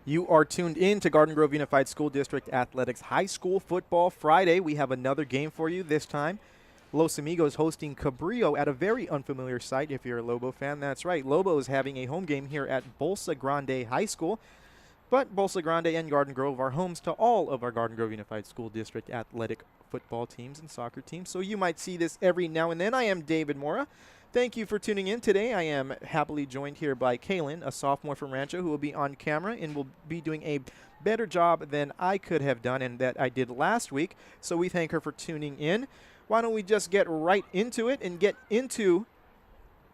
You are tuned in to Garden Grove Unified School District Athletics High School Football Friday. We have another game for you this time. Los Amigos hosting Cabrillo at a very unfamiliar site if you're a Lobo fan. That's right, Lobo is having a home game here at Bolsa Grande High School. But Bolsa Grande and Garden Grove are homes to all of our Garden Grove Unified School District athletic football teams and soccer teams. So you might see this every now and then. I am David Mora. Thank you for tuning in today. I am happily joined here by Kaylin, a sophomore from Rancho, who will be on camera and will be doing a better job than I could have done and that I did last week. So we thank her for tuning in. Why don't we just get right into it and get into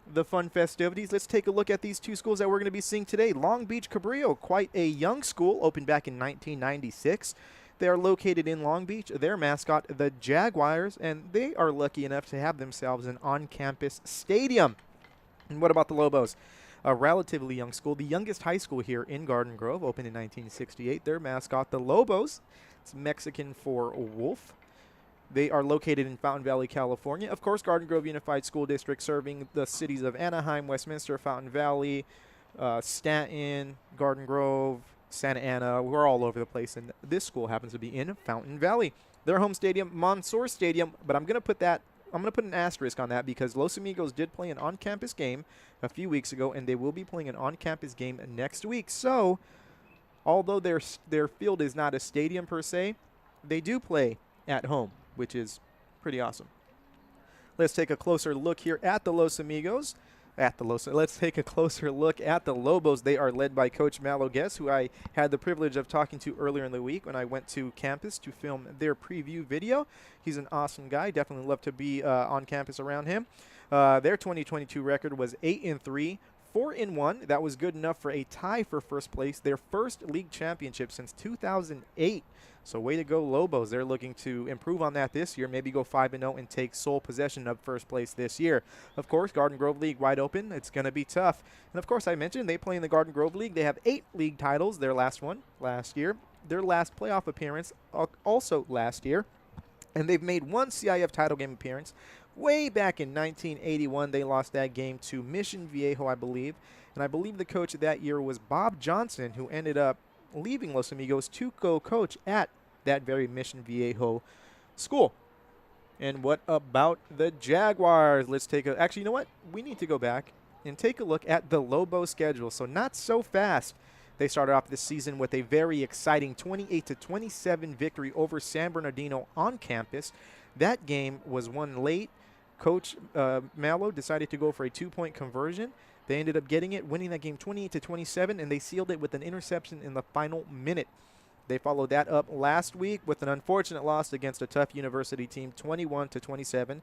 the fun festivities. Let's take a look at these two schools that we're going to be seeing today. Long Beach Cabrillo, quite a young school, opened back in 1996. They are located in Long Beach. Their mascot, the Jaguars, and they are lucky enough to have themselves an on-campus stadium. And what about the Lobos? A relatively young school, the youngest high school here in Garden Grove, opened in 1968. Their mascot, the Lobos, it's Mexican for wolf. They are located in Fountain Valley, California. Of course, Garden Grove Unified School District serving the cities of Anaheim, Westminster, Fountain Valley, Stanton, Garden Grove, Santa Ana. We're all over the place, and this school happens to be in Fountain Valley. Their home stadium, Monsoor Stadium, but I'm going to put an asterisk on that because Los Amigos did play an on-campus game a few weeks ago, and they will be playing an on-campus game next week. So, although their field is not a stadium per se, they do play at home, which is pretty awesome. Let's take a closer look here at the Los Amigos. Let's take a closer look at the Lobos. They are led by Coach Malo Guess, who I had the privilege of talking to earlier in the week when I went to campus to film their preview video. He's an awesome guy. Definitely love to be on campus around him. Their 2022 record was 8-3. 4-1. That was good enough for a tie for first place. Their first league championship since 2008. So way to go, Lobos. They're looking to improve on that this year, maybe go 5-0 and take sole possession of first place this year. Of course, Garden Grove League wide open. It's going to be tough. And of course, I mentioned they play in the Garden Grove League. They have 8 league titles. Their last one last year. Their last playoff appearance also last year. And they've made one CIF title game appearance. Way back in 1981, they lost that game to Mission Viejo, I believe. And I believe the coach that year was Bob Johnson, who ended up leaving Los Amigos to go coach at that very Mission Viejo school. And what about the Jaguars? Let's take a – actually, you know what? We need to go back and take a look at the Lobo schedule. So not so fast. They started off this season with a very exciting 28-27 victory over San Bernardino on campus. That game was won late. Coach Malo decided to go for a 2-point conversion. They ended up getting it, winning that game 28-27, and they sealed it with an interception in the final minute. They followed that up last week with an unfortunate loss against a tough University team, 21-27. And,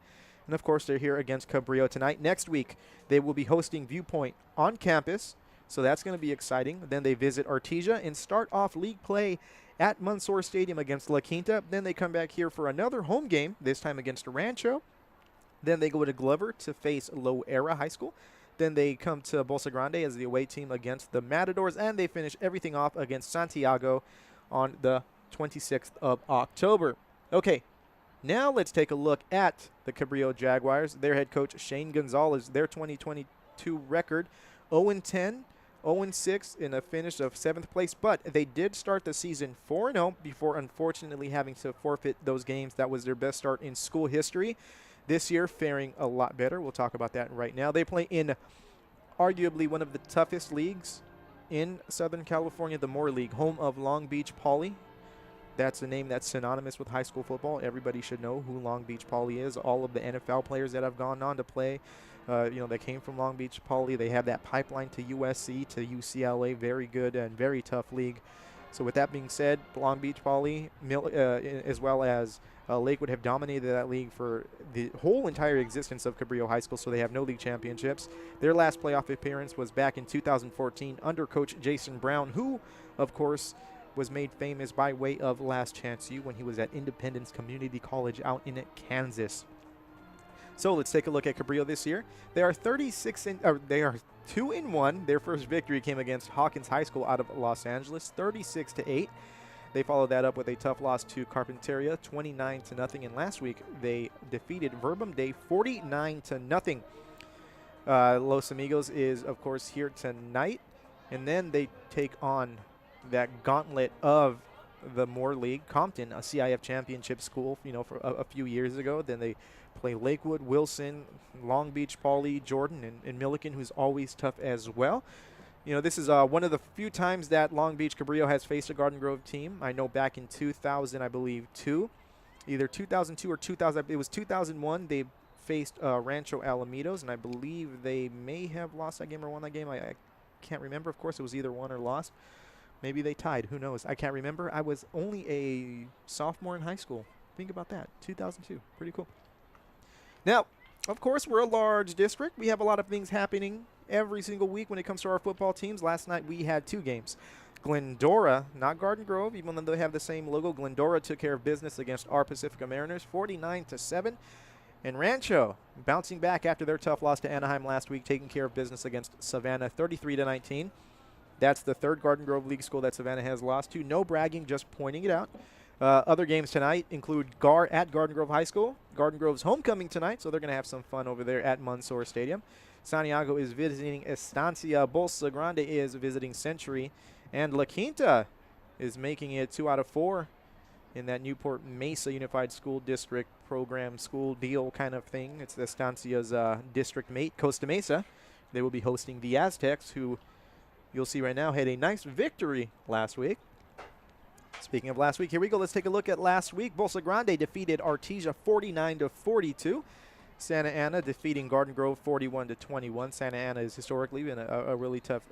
of course, they're here against Cabrillo tonight. Next week, they will be hosting Viewpoint on campus, so that's going to be exciting. Then they visit Artesia and start off league play at Monsoor Stadium against La Quinta. Then they come back here for another home game, this time against Rancho. Then they go to Glover to face Loera High School. Then they come to Bolsa Grande as the away team against the Matadors. And they finish everything off against Santiago on the 26th of October. Okay, now let's take a look at the Cabrillo Jaguars. Their head coach, Shane Gonzalez, their 2022 record, 0-10. 0-6 in a finish of 7th place, but they did start the season 4-0 before unfortunately having to forfeit those games. That was their best start in school history. This year, faring a lot better. We'll talk about that right now. They play in arguably one of the toughest leagues in Southern California, the Moore League, home of Long Beach Poly. That's a name that's synonymous with high school football. Everybody should know who Long Beach Poly is. All of the NFL players that have gone on to play, they came from Long Beach Poly. They have that pipeline to USC, to UCLA. Very good and very tough league. So with that being said, Long Beach Poly, as well as Lakewood, have dominated that league for the whole entire existence of Cabrillo High School, so they have no league championships. Their last playoff appearance was back in 2014 under Coach Jason Brown, who, of course, was made famous by way of Last Chance U when he was at Independence Community College out in Kansas. So let's take a look at Cabrillo this year. They are 2-1. Their first victory came against Hawkins High School out of Los Angeles, 36-8. They followed that up with a tough loss to Carpinteria, 29-0. And last week they defeated Verbum Day 49-0. Los Amigos is, of course, here tonight. And then they take on that gauntlet of the Moore League. Compton, a CIF championship school, for a few years ago. Then they play Lakewood, Wilson, Long Beach, Pauley, Jordan, and Milliken, who's always tough as well. This is one of the few times that Long Beach Cabrillo has faced a Garden Grove team. I know back in 2000, I believe, either 2002 or 2000. It was 2001. They faced Rancho Alamitos, and I believe they may have lost that game or won that game. I can't remember. Of course, it was either won or lost. Maybe they tied. Who knows? I can't remember. I was only a sophomore in high school. Think about that. 2002. Pretty cool. Now, of course, we're a large district. We have a lot of things happening every single week when it comes to our football teams. Last night we had 2 games. Glendora, not Garden Grove, even though they have the same logo. Glendora took care of business against our Pacifica Mariners, 49-7. And Rancho, bouncing back after their tough loss to Anaheim last week, taking care of business against Savannah, 33-19. That's the 3rd Garden Grove League school that Savannah has lost to. No bragging, just pointing it out. Other games tonight include at Garden Grove High School. Garden Grove's homecoming tonight, so they're going to have some fun over there at Mansour Stadium. Santiago is visiting Estancia. Bolsa Grande is visiting Century. And La Quinta is making it 2 out of 4 in that Newport Mesa Unified School District program, school deal kind of thing. It's Estancia's district mate, Costa Mesa. They will be hosting the Aztecs, who you'll see right now had a nice victory last week. Speaking of last week, here we go. Let's take a look at last week. Bolsa Grande defeated Artesia 49-42. Santa Ana defeating Garden Grove 41-21. Santa Ana has historically been a really tough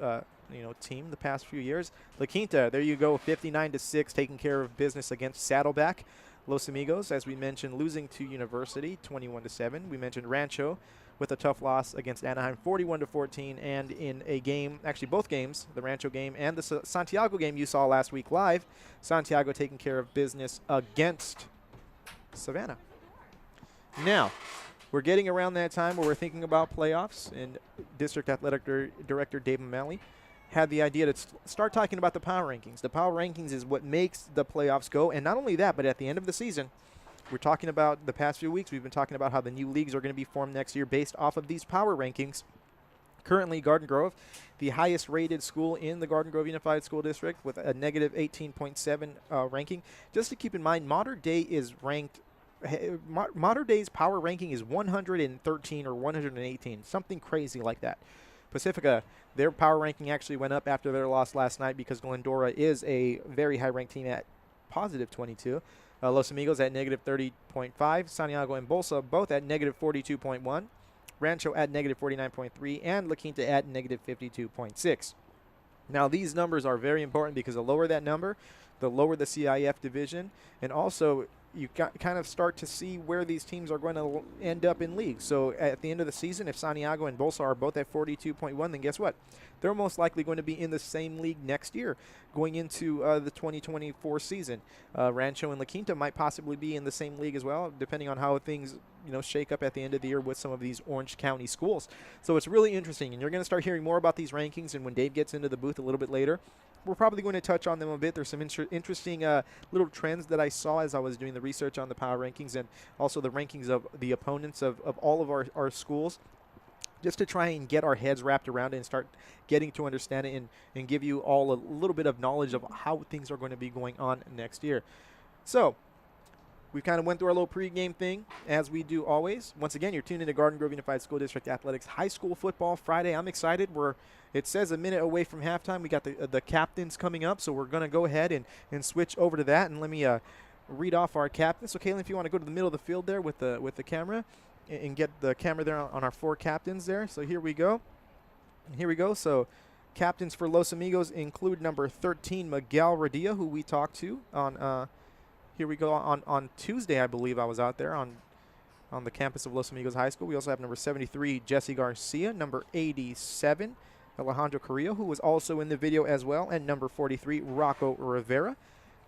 team the past few years. La Quinta, there you go, 59-6, taking care of business against Saddleback. Los Amigos, as we mentioned, losing to University 21-7. We mentioned Rancho with a tough loss against Anaheim 41-14, and in a game, actually both games, the Rancho game and the Santiago game you saw last week live, Santiago taking care of business against Savannah. Now, we're getting around that time where we're thinking about playoffs, and District Athletic Director Dave O'Malley had the idea to start talking about the power rankings. The power rankings is what makes the playoffs go, and not only that, but at the end of the season, we're talking about the past few weeks, we've been talking about how the new leagues are going to be formed next year based off of these power rankings. Currently, Garden Grove, the highest rated school in the Garden Grove Unified School District with a negative 18.7 ranking. Just to keep in mind, Modern Day is ranked Modern Day's power ranking is 113 or 118, something crazy like that. Pacifica, their power ranking actually went up after their loss last night because Glendora is a very high-ranked team at positive 22. Los Amigos at negative 30.5. Santiago and Bolsa both at negative 42.1. Rancho at negative 49.3. And La Quinta at negative 52.6. Now, these numbers are very important because the lower that number, the lower the CIF division, and also you kind of start to see where these teams are going to end up in leagues. So at the end of the season, if Santiago and Bolsa are both at 42.1, then guess what? They're most likely going to be in the same league next year going into the 2024 season. Rancho and La Quinta might possibly be in the same league as well, depending on how things shake up at the end of the year with some of these Orange County schools. So it's really interesting, and you're going to start hearing more about these rankings, and when Dave gets into the booth a little bit later, we're probably going to touch on them a bit. There's some interesting little trends that I saw as I was doing the research on the power rankings, and also the rankings of the opponents of all of our schools, just to try and get our heads wrapped around it and start getting to understand it and give you all a little bit of knowledge of how things are going to be going on next year. So we kind of went through our little pregame thing, as we do always. Once again, you're tuned into Garden Grove Unified School District Athletics High School Football Friday. I'm excited. It says a minute away from halftime. We got the captains coming up, so we're going to go ahead and switch over to that. And let me read off our captains. So, Kaylin, if you want to go to the middle of the field there with the camera and get the camera there on our 4 captains there. So here we go. So captains for Los Amigos include number 13, Miguel Radia, who we talked to on here we go on Tuesday, I believe I was out there on the campus of Los Amigos High School. We also have number 73, Jesse Garcia, number 87, Alejandro Carrillo, who was also in the video as well, and number 43, Rocco Rivera.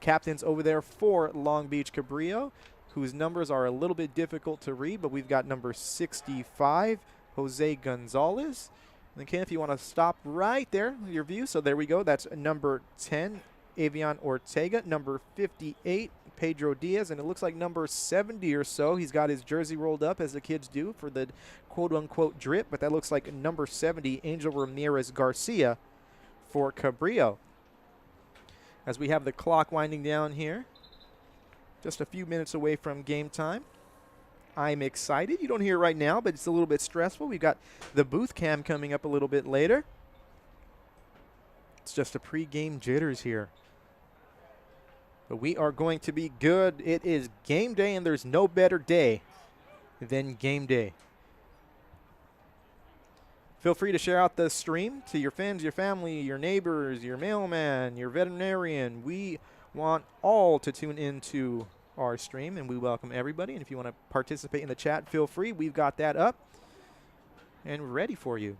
Captains over there for Long Beach Cabrillo, whose numbers are a little bit difficult to read, but we've got number 65, Jose Gonzalez. And Ken, if you want to stop right there, your view. So there we go. That's number 10, Avian Ortega. Number 58, Pedro Diaz. And it looks like number 70 or so. He's got his jersey rolled up, as the kids do, for the quote-unquote drip. But that looks like number 70, Angel Ramirez Garcia for Cabrillo. as we have the clock winding down here. Just a few minutes away from game time. I'm excited. You don't hear it right now, but it's a little bit stressful. We've got the booth cam coming up a little bit later. It's just a pre-game jitters here. But we are going to be good. It is game day, and there's no better day than game day. Feel free to share out the stream to your friends, your family, your neighbors, your mailman, your veterinarian. We want all to tune into our stream, and we welcome everybody. And if you want to participate in the chat, feel free. We've got that up and ready for you.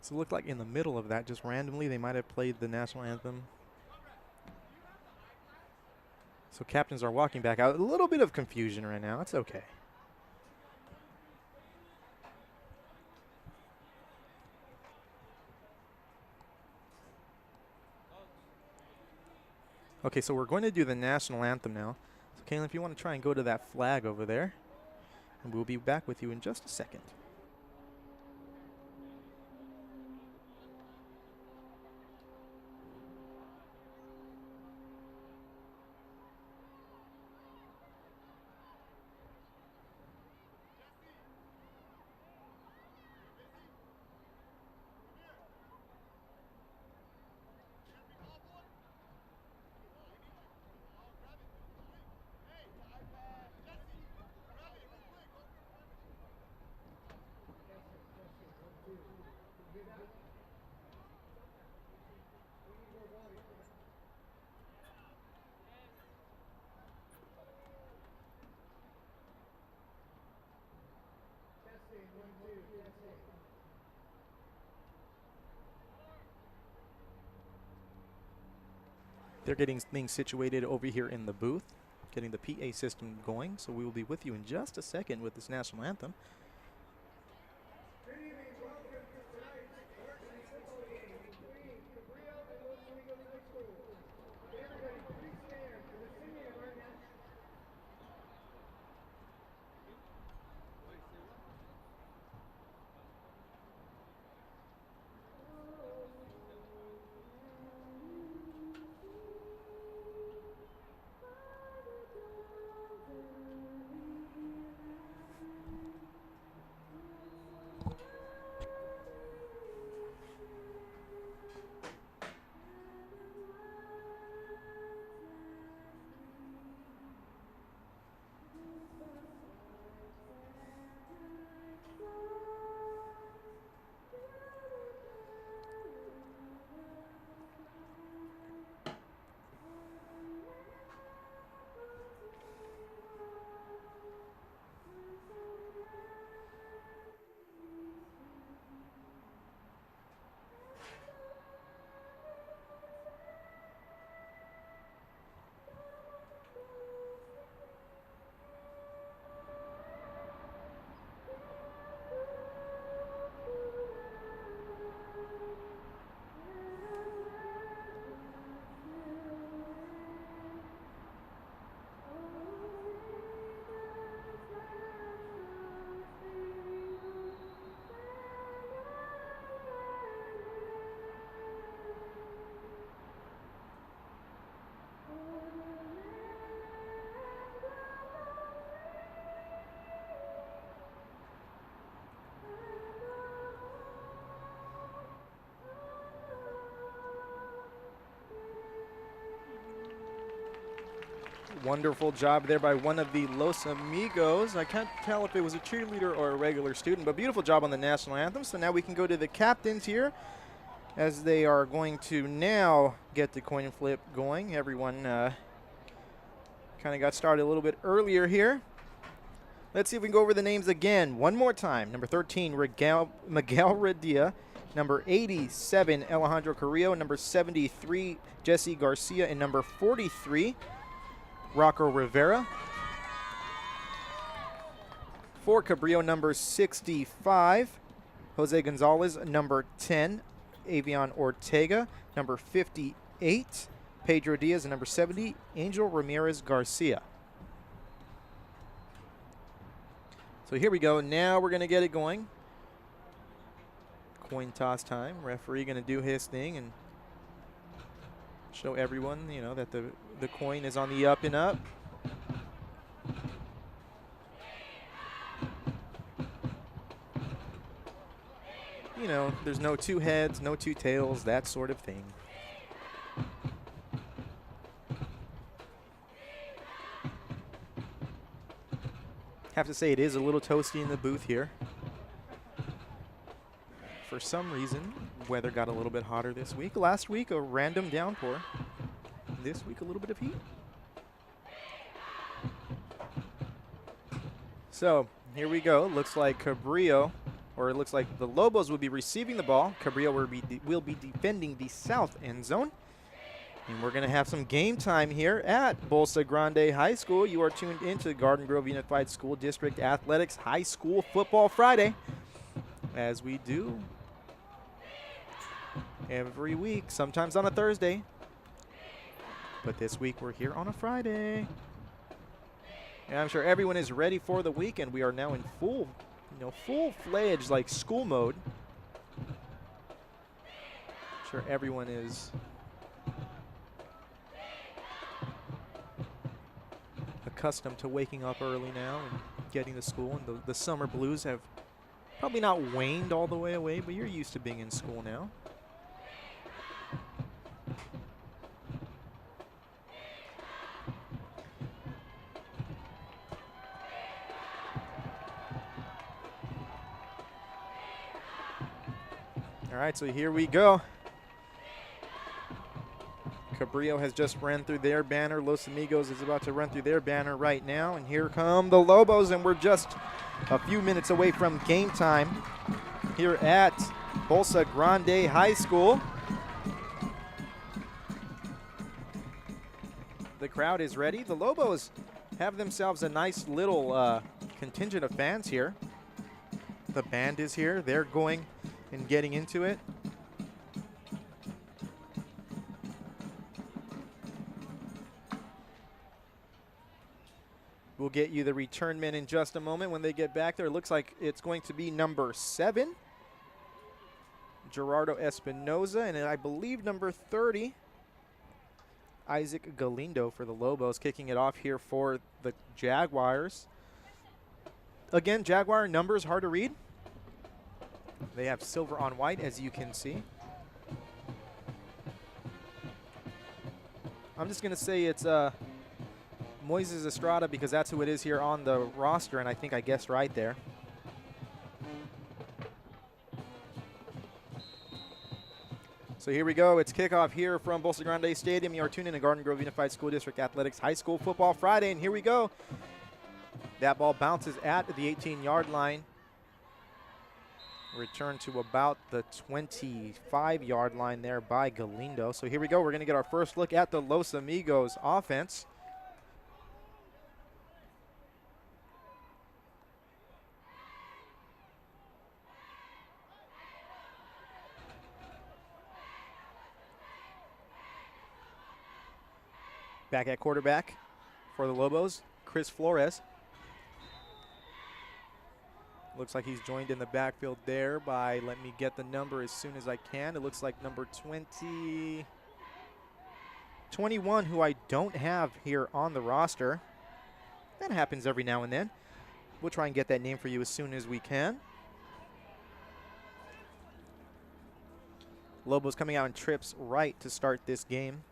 So it looked like in the middle of that, just randomly, they might have played the national anthem. So captains are walking back out. A little bit of confusion right now. It's okay. Okay, so we're going to do the national anthem now. So Kaylin, if you want to try and go to that flag over there, and we'll be back with you in just a second. They're getting things situated over here in the booth, getting the PA system going. So we will be with you in just a second with this national anthem. Wonderful job there by one of the Los Amigos. I can't tell if it was a cheerleader or a regular student, but beautiful job on the national anthem. So now we can go to the captains here as they are going to now get the coin flip going. Everyone kind of got started a little bit earlier here. Let's see if we can go over the names again one more time. Number 13, Miguel Radia. Number 87, Alejandro Carrillo. Number 73, Jesse Garcia. And number 43, Rocco Rivera. For Cabrillo, number 65, Jose Gonzalez. Number 10, Avion Ortega. Number 58, Pedro Diaz, and number 70, Angel Ramirez Garcia. So here we go. Now we're going to get it going. Coin toss time. Referee going to do his thing and show everyone, you know, that the coin is on the up and up. You know, there's no two heads, no two tails, that sort of thing. Have to say it is a little toasty in the booth here. For some reason, weather got a little bit hotter this week. Last week, a random downpour. This week, a little bit of heat. So, here we go. Looks like Cabrillo, or it looks like the Lobos will be receiving the ball. Cabrillo will be defending the south end zone. And we're going to have some game time here at Bolsa Grande High School. You are tuned into Garden Grove Unified School District Athletics High School Football Friday, as we do every week, sometimes on a Thursday. But this week we're here on a Friday. And I'm sure everyone is ready for the weekend. We are now in full-fledged like school mode. I'm sure everyone is accustomed to waking up early now and getting to school, and the summer blues have probably not waned all the way away, but you're used to being in school now. All right, so here we go. Cabrillo has just ran through their banner. Los Amigos is about to run through their banner right now. And here come the Lobos, and we're just a few minutes away from game time here at Bolsa Grande High School. The crowd is ready. The Lobos have themselves a nice little contingent of fans here. The band is here. They're going and getting into it. We'll get you the return men in just a moment when they get back there. It looks like it's going to be number 7, Gerardo Espinoza, and I believe number 30, Isaac Galindo for the Lobos, kicking it off here for the Jaguars. Again, Jaguar numbers hard to read. They have silver on white, as you can see. I'm just going to say it's Moises Estrada because that's who it is here on the roster, and I think I guessed right there. So here we go. It's kickoff here from Bolsa Grande Stadium. You are tuned in to Garden Grove Unified School District Athletics High School Football Friday, and here we go. That ball bounces at the 18-yard line. Returned to about the 25-yard line there by Galindo. So here we go. We're going to get our first look at the Los Amigos offense. Back at quarterback for the Lobos, Chris Flores. Looks like he's joined in the backfield there by, let me get the number as soon as I can. It looks like number 21, who I don't have here on the roster. That happens every now and then. We'll try and get that name for you as soon as we can. Lobos coming out in trips right to start this game.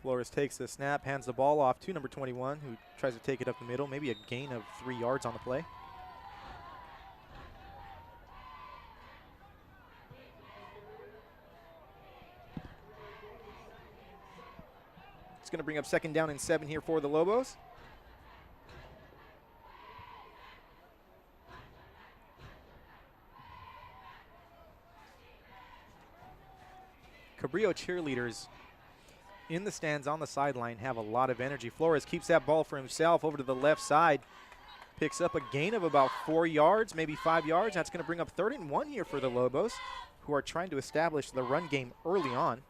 Flores takes the snap, hands the ball off to number 21, who tries to take it up the middle. Maybe a gain of 3 yards on the play. It's going to bring up 2nd down and 7 here for the Lobos. Cabrillo cheerleaders in the stands on the sideline have a lot of energy. Flores keeps that ball for himself over to the left side. Picks up a gain of about 4 yards, maybe 5 yards. That's going to bring up 3rd and 1 here for the Lobos, who are trying to establish the run game early on.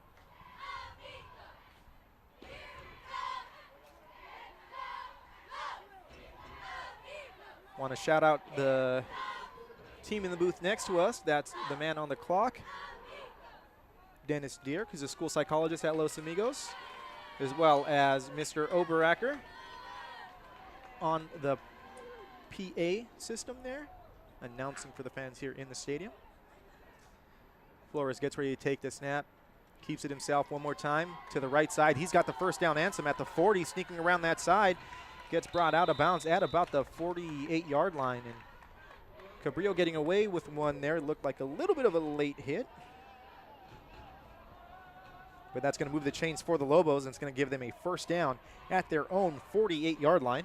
Want to shout out the team in the booth next to us. That's the man on the clock, Dennis Dierk, who's a school psychologist at Los Amigos, as well as Mr. Oberacker on the PA system there, announcing for the fans here in the stadium. Flores gets ready to take the snap, keeps it himself one more time to the right side. He's got the first down anthem at the 40, sneaking around that side. Gets brought out of bounds at about the 48-yard line. And Cabrillo getting away with one there. Looked like a little bit of a late hit. But that's going to move the chains for the Lobos, and it's going to give them a first down at their own 48-yard line.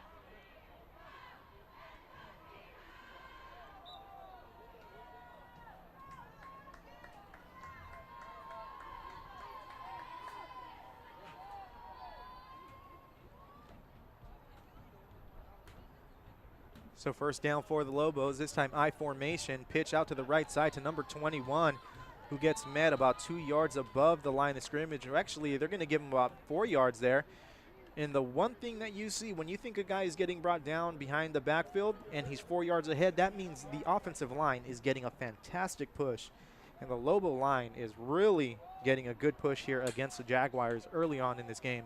So first down for the Lobos, this time I formation, pitch out to the right side to number 21, who gets met about 2 yards above the line of scrimmage. Or actually, they're going to give him about 4 yards there. And the one thing that you see when you think a guy is getting brought down behind the backfield and he's 4 yards ahead, that means the offensive line is getting a fantastic push. And the Lobo line is really getting a good push here against the Jaguars early on in this game.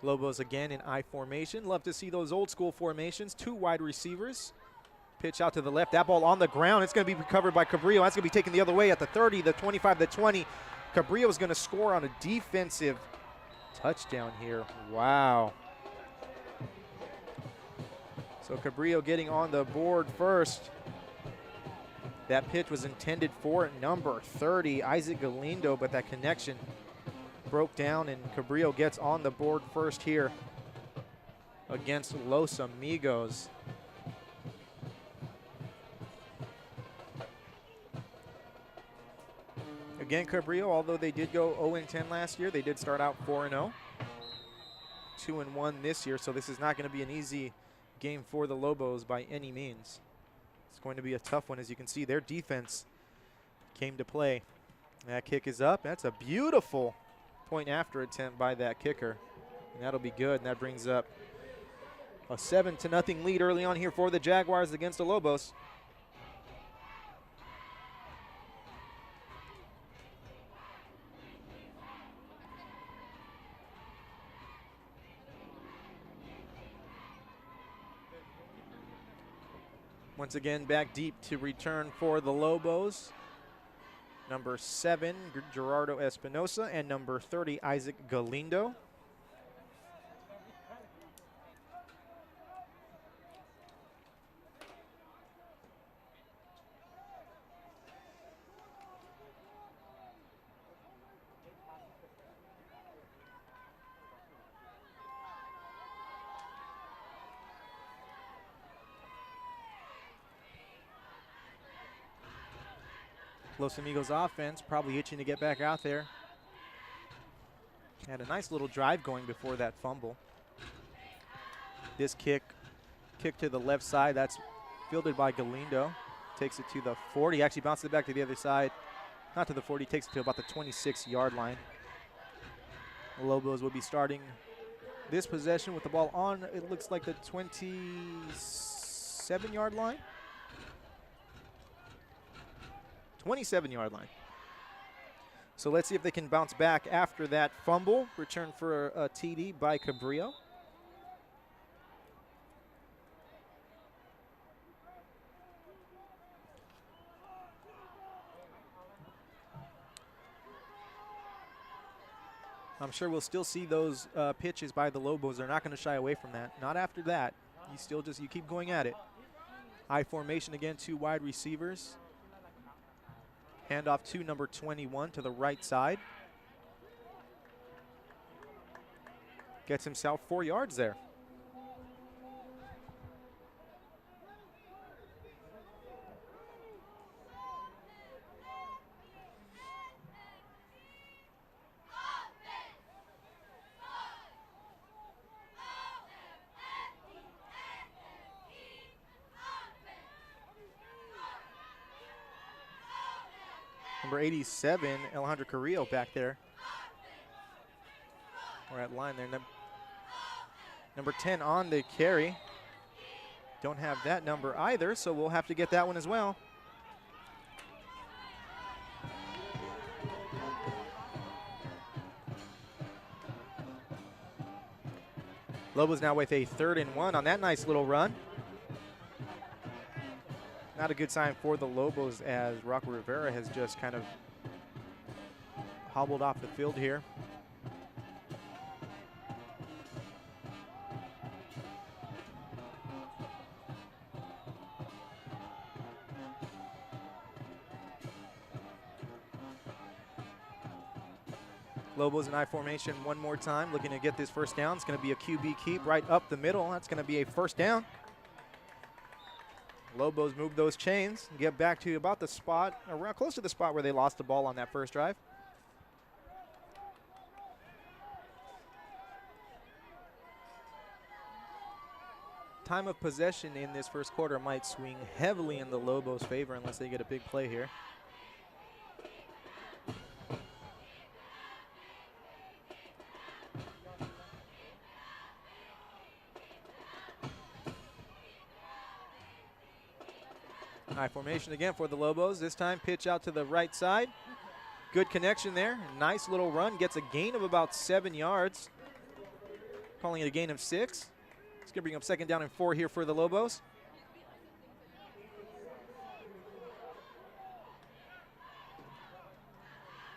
Lobos again in I formation. Love to see those old school formations. 2 wide receivers. Pitch out to the left. That ball on the ground. It's going to be recovered by Cabrillo. That's going to be taken the other way at the 30, the 25, the 20. Cabrillo is going to score on a defensive touchdown here. Wow. So Cabrillo getting on the board first. That pitch was intended for number 30, Isaac Galindo, but that connection broke down, and Cabrillo gets on the board first here against Los Amigos. Again, Cabrillo, although they did go 0-10 last year, they did start out 4-0. 2-1 this year, so this is not going to be an easy game for the Lobos by any means. It's going to be a tough one. As you can see, their defense came to play. That kick is up. That's a beautiful point after attempt by that kicker, and that'll be good. And that brings up a 7-0 lead early on here for the Jaguars against the Lobos. Once again, back deep to return for the Lobos. Number 7, Gerardo Espinosa, and number 30, Isaac Galindo. Los Amigos offense probably itching to get back out there. Had a nice little drive going before that fumble. This kick to the left side, that's fielded by Galindo. Takes it to the 40, actually bounces it back to the other side. Not to the 40, takes it to about the 26-yard line. The Lobos will be starting this possession with the ball on, it looks like the 27-yard line. 27-yard line. So let's see if they can bounce back after that fumble. Return for a TD by Cabrillo. I'm sure we'll still see those pitches by the Lobos. They're not going to shy away from that. Not after that. You keep going at it. I formation again, 2 wide receivers. Handoff to number 21 to the right side. Gets himself 4 yards there. Number 87, Alejandro Carrillo back there. We're at line there. Number 10 on the carry. Don't have that number either, so we'll have to get that one as well. Lobos now with a 3rd and 1 on that nice little run. Not a good sign for the Lobos as Rocco Rivera has just kind of hobbled off the field here. Lobos in I formation one more time, looking to get this first down. It's going to be a QB keep right up the middle. That's going to be a first down. Lobos move those chains and get back to about the spot, around close to the spot where they lost the ball on that first drive. Time of possession in this first quarter might swing heavily in the Lobos' favor unless they get a big play here. High formation again for the Lobos. This time pitch out to the right side. Good connection there. Nice little run. Gets a gain of about 7 yards. Calling it a gain of 6. It's going to bring up 2nd down and 4 here for the Lobos.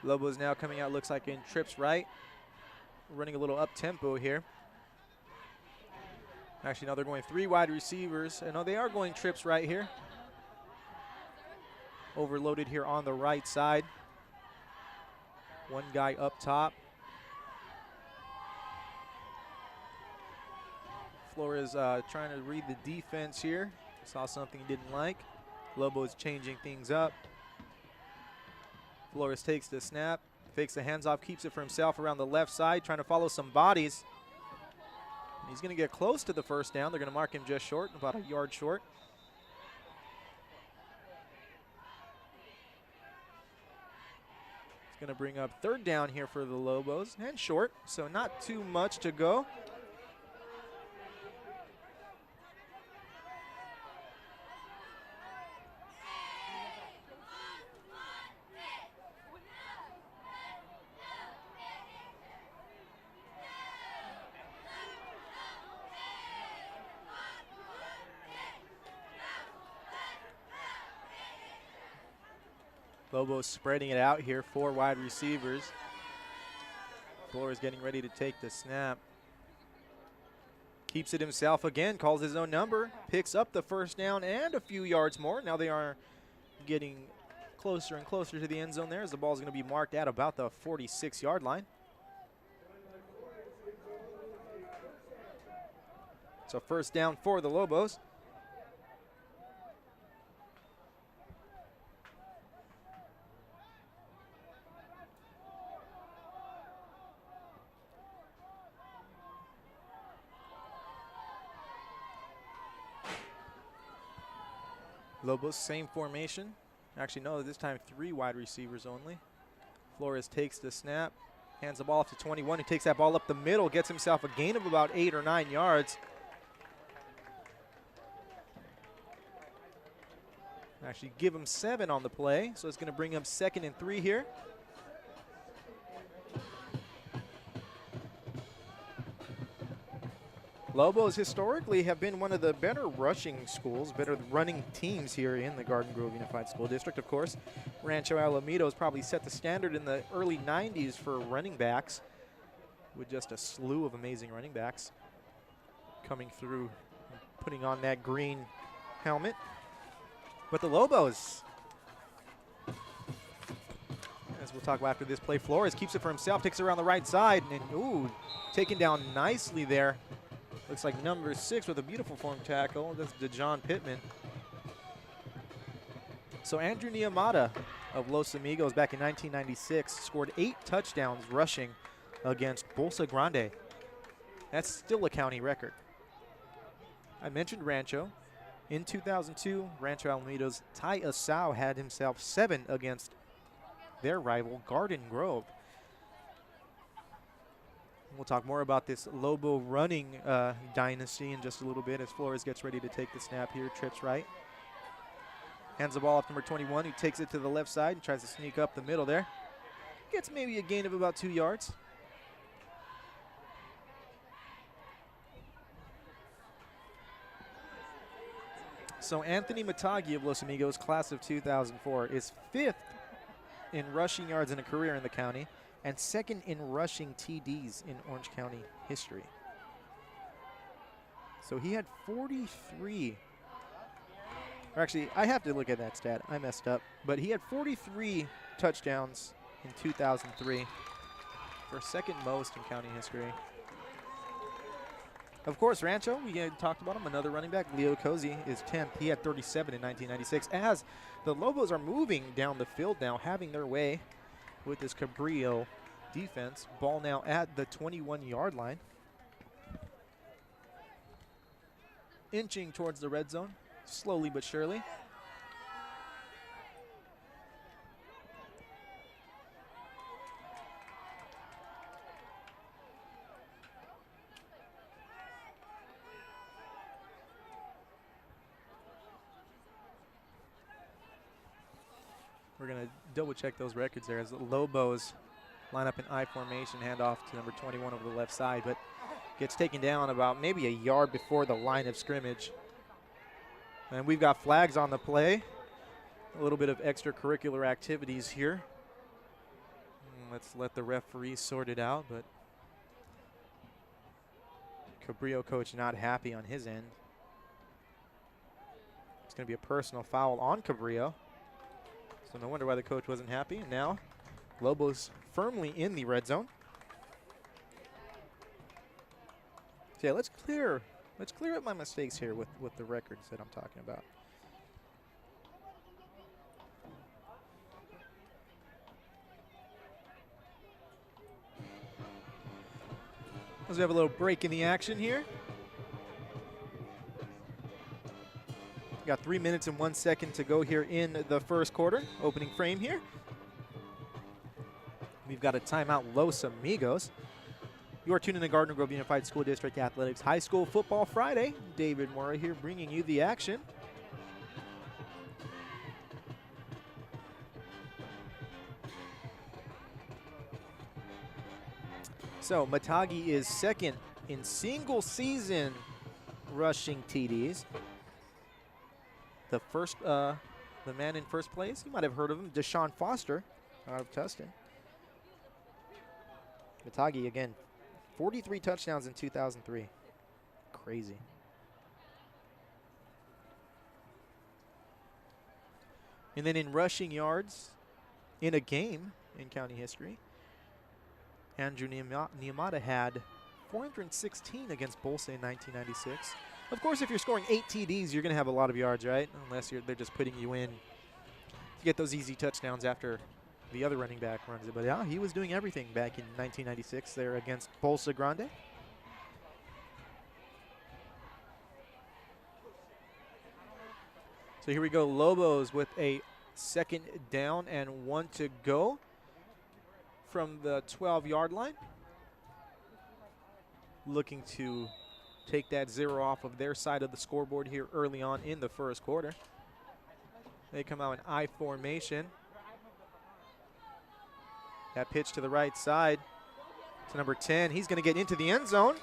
Lobos now coming out, looks like in trips right. Running a little up-tempo here. Actually, no, they're going 3 wide receivers. No, they are going trips right here. Overloaded here on the right side. 1 guy up top. Flores trying to read the defense here. Saw something he didn't like. Lobos changing things up. Flores takes the snap, fakes the hands off, keeps it for himself around the left side, trying to follow some bodies. And he's going to get close to the first down. They're going to mark him just short, about a yard short. It's going to bring up 3rd down here for the Lobos, and short, so not too much to go. Lobos spreading it out here, 4 wide receivers. Flores getting ready to take the snap. Keeps it himself again, calls his own number, picks up the first down and a few yards more. Now they are getting closer and closer to the end zone there as the ball is going to be marked at about the 46-yard line. So first down for the Lobos. Lobos, same formation. Actually, no, this time 3 wide receivers only. Flores takes the snap, hands the ball off to 21. He takes that ball up the middle, gets himself a gain of about 8 or 9 yards. Actually, give him 7 on the play, so it's going to bring him 2nd and 3 here. Lobos historically have been one of the better rushing schools, better running teams here in the Garden Grove Unified School District. Of course, Rancho Alamitos probably set the standard in the early 90s for running backs with just a slew of amazing running backs coming through, putting on that green helmet. But the Lobos, as we'll talk about after this play, Flores keeps it for himself, takes it around the right side, and ooh, taken down nicely there. Looks like number 6 with a beautiful form tackle. That's DeJohn Pittman. So Andrew Niamata of Los Amigos back in 1996 scored 8 touchdowns rushing against Bolsa Grande. That's still a county record. I mentioned Rancho. In 2002, Rancho Alamitos' Ty Asau had himself 7 against their rival, Garden Grove. We'll talk more about this Lobo running dynasty in just a little bit as Flores gets ready to take the snap here, trips right. Hands the ball off number 21, who takes it to the left side and tries to sneak up the middle there. Gets maybe a gain of about 2 yards. So Anthony Matagi of Los Amigos, class of 2004, is 5th in rushing yards in a career in the county and 2nd in rushing TDs in Orange County history. So he had 43. Or actually, I have to look at that stat. I messed up. But he had 43 touchdowns in 2003 for 2nd most in county history. Of course, Rancho, we talked about him, another running back. Leo Cozy is 10th. He had 37 in 1996. As the Lobos are moving down the field now, having their way with this Cabrillo defense. Ball now at the 21-yard line. Inching towards the red zone, slowly but surely. We're going to double check those records there as the Lobos line up in I formation, hand off to number 21 over the left side, but gets taken down about maybe a yard before the line of scrimmage. And we've got flags on the play. A little bit of extracurricular activities here. Let's let the referee sort it out, but Cabrillo coach not happy on his end. It's going to be a personal foul on Cabrillo. So no wonder why the coach wasn't happy. And now Lobos firmly in the red zone. So yeah, let's clear up my mistakes here with the records that I'm talking about. As we have a little break in the action here. Got 3 minutes and 1 second to go here in the first quarter. Opening frame here. We've got a timeout, Los Amigos. You are tuning in to Garden Grove Unified School District Athletics High School Football Friday. David Murray here bringing you the action. So Matagi is 2nd in single season rushing TDs. The man in first place, you might have heard of him, Deshaun Foster out of Tustin. Matagi, again, 43 touchdowns in 2003. Crazy. And then in rushing yards in a game in county history, Andrew Niamata had 416 against Bolsa in 1996. Of course, if you're scoring 8 TDs, you're going to have a lot of yards, right? Unless they're just putting you in to get those easy touchdowns after the other running back runs it. But yeah, he was doing everything back in 1996 there against Bolsa Grande. So here we go, Lobos with a 2nd down and 1 to go from the 12-yard line. Looking to take that 0 off of their side of the scoreboard here early on in the first quarter. They come out in I formation. That pitch to the right side to number 10. He's going to get into the end zone.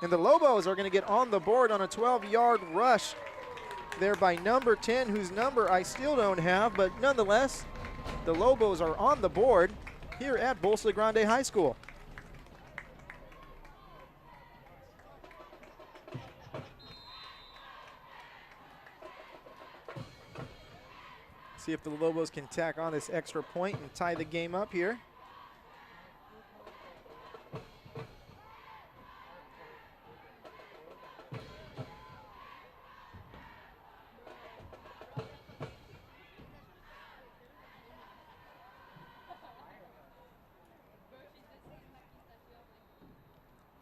And the Lobos are going to get on the board on a 12-yard rush there by number 10, whose number I still don't have. But nonetheless, the Lobos are on the board here at Bolsa Grande High School. See if the Lobos can tack on this extra point and tie the game up here.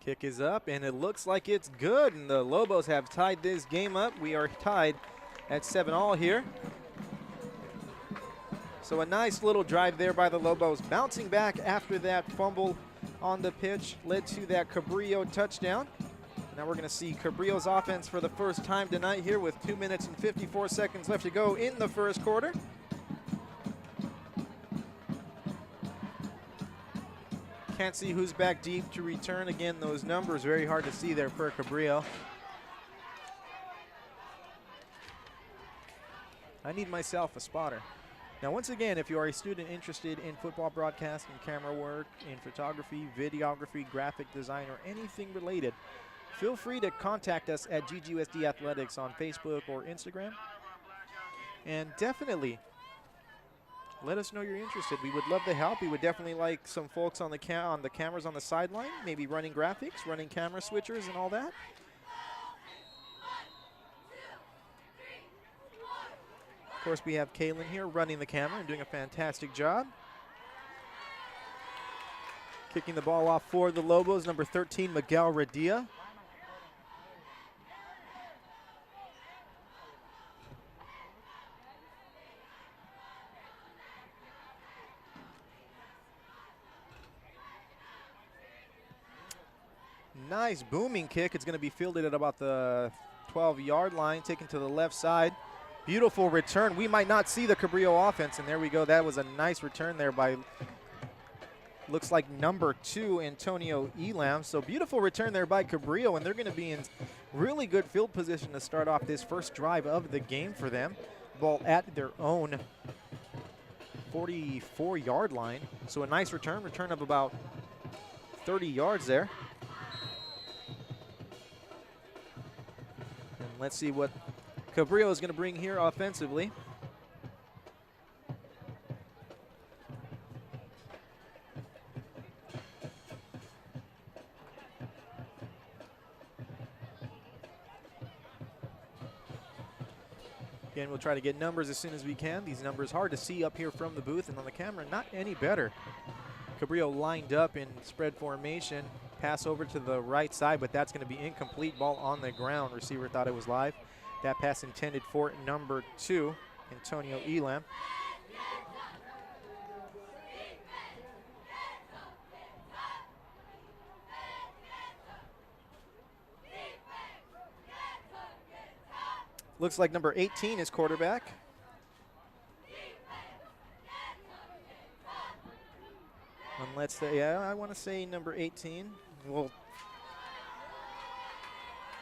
Kick is up, and it looks like it's good, and the Lobos have tied this game up. We are tied at 7-all here. So a nice little drive there by the Lobos. Bouncing back after that fumble on the pitch led to that Cabrillo touchdown. Now we're going to see Cabrillo's offense for the first time tonight here with 2 minutes and 54 seconds left to go in the first quarter. Can't see who's back deep to return. Again, those numbers very hard to see there for Cabrillo. I need myself a spotter. Now, once again, if you are a student interested in football broadcasting, camera work, in photography, videography, graphic design, or anything related, feel free to contact us at GGUSD Athletics on Facebook or Instagram. And definitely let us know you're interested. We would love to help. We would definitely like some folks on the cameras on the sideline, maybe running graphics, running camera switchers and all that. Of course, we have Kaylin here running the camera and doing a fantastic job. Kicking the ball off for the Lobos, number 13, Miguel Radia. Nice booming kick. It's going to be fielded at about the 12-yard line, taken to the left side. Beautiful return. We might not see the Cabrillo offense, and there we go. That was a nice return there by, looks like number 2, Antonio Elam. So beautiful return there by Cabrillo, and they're going to be in really good field position to start off this first drive of the game for them. Ball at their own 44-yard line. So a nice return of about 30 yards there. And let's see what Cabrillo is going to bring here offensively. Again, we'll try to get numbers as soon as we can. These numbers hard to see up here from the booth, and on the camera, not any better. Cabrillo lined up in spread formation. Pass over to the right side, but that's going to be incomplete. Ball on the ground. Receiver thought it was live. That pass intended for number 2, Antonio Elam. Looks like number 18 is quarterback. And let's say, yeah, I want to say number 18. We'll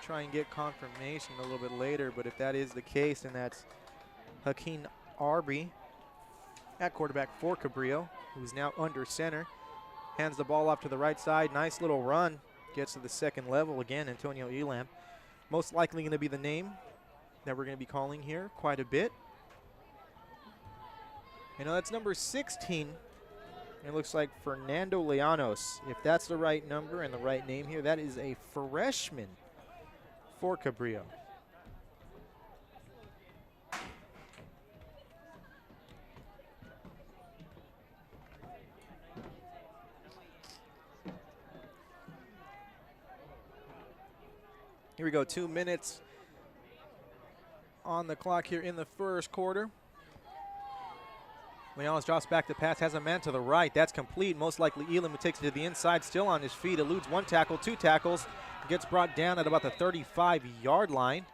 try and get confirmation a little bit later, but if that is the case, then that's Hakeem Arby at quarterback for Cabrillo, who's now under center. Hands the ball off to the right side. Nice little run. Gets to the second level again, Antonio Elam. Most likely going to be the name that we're going to be calling here quite a bit. You know, that's number 16. It looks like Fernando Llanos. If that's the right number and the right name here, that is a freshman for Cabrillo. Here we go, 2 minutes on the clock here in the first quarter. Llanos drops back to pass, has a man to the right. That's complete. Most likely Elam, who takes it to the inside, still on his feet, eludes one tackle, 2 tackles, gets brought down at about the 35-yard line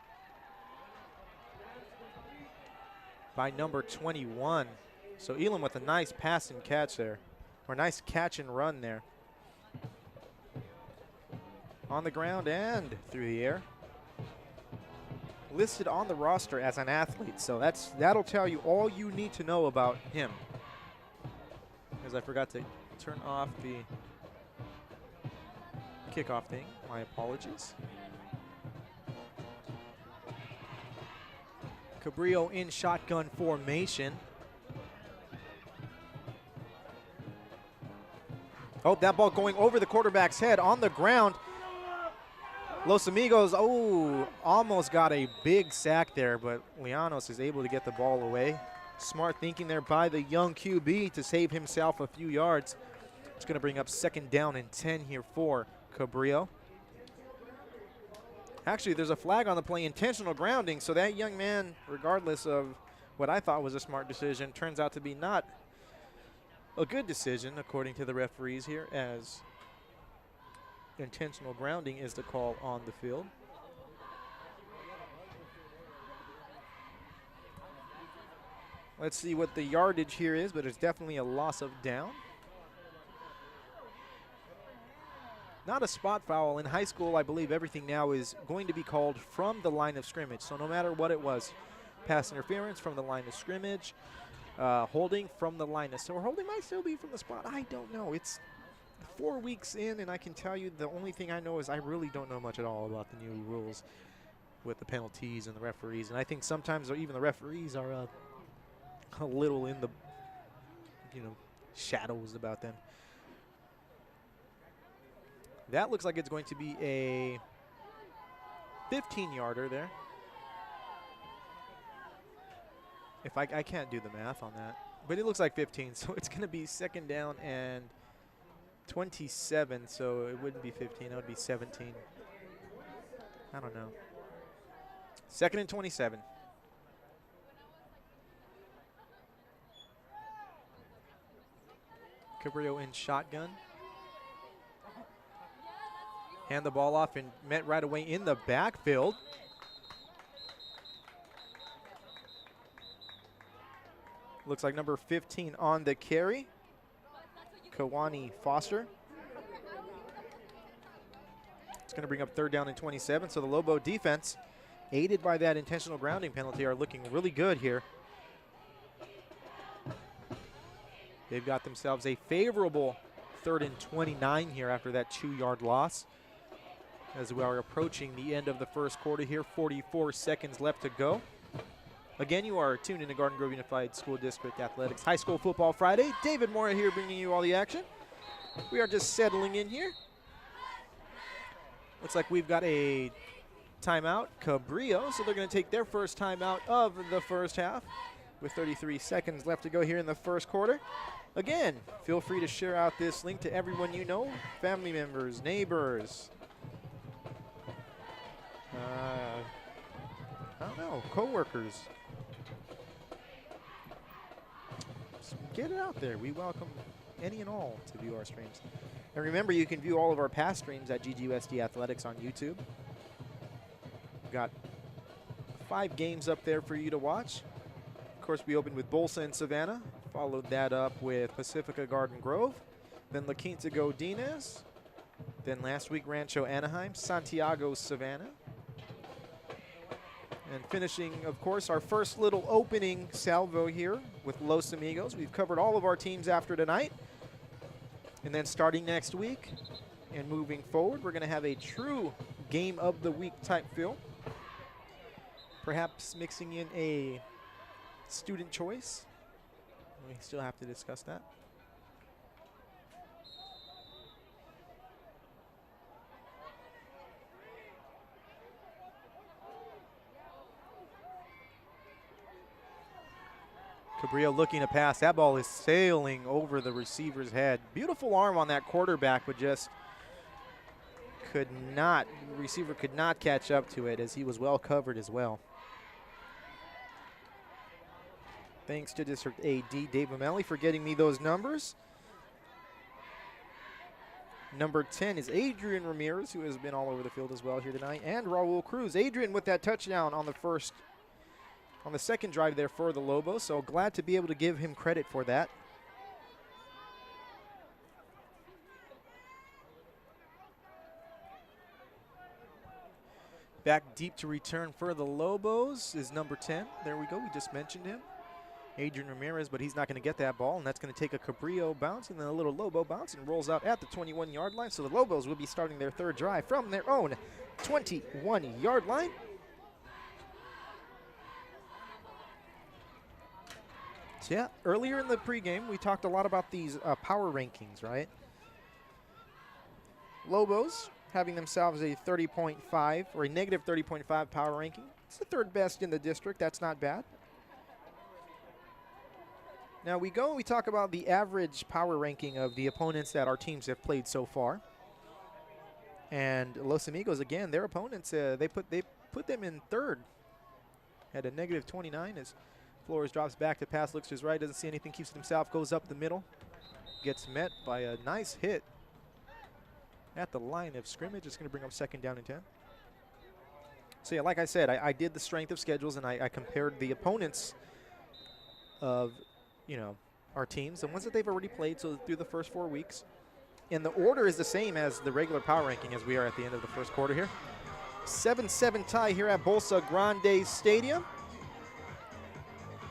by number 21. So Elam with a nice pass and catch there, or nice catch and run there. On the ground and through the air. Listed on the roster as an athlete, so that'll tell you all you need to know about him. Because I forgot to turn off the kickoff thing. My apologies. Cabrillo in shotgun formation. Oh, that ball going over the quarterback's head on the ground. Los Amigos, almost got a big sack there, but Llanos is able to get the ball away. Smart thinking there by the young QB to save himself a few yards. It's going to bring up 2nd down and 10 here for Cabrillo. Actually, there's a flag on the play, intentional grounding, so that young man, regardless of what I thought was a smart decision turns out to be not a good decision, according to the referees here, as intentional grounding is the call on the field. Let's see what the yardage here is, but it's definitely a loss of down. Not a spot foul. In high school, I believe everything now is going to be called from the line of scrimmage. So no matter what it was, pass interference from the line of scrimmage, holding from the line of, so holding might still be from the spot. I don't know. It's 4 weeks in, and I can tell you the only thing I know is I really don't know much at all about the new rules with the penalties and the referees. And I think sometimes even the referees are a little in the, shadows about them. That looks like it's going to be a 15-yarder there. If I can't do the math on that, but it looks like 15, so it's going to be 2nd down and 27, so it wouldn't be 15, it would be 17. I don't know. 2nd and 27. Cabrillo in shotgun. Hand the ball off and met right away in the backfield. Looks like number 15 on the carry. Kawani Foster. It's going to bring up 3rd down and 27. So the Lobo defense, aided by that intentional grounding penalty, are looking really good here. They've got themselves a favorable 3rd and 29 here after that 2-yard loss. As we are approaching the end of the first quarter here, 44 seconds left to go. Again, you are tuned into Garden Grove Unified School District Athletics High School Football Friday. David Mora here bringing you all the action. We are just settling in here. Looks like we've got a timeout, Cabrillo, so they're going to take their first timeout of the first half with 33 seconds left to go here in the first quarter. Again, feel free to share out this link to everyone you know, family members, neighbors, I don't know, co-workers. So get it out there. We welcome any and all to view our streams. And remember, you can view all of our past streams at GGUSD Athletics on YouTube. We've got 5 games up there for you to watch. Of course, we opened with Bolsa and Savannah, followed that up with Pacifica Garden Grove, then La Quinta Godinez, then last week Rancho Anaheim, Santiago Savannah, and finishing, of course, our first little opening salvo here with Los Amigos. We've covered all of our teams after tonight. And then starting next week and moving forward, we're going to have a true game of the week type feel. Perhaps mixing in a student choice. We still have to discuss that. Cabrillo looking to pass. That ball is sailing over the receiver's head. Beautiful arm on that quarterback, but just could not, the receiver could not catch up to it as he was well covered as well. Thanks to District AD Dave O'Malley for getting me those numbers. Number 10 is Adrian Ramirez, who has been all over the field as well here tonight, and Raul Cruz. Adrian with that touchdown on the second drive there for the Lobos, so glad to be able to give him credit for that. Back deep to return for the Lobos is number 10. There we go, we just mentioned him. Adrian Ramirez, but he's not going to get that ball, and that's going to take a Cabrillo bounce and then a little Lobo bounce and rolls out at the 21-yard line. So the Lobos will be starting their third drive from their own 21-yard line. So yeah, earlier in the pregame, we talked a lot about these power rankings, right? Lobos having themselves a 30.5 or a negative 30.5 power ranking. It's the 3rd best in the district. That's not bad. Now we talk about the average power ranking of the opponents that our teams have played so far. And Los Amigos, again, their opponents, they put them in 3rd at a negative 29 as Flores drops back to pass, looks to his right, doesn't see anything, keeps it himself, goes up the middle. Gets met by a nice hit at the line of scrimmage. It's going to bring up 2nd down and 10. So yeah, like I said, I did the strength of schedules, and I compared the opponents of, you know, our teams, the ones that they've already played, so through the first 4 weeks. And the order is the same as the regular power ranking as we are at the end of the first quarter here. 7-7 tie here at Bolsa Grande Stadium.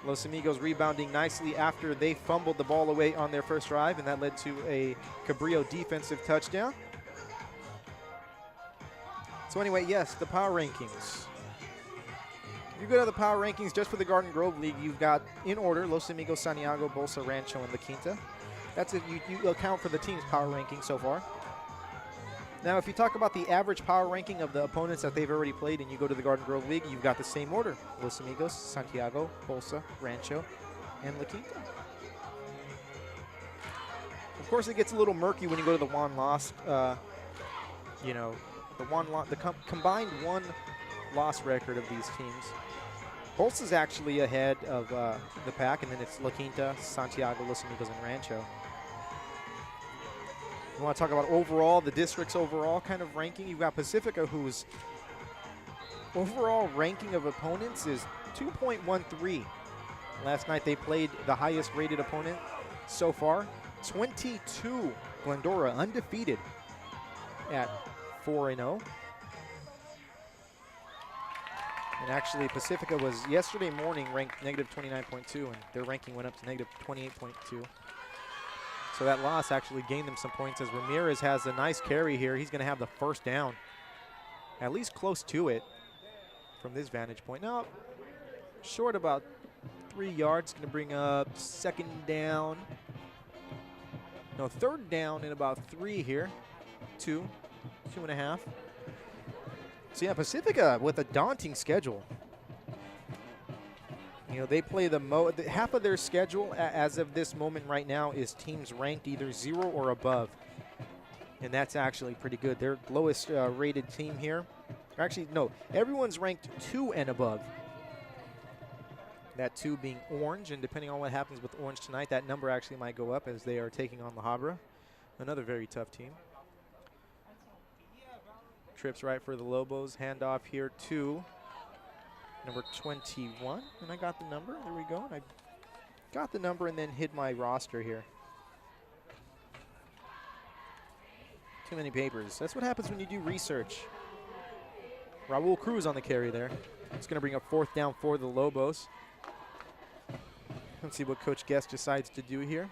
Los Amigos rebounding nicely after they fumbled the ball away on their first drive, and that led to a Cabrillo defensive touchdown. So anyway, yes, the power rankings. If you go to the power rankings just for the Garden Grove League, you've got, in order, Los Amigos, Santiago, Bolsa, Rancho, and La Quinta. That's if you account for the team's power ranking so far. Now, if you talk about the average power ranking of the opponents that they've already played and you go to the Garden Grove League, you've got the same order. Los Amigos, Santiago, Bolsa, Rancho, and La Quinta. Of course, it gets a little murky when you go to the won-loss, you know, the combined won-loss record of these teams. Bolsa's actually ahead of the pack, and then it's La Quinta, Santiago, Los Amigos, and Rancho. You want to talk about overall, the district's overall kind of ranking. You've got Pacifica, whose overall ranking of opponents is 2.13. Last night they played the highest rated opponent so far, 22. Glendora undefeated at 4-0. And actually, Pacifica was yesterday morning ranked -29.2, and their ranking went up to -28.2. So that loss actually gained them some points, as Ramirez has a nice carry here. He's going to have the first down, at least close to it from this vantage point. Now, short about 3 yards, going to bring up 2nd down. No, 3rd down and about 3 here. 2.5. So yeah, Pacifica with a daunting schedule. You know, they play half of their schedule as of this moment right now is teams ranked either 0 or above. And that's actually pretty good. Their lowest rated team here, actually, no, everyone's ranked 2 and above. That 2 being Orange, and depending on what happens with Orange tonight, that number actually might go up as they are taking on La Habra, another very tough team. Trips right for the Lobos. Handoff here to number 21. And I got the number. There we go. And I got the number and then hid my roster here. Too many papers. That's what happens when you do research. Raul Cruz on the carry there. It's going to bring up 4th down for the Lobos. Let's see what Coach Guest decides to do here.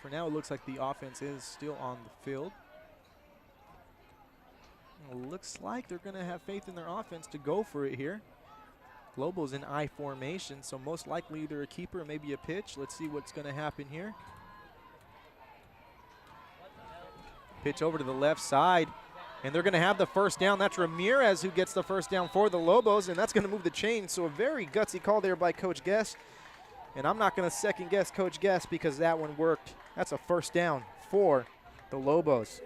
For now, it looks like the offense is still on the field. It looks like they're going to have faith in their offense to go for it here. Lobos in I formation, so most likely either a keeper or maybe a pitch. Let's see what's going to happen here. Pitch over to the left side, and they're going to have the first down. That's Ramirez who gets the first down for the Lobos, and that's going to move the chain. So a very gutsy call there by Coach Guest. And I'm not going to second guess Coach Guest because that one worked. That's a first down for the Lobos.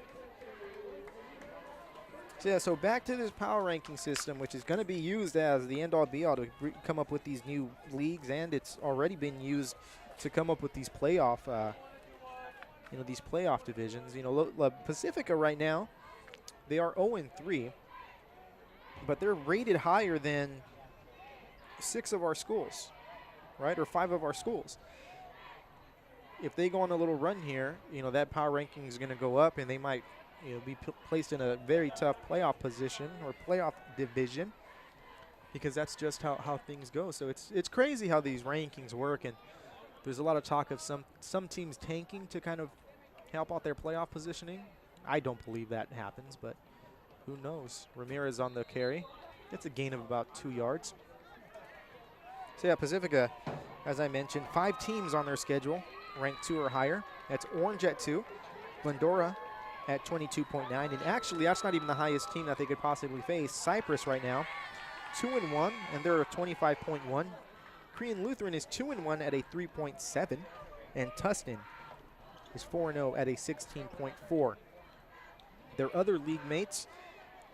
So yeah, so back to this power ranking system, which is going to be used as the end-all be-all to come up with these new leagues, and it's already been used to come up with these playoff, these playoff divisions. You know, Pacifica right now, they are 0-3, but they're rated higher than 6 of our schools. Right, or 5 of our schools. If they go on a little run here, you know, that power ranking is going to go up, and they might, you know, be placed in a very tough playoff position or playoff division, because that's just how things go. So it's crazy how these rankings work, and there's a lot of talk of some teams tanking to kind of help out their playoff positioning. I don't believe that happens, but who knows? Ramirez on the carry. Gets a gain of about 2 yards. So yeah, Pacifica, as I mentioned, 5 teams on their schedule, ranked 2 or higher. That's Orange at 2, Glendora at 22.9, and actually that's not even the highest team that they could possibly face. Cypress right now, 2-1, and they're a 25.1. Korean Lutheran is 2-1 at a 3.7, and Tustin is 4-0 at a 16.4. Their other league mates,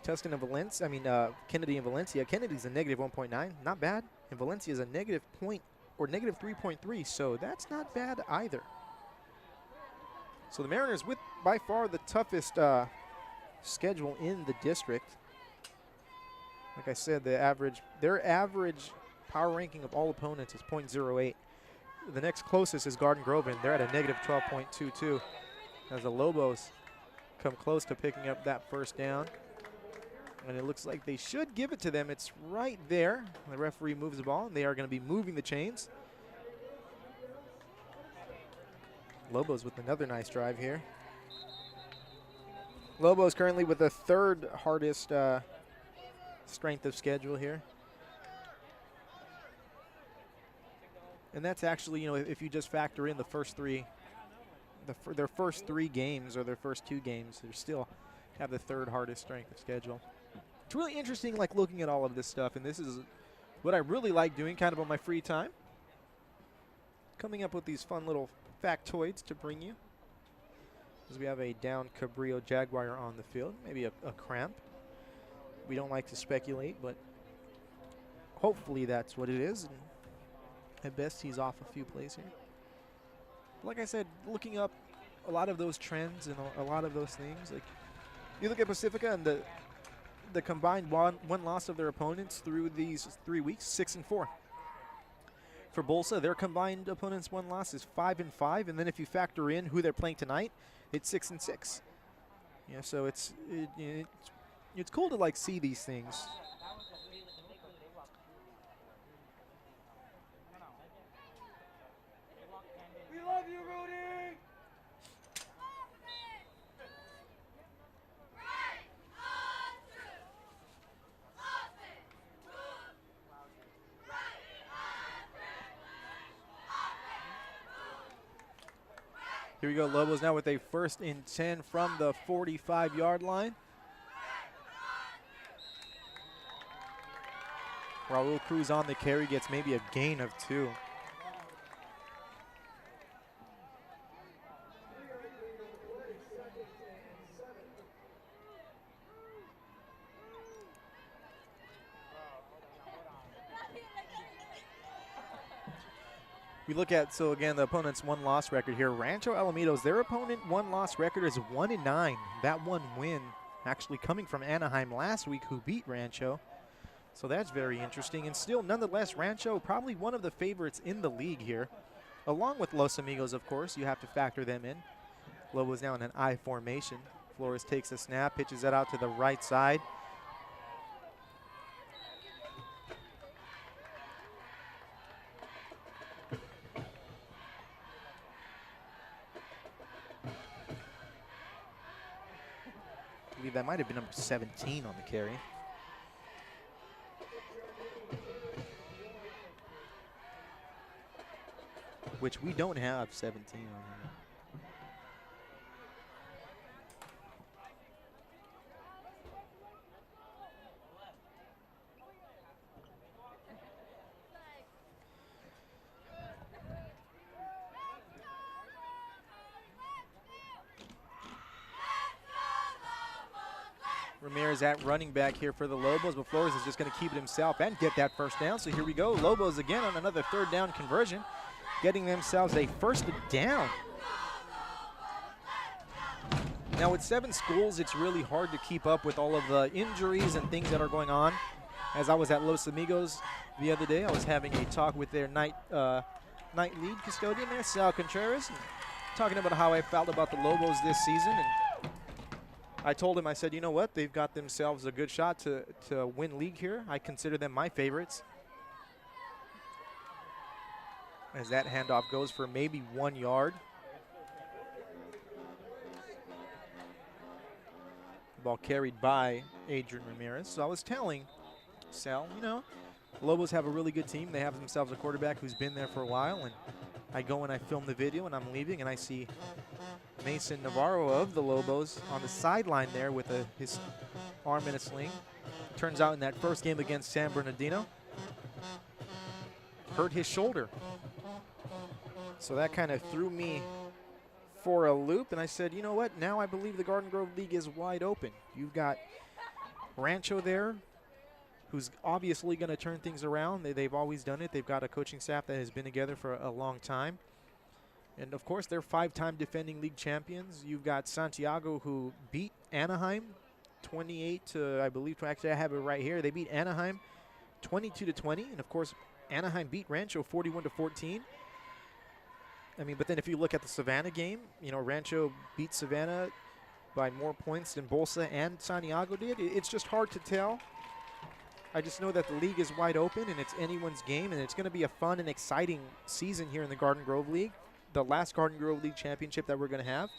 Tustin and Valencia, Kennedy and Valencia. Kennedy's a negative 1.9, not bad. And Valencia's a negative point or negative 3.3, so that's not bad either. So the Mariners with by far the toughest schedule in the district. Like I said, their average power ranking of all opponents is .08. The next closest is Garden Grove, and they're at a negative 12.22. As the Lobos come close to picking up that first down. And it looks like they should give it to them. It's right there. The referee moves the ball, and they are going to be moving the chains. Lobos with another nice drive here. Lobos currently with the third hardest strength of schedule here. And that's actually, if you just factor in the first three, their first 3 games or their first 2 games, they still have the third hardest strength of schedule. It's really interesting, like, looking at all of this stuff, and this is what I really like doing kind of on my free time. Coming up with these fun little factoids to bring you. As we have a down Cabrillo Jaguar on the field, maybe a cramp. We don't like to speculate, but hopefully that's what it is. And at best, he's off a few plays here. Like I said, looking up a lot of those trends and a lot of those things. Like, you look at Pacifica and the combined one loss of their opponents through these 3 weeks, 6-4. For Bolsa, their combined opponents' one loss is 5-5, and then if you factor in who they're playing tonight, it's 6-6. Yeah, so it's cool to like see these things. We love you, Rudy. Here we go, Lobos now with a 1st and 10 from the 45-yard line. Raul Cruz on the carry, gets maybe a gain of 2. We look at, so again, the opponent's one-loss record here. Rancho Alamitos, their opponent one-loss record is 1-9. That one win actually coming from Anaheim last week, who beat Rancho. So that's very interesting. And still, nonetheless, Rancho probably one of the favorites in the league here. Along with Los Amigos, of course. You have to factor them in. Lobos now in an I formation. Flores takes a snap, pitches it out to the right side. I believe that might have been number 17 on the carry. Which we don't have 17 on here. Ramirez at running back here for the Lobos, but Flores is just going to keep it himself and get that first down. So here we go. Lobos again on another 3rd down conversion, getting themselves a 1st down. Now with 7 schools, it's really hard to keep up with all of the injuries and things that are going on. As I was at Los Amigos the other day, I was having a talk with their night lead custodian there, Sal Contreras, and talking about how I felt about the Lobos this season. And I told him, I said, you know what? They've got themselves a good shot to win league here. I consider them my favorites. As that handoff goes for maybe 1 yard. Ball carried by Adrian Ramirez. So I was telling Sal, Lobos have a really good team. They have themselves a quarterback who's been there for a while. And I go and I film the video, and I'm leaving, and I see Mason Navarro of the Lobos on the sideline there with his arm in a sling. Turns out in that first game against San Bernardino, hurt his shoulder. So that kind of threw me for a loop, and I said, you know what? Now I believe the Garden Grove League is wide open. You've got Rancho there, who's obviously going to turn things around. They've always done it. They've got a coaching staff that has been together for a long time. And, of course, they're 5-time defending league champions. You've got Santiago, who beat Anaheim 28 to, I believe, actually I have it right here. They beat Anaheim 22-20. And, of course, Anaheim beat Rancho 41-14. I mean, but then if you look at the Savannah game, you know, Rancho beat Savannah by more points than Bolsa and Santiago did. It's just hard to tell. I just know that the league is wide open and it's anyone's game, and it's going to be a fun and exciting season here in the Garden Grove League, the last Garden Grove League championship that we're going to have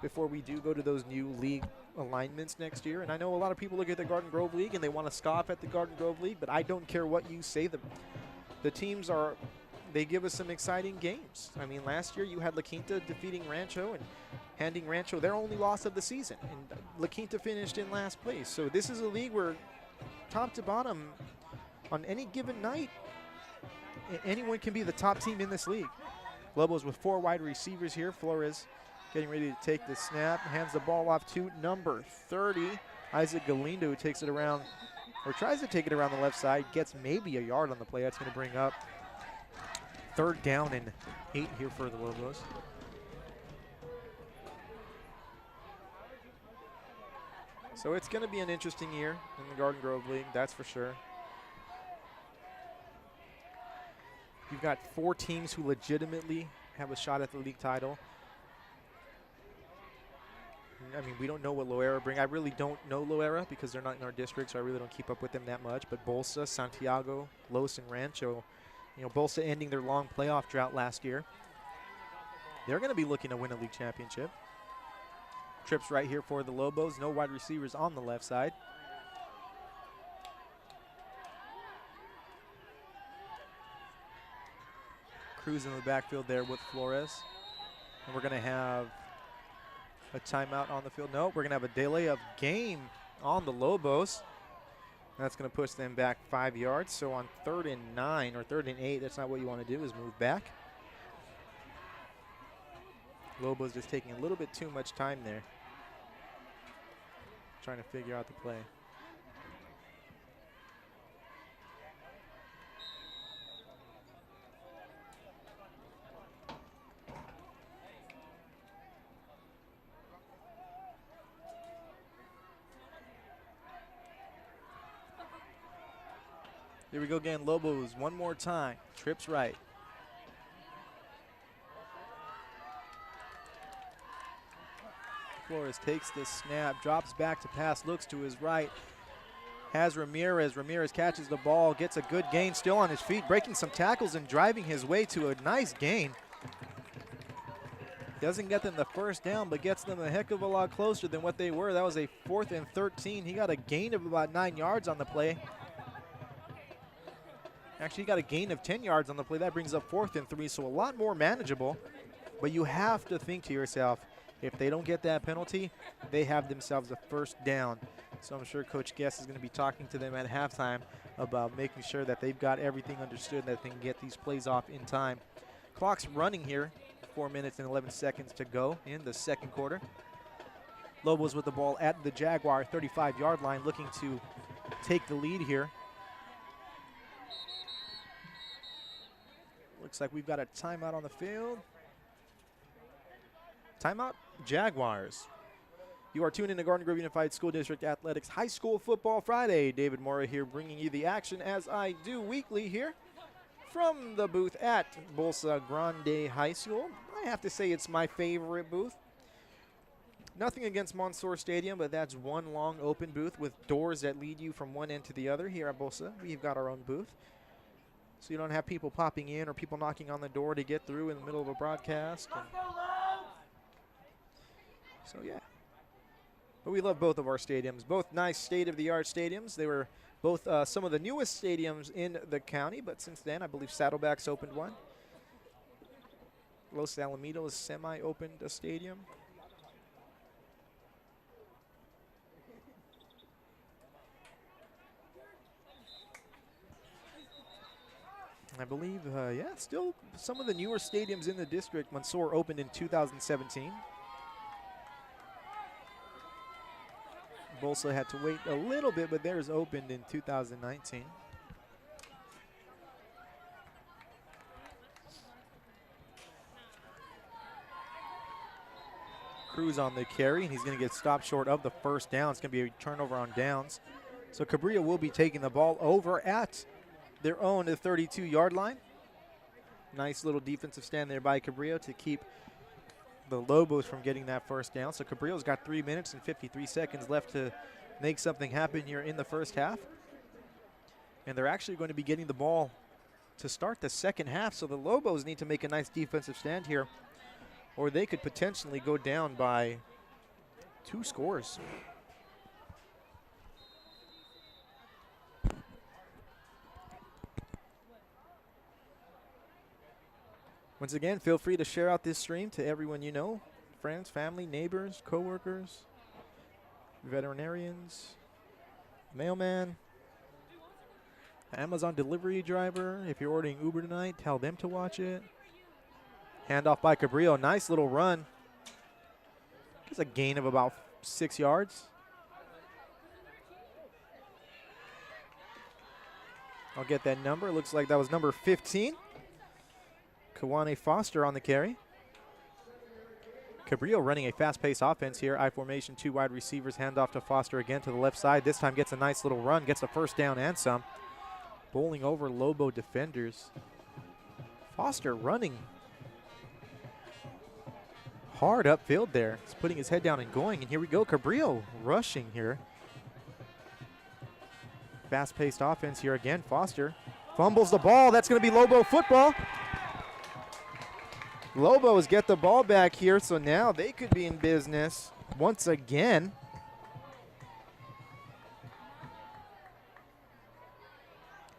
before we do go to those new league alignments next year. And I know a lot of people look at the Garden Grove League and they want to scoff at the Garden Grove League, but I don't care what you say. The teams are, they give us some exciting games. I mean, last year you had La Quinta defeating Rancho and handing Rancho their only loss of the season. And La Quinta finished in last place. So this is a league where top to bottom, on any given night, anyone can be the top team in this league. Lobos with 4 wide receivers here. Flores getting ready to take the snap, hands the ball off to number 30, Isaac Galindo, who takes it around, or tries to take it around the left side, gets maybe a yard on the play. That's going to bring up 3rd down and 8 here for the Lobos. So it's going to be an interesting year in the Garden Grove League, that's for sure. You've got 4 teams who legitimately have a shot at the league title. I mean, we don't know what Loera bring. I really don't know Loera because they're not in our district, so I really don't keep up with them that much. But Bolsa, Santiago, Los, and Rancho, you know, Bolsa ending their long playoff drought last year. They're going to be looking to win a league championship. Trips right here for the Lobos. No wide receivers on the left side. Cruz in the backfield there with Flores. And we're going to have a timeout on the field. No, we're going to have a delay of game on the Lobos. That's going to push them back 5 yards. So on 3rd and 9 or 3rd and 8, that's not what you want to do, is move back. Lobos just taking a little bit too much time there, trying to figure out the play. Here we go again, Lobos one more time. Trips right. Flores takes the snap, drops back to pass, looks to his right. Has Ramirez. Ramirez catches the ball, gets a good gain, still on his feet, breaking some tackles and driving his way to a nice gain. Doesn't get them the 1st down, but gets them a heck of a lot closer than what they were. That was a 4th and 13. He got a gain of about 9 yards on the play. Actually, he got a gain of 10 yards on the play. That brings up 4th and 3, so a lot more manageable. But you have to think to yourself, if they don't get that penalty, they have themselves a 1st down. So I'm sure Coach Guest is going to be talking to them at halftime about making sure that they've got everything understood, that they can get these plays off in time. Clock's running here. 4 minutes and 11 seconds to go in the 2nd quarter. Lobos with the ball at the Jaguar 35-yard line, looking to take the lead here. Looks like we've got a timeout on the field. Timeout, Jaguars. You are tuned in to Garden Grove Unified School District Athletics High School Football Friday. David Mora here bringing you the action as I do weekly here from the booth at Bolsa Grande High School. I have to say it's my favorite booth. Nothing against Monsoor Stadium, but that's one long open booth with doors that lead you from one end to the other. Here at Bolsa, we've got our own booth. So you don't have people popping in or people knocking on the door to get through in the middle of a broadcast. So, yeah. But we love both of our stadiums. Both nice state-of-the-art stadiums. They were both some of the newest stadiums in the county, but since then, I believe Saddleback's opened one. Los Alamitos semi-opened a stadium. I believe, yeah, still some of the newer stadiums in the district. Mansour opened in 2017. Bolsa had to wait a little bit, but theirs opened in 2019. Cruz on the carry, and he's going to get stopped short of the first down. It's going to be a turnover on downs. So Cabrillo will be taking the ball over at their own 32-yard line. Nice little defensive stand there by Cabrillo to keep the Lobos from getting that first down. So Cabrillo's got 3 minutes and 53 seconds left to make something happen here in the first half. And they're actually going to be getting the ball to start the second half. So the Lobos need to make a nice defensive stand here, or they could potentially go down by 2 scores. Once again, feel free to share out this stream to everyone you know, friends, family, neighbors, coworkers, veterinarians, mailman, Amazon delivery driver. If you're ordering Uber tonight, tell them to watch it. Handoff by Cabrillo, nice little run. It's a gain of about 6 yards. I'll get that number. Looks like that was number 15. Kawane Foster on the carry. Cabrillo running a fast-paced offense here. I formation, 2 wide receivers, handoff to Foster again to the left side. This time gets a nice little run, gets a first down and some. Bowling over Lobo defenders. Foster running hard upfield there. He's putting his head down and going, and here we go. Cabrillo rushing here. Fast-paced offense here again. Foster fumbles the ball. That's going to be Lobo football. Lobos get the ball back here, so now they could be in business once again.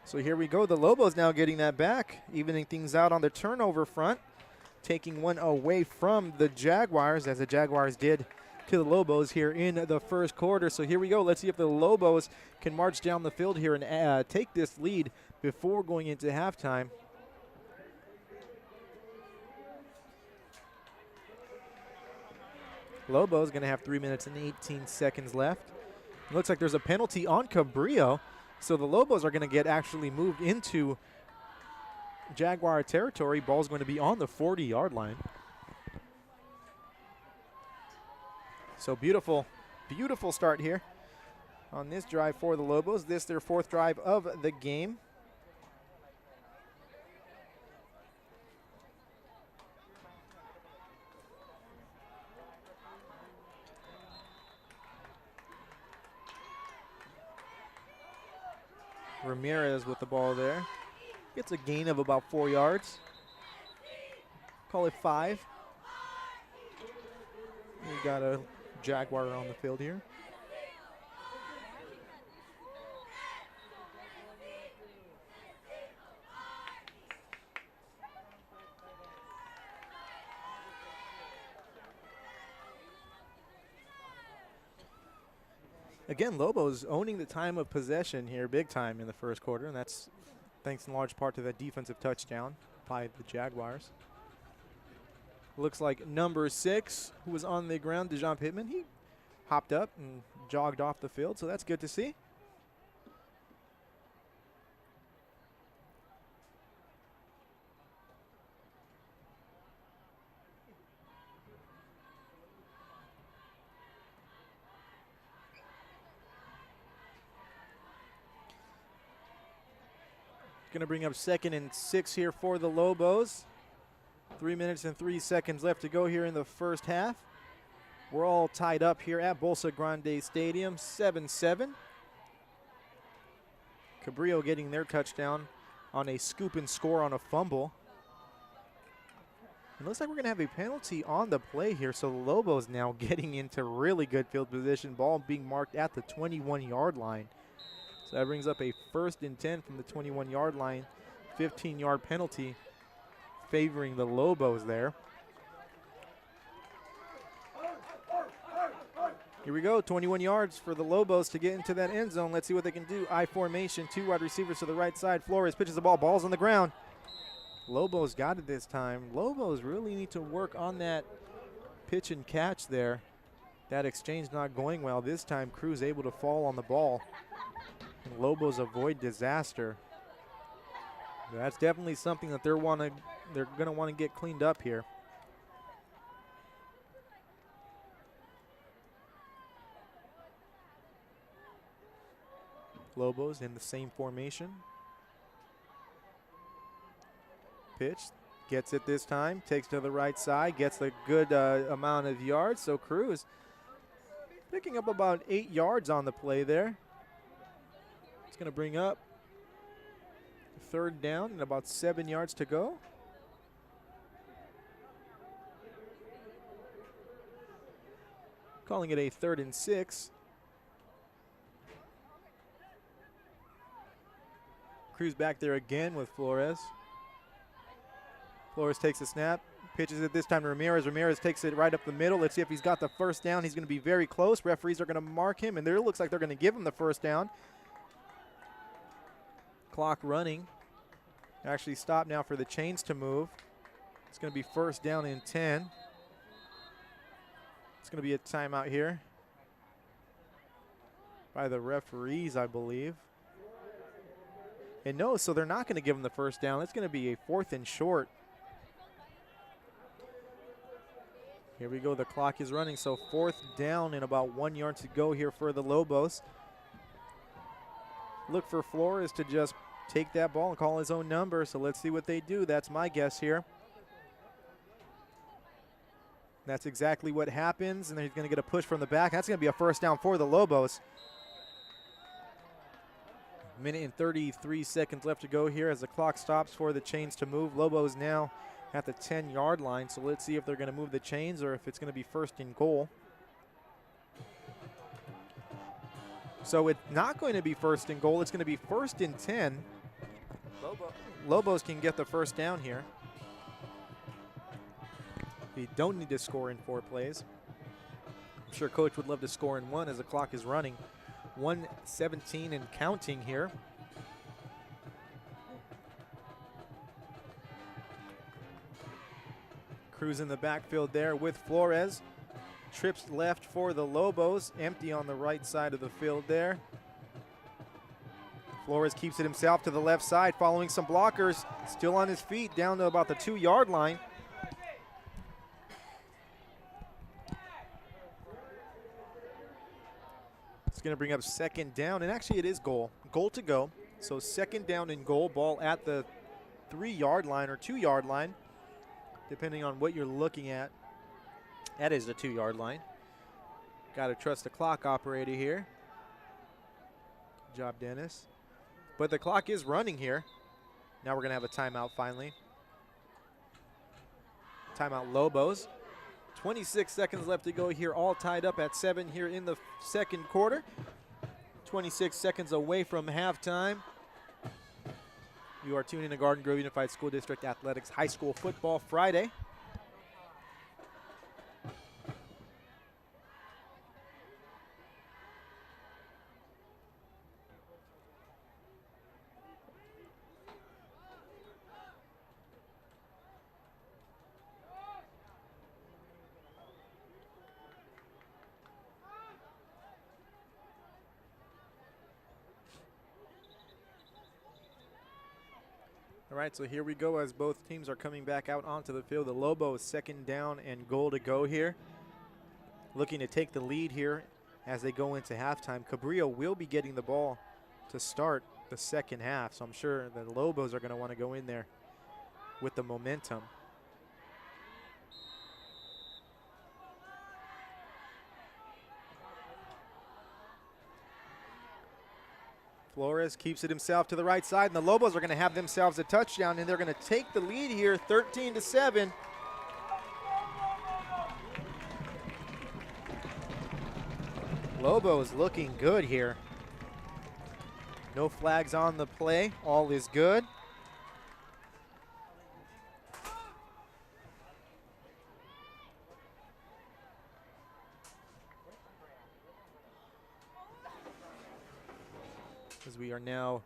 So here we go. The Lobos now getting that back, evening things out on the turnover front, taking one away from the Jaguars, as the Jaguars did to the Lobos here in the first quarter. So here we go. Let's see if the Lobos can march down the field here and take this lead before going into halftime. Lobos going to have 3 minutes and 18 seconds left. It looks like there's a penalty on Cabrillo, so the Lobos are going to get actually moved into Jaguar territory. Ball's going to be on the 40-yard line. So beautiful, beautiful start here on this drive for the Lobos. This their 4th drive of the game. Ramirez with the ball there. Gets a gain of about 4 yards. Call it 5. We got a Jaguar on the field here. Again, Lobos owning the time of possession here big time in the first quarter, and that's thanks in large part to that defensive touchdown by the Jaguars. Looks like number 6, who was on the ground, Dejon Pittman, he hopped up and jogged off the field, so that's good to see. Going to bring up 2nd and 6 here for the Lobos. 3 minutes and 3 seconds left to go here in the first half. We're all tied up here at Bolsa Grande Stadium, 7-7. Cabrillo getting their touchdown on a scoop and score on a fumble. It looks like we're going to have a penalty on the play here, so the Lobos now getting into really good field position. Ball being marked at the 21-yard line. So that brings up a 1st and 10 from the 21-yard line. 15-yard penalty favoring the Lobos there. Here we go, 21 yards for the Lobos to get into that end zone. Let's see what they can do. I formation, 2 wide receivers to the right side. Flores pitches the ball, ball's on the ground. Lobos got it this time. Lobos really need to work on that pitch and catch there. That exchange not going well. This time Cruz able to fall on the ball. And Lobos avoid disaster. That's definitely something that they're going to want to get cleaned up here. Lobos in the same formation. Pitch, gets it this time, takes to the right side, gets a good amount of yards. So Cruz picking up about 8 yards on the play there. It's going to bring up 3rd down and about 7 yards to go. Calling it a 3rd and 6. Cruz back there again with Flores. Flores takes a snap, pitches it this time to Ramirez. Ramirez takes it right up the middle. Let's see if he's got the 1st down. He's going to be very close. Referees are going to mark him, and there looks like they're going to give him the 1st down. Clock running. Actually stopped now for the chains to move. It's going to be 1st down and 10. It's going to be a timeout here by the referees, I believe. And no, so they're not going to give him the 1st down. It's going to be a 4th and short. Here we go, the clock is running, so 4th down and about 1 yard to go here for the Lobos. Look for Flores to just take that ball and call his own number, so let's see what they do. That's my guess here. That's exactly what happens, and then he's going to get a push from the back. That's going to be a 1st down for the Lobos. Minute and 33 seconds left to go here as the clock stops for the chains to move. Lobos now at the 10-yard line, so let's see if they're going to move the chains or if it's going to be 1st and goal. So it's not going to be 1st and goal. It's going to be 1st and 10. Lobos can get the 1st down here. They don't need to score in 4 plays. I'm sure Coach would love to score in 1 as the clock is running. 1:17 and counting here. Cruz in the backfield there with Flores. Trips left for the Lobos. Empty on the right side of the field there. Flores keeps it himself to the left side, following some blockers. Still on his feet, down to about the 2-yard line. It's going to bring up 2nd down, and actually it is goal. Goal to go. So 2nd down and goal, ball at the 3-yard line or 2-yard line, depending on what you're looking at. That is the 2-yard line. Got to trust the clock operator here. Good job, Dennis. But the clock is running here. Now we're going to have a timeout finally. Timeout Lobos. 26 seconds left to go here, all tied up at 7 here in the 2nd quarter. 26 seconds away from halftime. You are tuning in to Garden Grove Unified School District Athletics High School Football Friday. All right, so here we go as both teams are coming back out onto the field. The Lobos 2nd down and goal to go here. Looking to take the lead here as they go into halftime. Cabrillo will be getting the ball to start the 2nd half, so I'm sure the Lobos are going to want to go in there with the momentum. Flores keeps it himself to the right side, and the Lobos are going to have themselves a touchdown, and they're going to take the lead here, 13-7. Lobos looking good here. No flags on the play. All is good. As we are now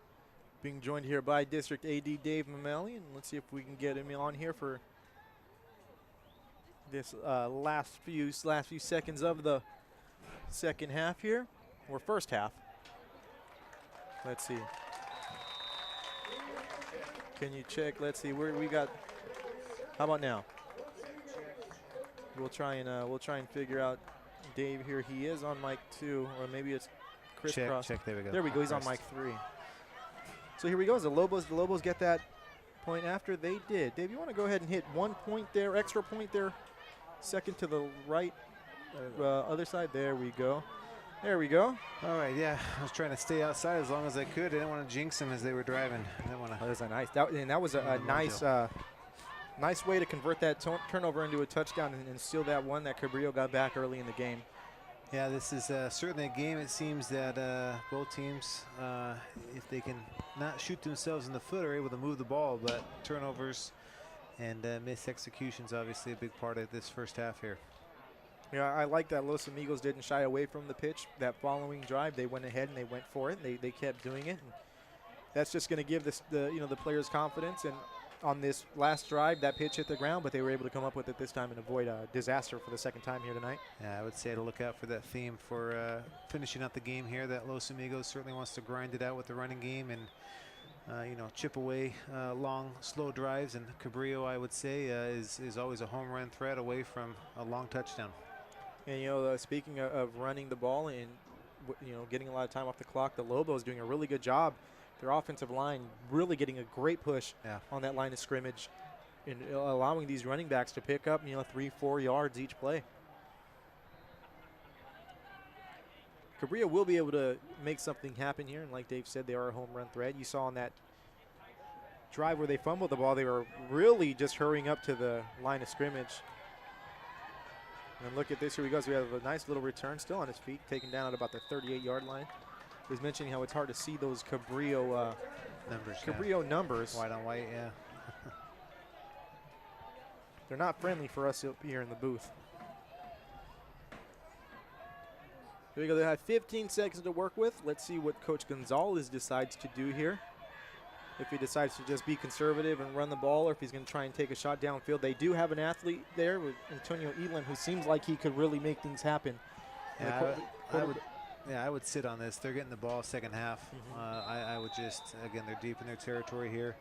being joined here by District AD Dave Mameli, and let's see if we can get him on here for this last few seconds of the second half here, or first half. Let's see. Can you check? Let's see where we got. How about now? We'll try and figure out Dave here. He is on mic 2, or maybe it's crisscross. Check. There we go. There we go. He's on mic 3. So here we go. The Lobos get that point after they did. Dave, you want to go ahead and hit 1 point there, extra point there, second to the right, other side. There we go. There we go. All right, yeah. I was trying to stay outside as long as I could. I didn't want to jinx them as they were driving. I didn't want to. Oh, that's a nice. That was a nice, nice way to convert that turnover into a touchdown and steal that one that Cabrillo got back early in the game. Yeah, this is certainly a game. It seems that both teams, if they can not shoot themselves in the foot, are able to move the ball. But turnovers and missed executions, obviously a big part of this first half here. Yeah, I like that Los Amigos didn't shy away from the pitch. That following drive, they went ahead and they went for it. They kept doing it. And that's just going to give the players confidence. And on this last drive, that pitch hit the ground, but they were able to come up with it this time and avoid a disaster for the second time here tonight. Yeah, I would say to look out for that theme for finishing out the game here. That Los Amigos certainly wants to grind it out with the running game and chip away long, slow drives. And Cabrillo, I would say, is always a home run threat away from a long touchdown. And speaking of running the ball and getting a lot of time off the clock, the Lobos doing a really good job. Their offensive line really getting a great push on that line of scrimmage and allowing these running backs to pick up 3-4 yards each play. Cabrillo will be able to make something happen here, and like Dave said, they are a home run threat. You saw on that drive where they fumbled the ball, they were really just hurrying up to the line of scrimmage. And look at this, here we go. So we have a nice little return, still on his feet, taken down at about the 38-yard line. He was mentioning how it's hard to see those Cabrillo numbers. White on white, yeah. They're not friendly for us up here in the booth. Here we go. They have 15 seconds to work with. Let's see what Coach Gonzalez decides to do here. If he decides to just be conservative and run the ball, or if he's going to try and take a shot downfield. They do have an athlete there with Antonio Elam, who seems like he could really make things happen. I would sit on this. They're getting the ball second half. I would just, again, they're deep in their territory here.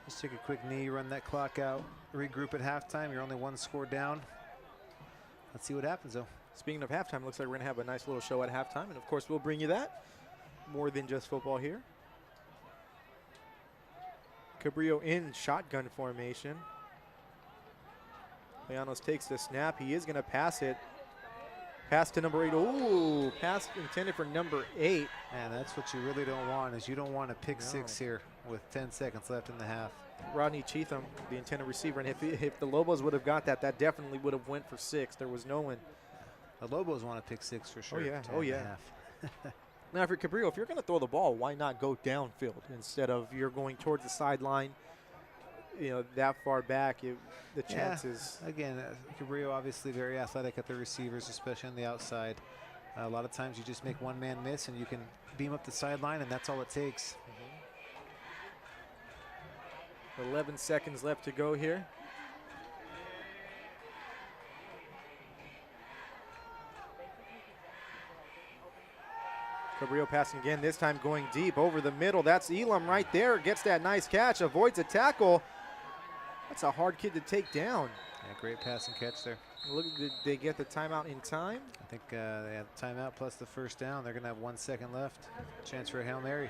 Just take a quick knee, run that clock out, regroup at halftime. You're only one score down. Let's see what happens, though. Speaking of halftime, looks like we're going to have a nice little show at halftime. And, of course, we'll bring you that. More than just football here. Cabrillo in shotgun formation. Leanos takes the snap. He is going to pass it. Pass to number 8. Ooh, pass intended for number 8. And that's what you really don't want, is you don't want a pick six here with 10 seconds left in the half. Rodney Cheatham, the intended receiver. And if the Lobos would have got that, that definitely would have went for 6. There was no one. The Lobos want to pick 6 for sure. Oh, yeah. Now, for Cabrillo, if you're going to throw the ball, why not go downfield instead of you're going towards the sideline, that far back? The chances. Again, Cabrillo obviously very athletic at the receivers, especially on the outside. A lot of times you just make one man miss and you can beam up the sideline, and that's all it takes. 11 seconds left to go here. Cabrillo passing again, this time going deep over the middle. That's Elam right there. Gets that nice catch, avoids a tackle. That's a hard kid to take down. Yeah, great pass and catch there. Look, did they get the timeout in time? I think they had the timeout plus the first down. They're going to have 1 second left. Chance for a Hail Mary.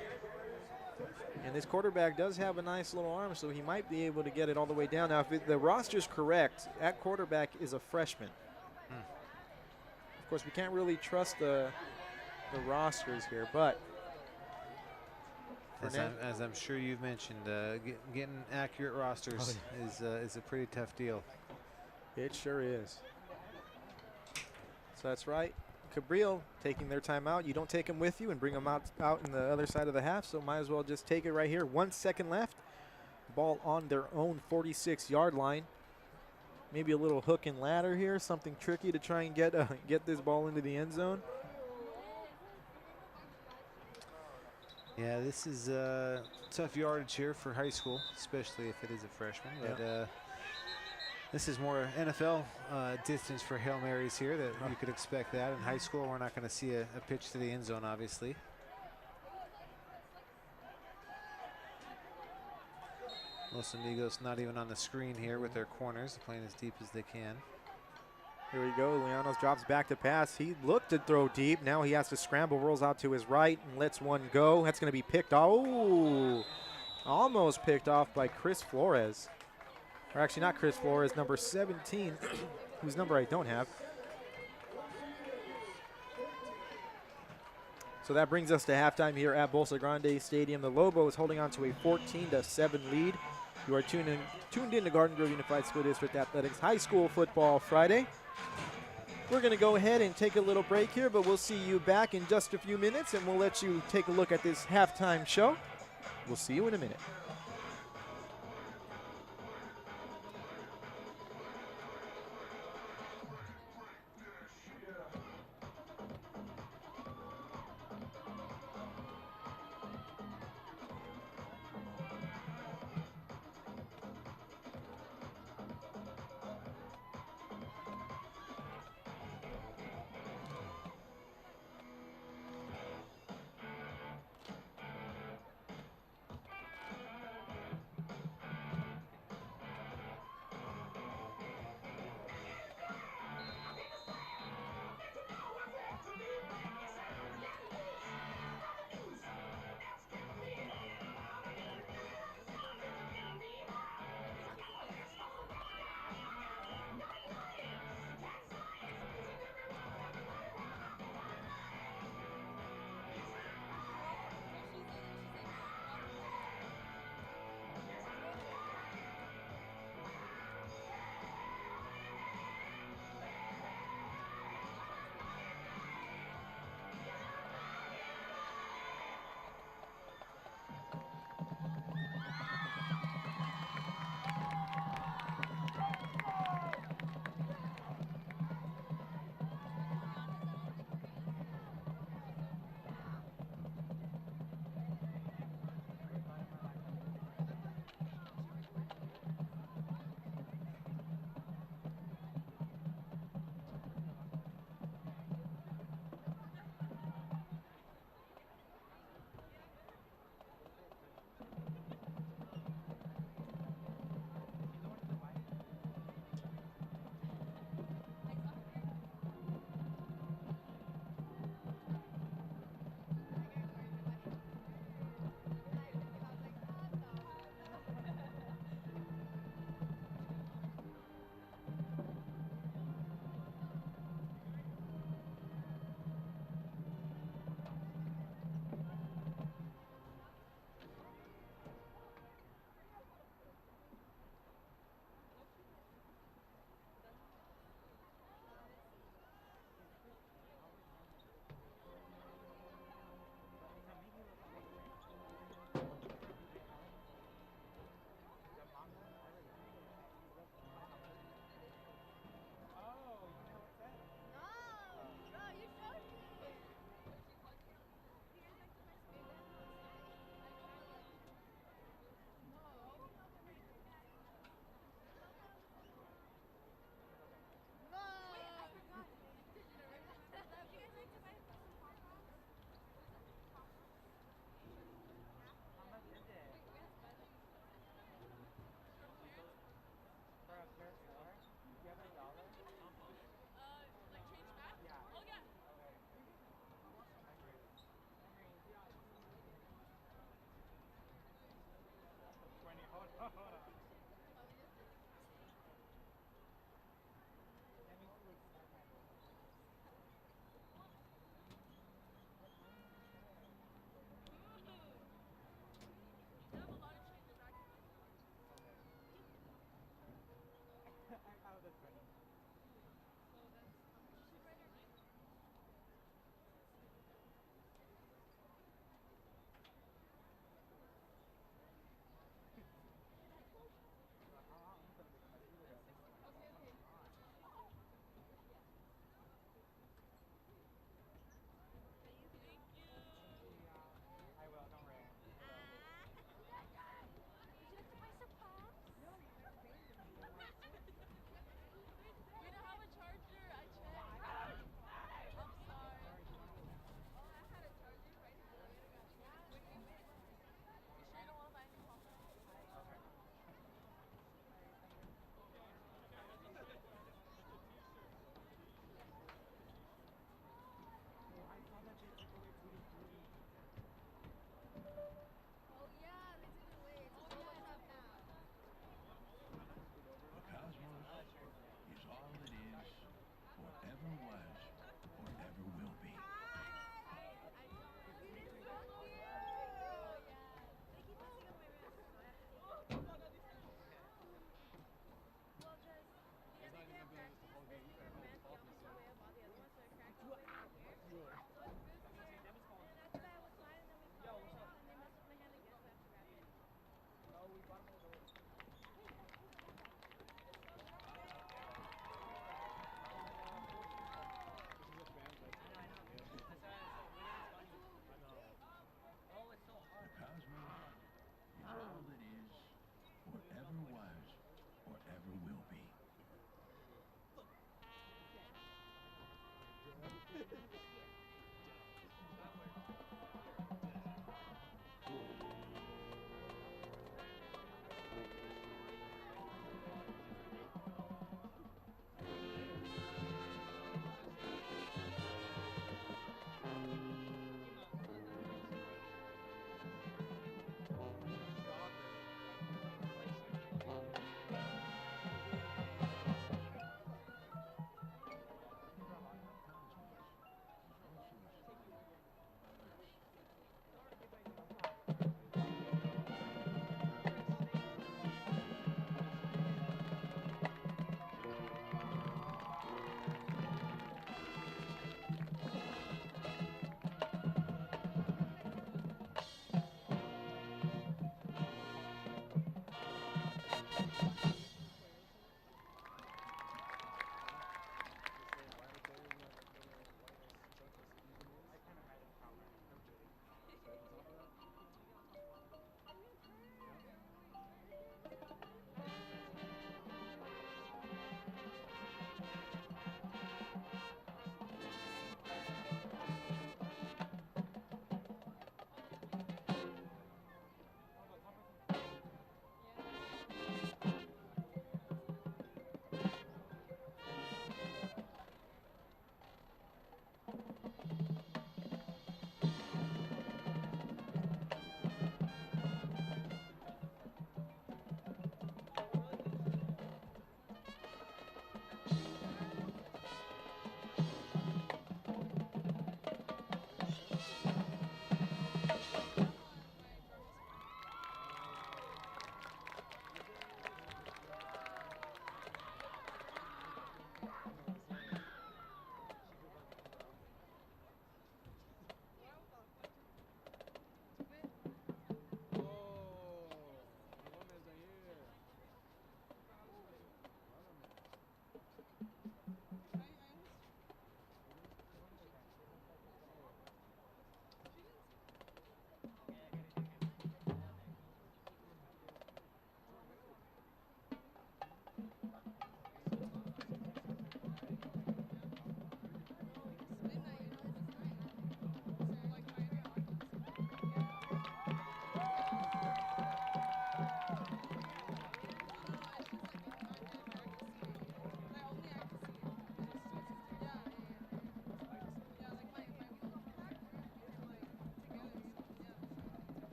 And this quarterback does have a nice little arm, so he might be able to get it all the way down. Now, if the roster's correct, at quarterback is a freshman. Of course, we can't really trust the rosters here, but as I'm sure you've mentioned, getting accurate rosters is a pretty tough deal. It sure is. So that's right. Cabrillo taking their timeout. You don't take them with you and bring them out in the other side of the half, so might as well just take it right here. 1 second left. Ball on their own 46-yard line. Maybe a little hook and ladder here, something tricky to try and get this ball into the end zone. Yeah, this is tough yardage here for high school, especially if it is a freshman. But This is more NFL distance for Hail Marys here, that you could expect that. In high school, we're not going to see a pitch to the end zone, obviously. Los Amigos not even on the screen here with their corners, playing as deep as they can. Here we go. Llanos drops back to pass. He looked to throw deep. Now he has to scramble, rolls out to his right, and lets one go. That's going to be picked off. Oh, almost picked off by Chris Flores. Or actually not Chris Flores, number 17, whose number I don't have. So that brings us to halftime here at Bolsa Grande Stadium. The Lobos holding on to a 14-7 lead. You are tuned in to Garden Grove Unified School District Athletics High School Football Friday. We're going to go ahead and take a little break here, but we'll see you back in just a few minutes, and we'll let you take a look at this halftime show. We'll see you in a minute.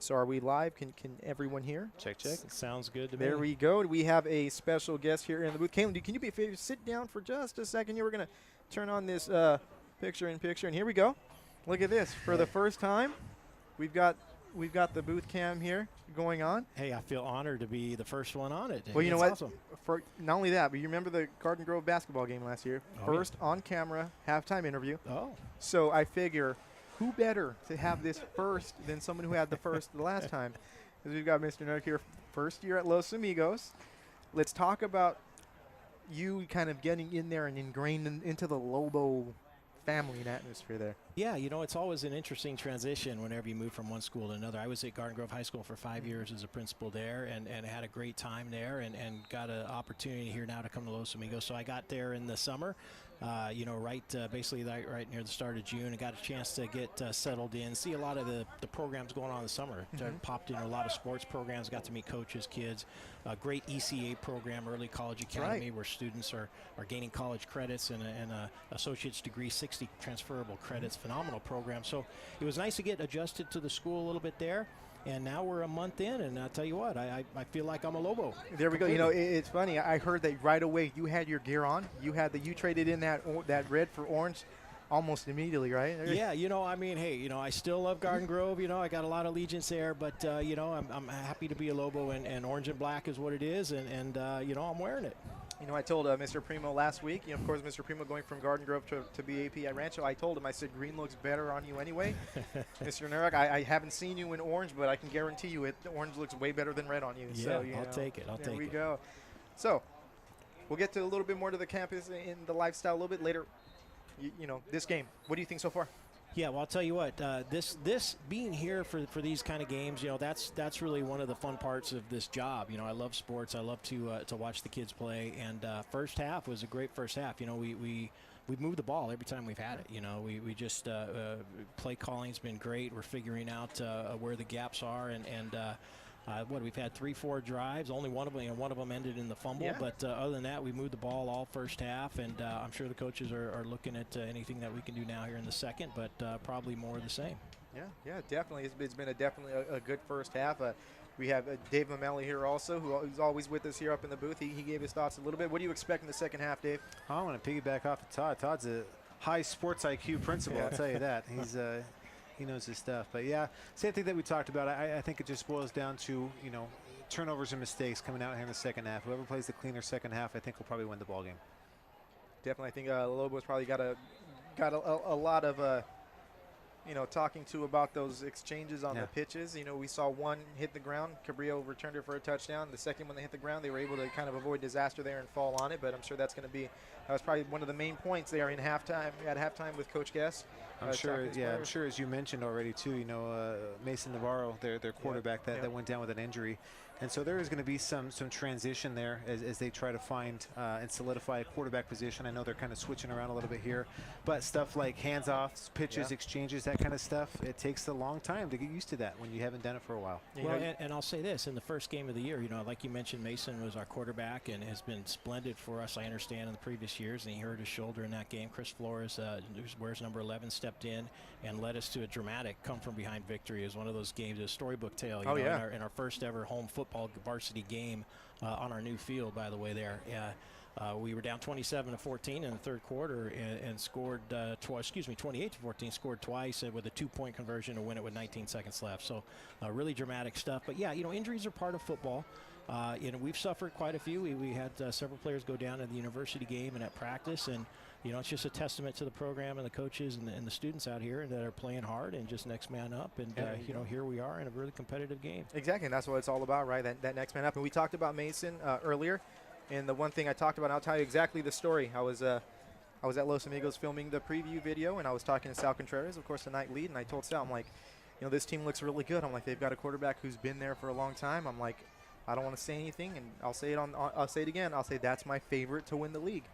So are we live? Can everyone hear? Check. Sounds good to me. There we go. We have a special guest here in the booth. Caitlin, can you be a favor? Sit down for just a second. You were going to turn on this picture-in-picture, and here we go. Look at this. For the first time, we've got the booth cam here going on. Hey, I feel honored to be the first one on it. Well, you know what? Awesome. For not only that, but you remember the Garden Grove basketball game last year? First on-camera halftime interview. Oh. So I figure, who better to have this first than someone who had the first the last time? Because we've got Mr. Nurk here, first year at Los Amigos. Let's talk about you kind of getting in there and ingrained into the Lobo family and atmosphere there. Yeah, it's always an interesting transition whenever you move from one school to another. I was at Garden Grove High School for 5 years as a principal there and had a great time there and got an opportunity here now to come to Los Amigos. So I got there in the summer, basically right near the start of June, and got a chance to get settled in, see a lot of the programs going on in the summer. Popped into a lot of sports programs, got to meet coaches, kids. A great ECA program, Early College Academy, where students are gaining college credits and a associate's degree, 60 transferable credits. Phenomenal program. So it was nice to get adjusted to the school a little bit there. And now we're a month in, and I'll tell you what, I feel like I'm a Lobo. There we go. It's funny. I heard that right away you had your gear on. You traded in that red for orange almost immediately, right? Yeah, I still love Garden Grove. I got a lot of allegiance there, but, I'm happy to be a Lobo, and orange and black is what it is, and I'm wearing it. I told Mr. Primo last week, of course, Mr. Primo going from Garden Grove to BAP at Rancho, I told him, I said, green looks better on you anyway. Mr. Nurek, I haven't seen you in orange, but I can guarantee you the orange looks way better than red on you. Yeah, so, I'll take it. There we go. So we'll get to a little bit more to the campus and the lifestyle a little bit later. This game, what do you think so far? Yeah, well, I'll tell you what, this being here for these kind of games, that's really one of the fun parts of this job. I love sports. I love to watch the kids play. And first half was a great first half. We've moved the ball every time we've had it. We just play calling's been great. We're figuring out where the gaps are and we've had 3-4 drives. Only one of them ended in the fumble. Yeah. But other than that, we moved the ball all first half, and I'm sure the coaches are looking at anything that we can do now here in the second, but probably more of the same. Yeah, definitely. It's been definitely a good first half. We have Dave Mamelli here also, who's always with us here up in the booth. He gave his thoughts a little bit. What do you expect in the second half, Dave? I want to piggyback off of Todd. Todd's a high sports IQ principal, I'll tell you that. He knows his stuff. But, yeah, same thing that we talked about. I think it just boils down to, turnovers and mistakes coming out here in the second half. Whoever plays the cleaner second half, I think, will probably win the ball game. Definitely. I think Lobos probably got a lot of, talking to about those exchanges on the pitches. We saw one hit the ground. Cabrillo returned it for a touchdown. The second one they hit the ground, they were able to kind of avoid disaster there and fall on it. But I'm sure that was probably one of the main points there at halftime with Coach Guest. I'm sure, as you mentioned already, too, Mason Navarro, their quarterback, that went down with an injury. And so there is going to be some transition there as they try to find and solidify a quarterback position. I know they're kind of switching around a little bit here. But stuff like hands-offs, pitches, exchanges, that kind of stuff, it takes a long time to get used to that when you haven't done it for a while. Well, and I'll say this, in the first game of the year, like you mentioned, Mason was our quarterback and has been splendid for us, I understand, in the previous years. And he hurt his shoulder in that game. Chris Flores, who wears number 11, stepped in and led us to a dramatic come-from-behind victory. It was one of those games, a storybook tale, in our first ever home football varsity game on our new field, by the way, there. We were down 27-14 in the third quarter and scored 28-14, scored twice with a 2-point conversion to win it with 19 seconds left. So really dramatic stuff. But yeah, injuries are part of football. We've suffered quite a few. We had several players go down in the university game and at practice, and it's just a testament to the program and the coaches and the students out here that are playing hard and just next man up. And, here we are in a really competitive game. Exactly, and that's what it's all about, right, that next man up. And we talked about Mason earlier, and the one thing I talked about, I'll tell you exactly the story. I was at Los Amigos filming the preview video, and I was talking to Sal Contreras, of course, the night lead, and I told Sal, I'm like, this team looks really good. I'm like, they've got a quarterback who's been there for a long time. I'm like, I don't want to say anything, and I'll say it again. I'll say that's my favorite to win the league.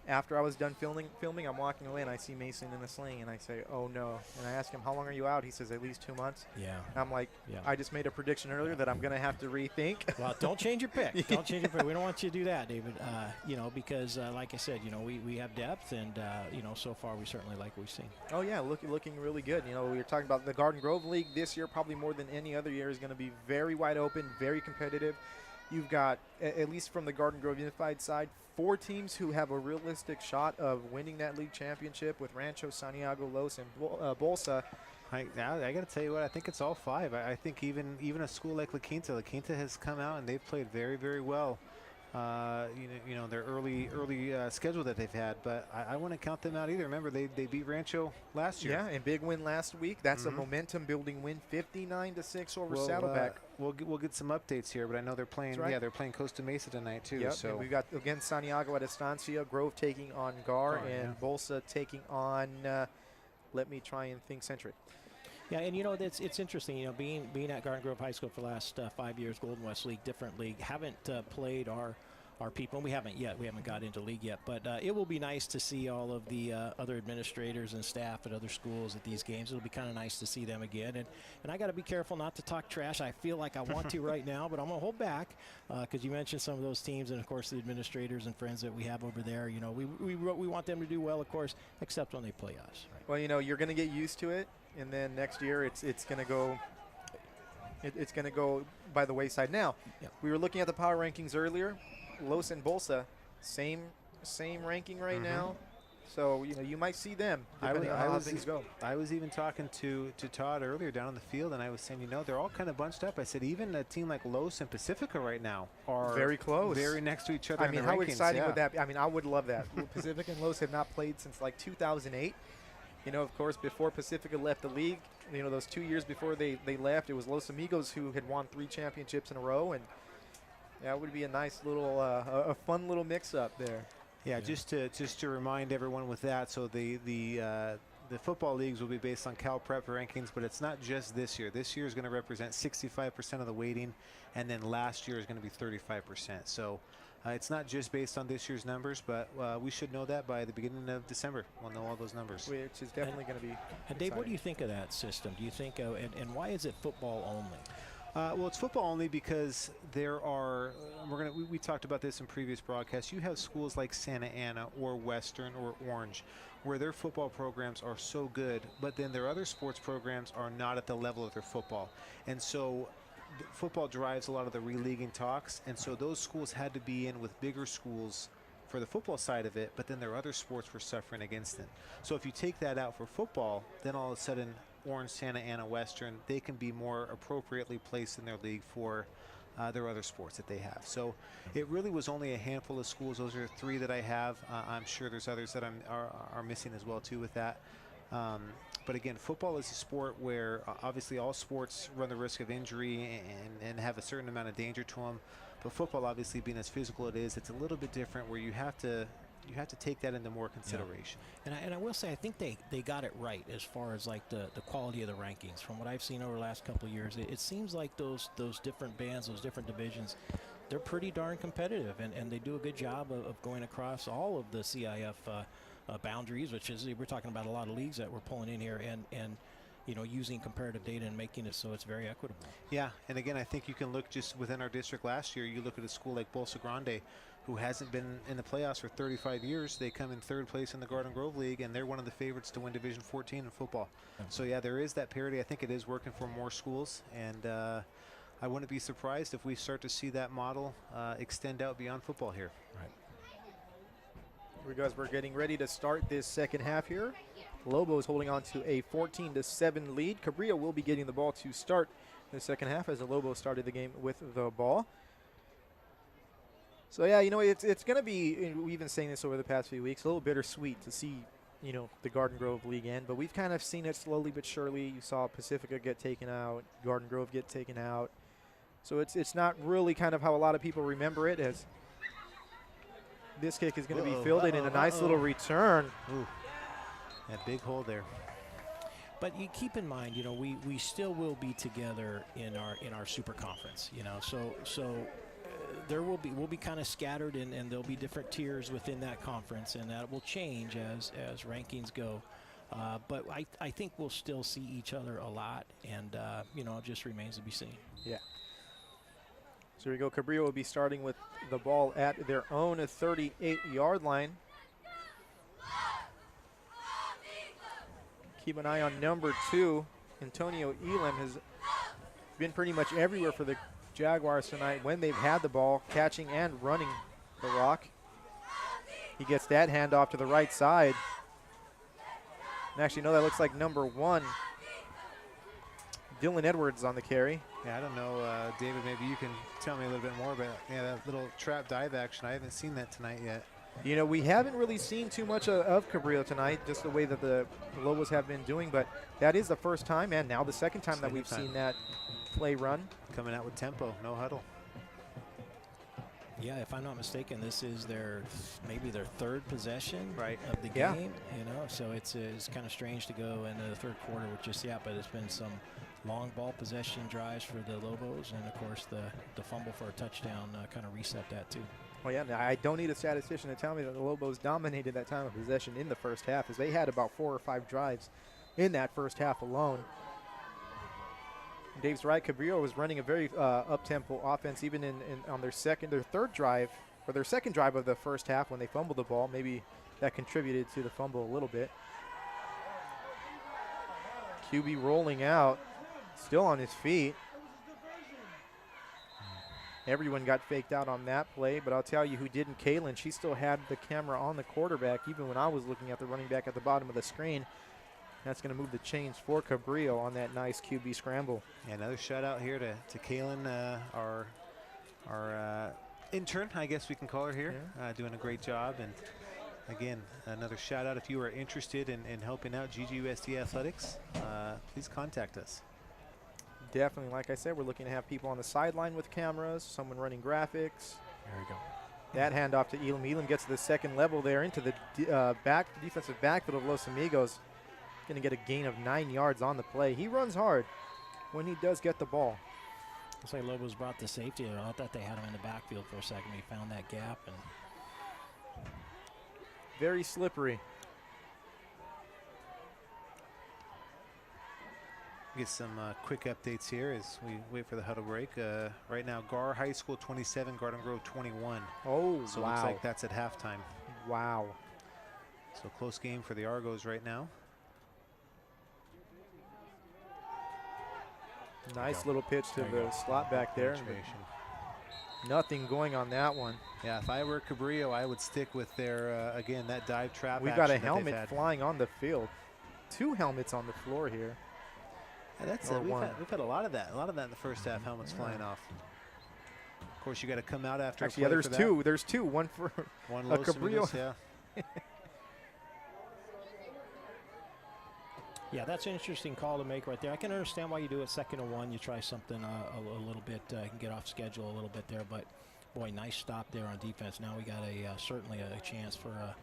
after I was done filming, I'm walking away and I see Mason in the sling and I say, oh no. And I ask him, how long are you out? He says, at least 2 months. Yeah. And I'm like, Yeah. I just made a prediction earlier that I'm going to have to rethink. Well, don't change your pick. Don't change your pick. We don't want you to do that, David. Because like I said, we have depth, and so far we certainly like what we've seen. Oh yeah, looking really good. We were talking about the Garden Grove League this year, probably more than any other year, is going to be very wide open, very competitive. You've got, at least from the Garden Grove Unified side, 4 teams who have a realistic shot of winning that league championship with Rancho, Santiago, Los, and Bolsa. I got to tell you what, I think it's all 5. I think even a school like La Quinta has come out and they've played very, very well. Their early schedule that they've had, but I wouldn't count them out either. Remember, they beat Rancho last year. Yeah, and big win last week. That's a momentum-building win, 59-6 over Saddleback. We'll get some updates here, but I know they're playing. That's right. Yeah, they're playing Costa Mesa tonight too. Yep, so and we've got again Santiago at Estancia, Grove taking on Gar, and Bolsa taking on. Let me try and think Centric. Yeah, and it's interesting. Being at Garden Grove High School for the last 5 years, Golden West League, different league. Haven't played our people, and we haven't yet. We haven't got into league yet, but it will be nice to see all of the other administrators and staff at other schools at these games. It'll be kind of nice to see them again, and I got to be careful not to talk trash. I feel like I want to right now, but I'm gonna hold back because you mentioned some of those teams, and of course the administrators and friends that we have over there. We want them to do well, of course, except when they play us. Right? Well, you're gonna get used to it, and then next year it's gonna go. It's going to go by the wayside. Now, we were looking at the power rankings earlier. Los and Bolsa, same ranking right now. So, you might see them depending on how things go. I was even talking to Todd earlier down on the field, and I was saying, they're all kind of bunched up. I said, even a team like Los and Pacifica right now are very close. Very next to each other. I mean, how exciting would that be? I mean, I would love that. Pacifica and Los have not played since like 2008. Of course, before Pacifica left the league, those 2 years before they left, it was Los Amigos who had won 3 championships in a row, and that would be a nice little, a fun little mix-up there. Yeah, just to remind everyone with that, so the football leagues will be based on Cal Prep rankings, but it's not just this year. This year is going to represent 65% of the weighting, and then last year is going to be 35%. So it's not just based on this year's numbers, but we should know that by the beginning of December. We'll know all those numbers. Which is definitely going to be And Dave, what do you think of that system? Do you think, and why is it football only? Well, it's football only because there are, we talked about this in previous broadcasts, you have schools like Santa Ana or Western or Orange where their football programs are so good, but then their other sports programs are not at the level of their football. And so football drives a lot of the re-leaguing talks, and so those schools had to be in with bigger schools for the football side of it, but then their other sports were suffering against them. So if you take that out for football, then all of a sudden Orange, Santa Ana, Western, they can be more appropriately placed in their league for their other sports that they have. So it really was only a handful of schools. Those are 3 that I have. I'm sure there's others that are missing as well too with that. But again, football is a sport where obviously all sports run the risk of injury and have a certain amount of danger to them. But football, obviously being as physical it is, it's a little bit different where you have to take that into more consideration. Yeah. And I will say, I think they got it right as far as like the quality of the rankings. From what I've seen over the last couple of years, it seems like those different bands, those different divisions, they're pretty darn competitive, and they do a good job of going across all of the CIF boundaries, which is, we're talking about a lot of leagues that we're pulling in here, and using comparative data and making it so it's very equitable. Yeah, and again, I think you can look just within our district last year. You look at a school like Bolsa Grande, who hasn't been in the playoffs for 35 years. They come in 3rd place in the Garden Grove League, and they're one of the favorites to win Division 14 in football. So yeah, there is that parity. I think it is working for more schools, and I wouldn't be surprised if we start to see that model extend out beyond football here. Right. Because we're getting ready to start this second half here. Lobos holding on to a 14-7 lead. Cabrillo will be getting the ball to start the second half as the Lobos started the game with the ball. So yeah, it's going to be, we've been saying this over the past few weeks, a little bittersweet to see, the Garden Grove League end, but we've kind of seen it slowly but surely. You saw Pacifica get taken out, Garden Grove get taken out. So it's not really kind of how a lot of people remember it, as this kick is going to be fielded in a nice little return. Ooh, that big hole there. But you keep in mind, we still will be together in our super conference. So we'll be kind of scattered, and there'll be different tiers within that conference, and that will change as rankings go. But I think we'll still see each other a lot, and it just remains to be seen. Yeah. So here we go. Cabrillo will be starting with the ball at their own 38-yard line. Keep an eye on number 2. Antonio Elam has been pretty much everywhere for the Jaguars tonight when they've had the ball, catching and running the rock. He gets that handoff to the right side. And actually, no, that looks like number 1. Dylan Edwards on the carry. Yeah, I don't know, David, maybe you can tell me a little bit more about that little trap dive action. I haven't seen that tonight yet. You know, we haven't really seen too much of Cabrillo tonight, just the way that the Lobos have been doing, but that is the first time and now the second time that we've seen that play run. Coming out with tempo, no huddle. Yeah, if I'm not mistaken, this is maybe their 3rd possession of the Yeah. game. So it's kind of strange to go into the 3rd quarter with just but it's been some long ball possession drives for the Lobos, and of course the fumble for a touchdown kind of reset that too. Well, yeah, I don't need a statistician to tell me that the Lobos dominated that time of possession in the first half, as they had about 4 or 5 drives in that first half alone. Dave's right. Cabrillo was running a very up-tempo offense, even on their third drive, or their second drive of the first half when they fumbled the ball. Maybe that contributed to the fumble a little bit. QB rolling out, still on his feet. Everyone got faked out on that play, but I'll tell you who didn't. Kaylin, she still had the camera on the quarterback, even when I was looking at the running back at the bottom of the screen. That's going to move the chains for Cabrillo on that nice QB scramble. Yeah, another shout out here to Kaylin, our intern, I guess we can call her here, doing a great job. And again, another shout out if you are interested in helping out GGUSD Athletics, please contact us. Definitely, like I said, we're looking to have people on the sideline with cameras, someone running graphics. There we go. That handoff to Elam. Elam gets to the second level there into the defensive backfield of Los Amigos. Going to get a gain of 9 yards on the play. He runs hard when he does get the ball. Looks like Lobos brought the safety. I thought they had him in the backfield for a second. He found that gap. And very slippery. Get some quick updates here as we wait for the huddle break. Right now, Gar High School 27, Garden Grove 21. Oh, so wow. Looks like that's at halftime. Wow. So close game for the Argos right now. Nice little pitch to the slot back there. Nothing going on that one. Yeah, if I were Cabrillo, I would stick with their, again, that dive trap. We've got a helmet flying on the field. 2 helmets on the floor here. Yeah, that's it. We've had a lot of that. A lot of that in the first half, helmets flying off. Of course, you got to come out after Actually, a play there's 2. There's 2. One for Los Cabrillo. Amigos, yeah. Yeah, that's an interesting call to make right there. I can understand why you do it 2nd and 1. You try something a little bit, can get off schedule a little bit there. But, boy, nice stop there on defense. Now we got certainly a chance for a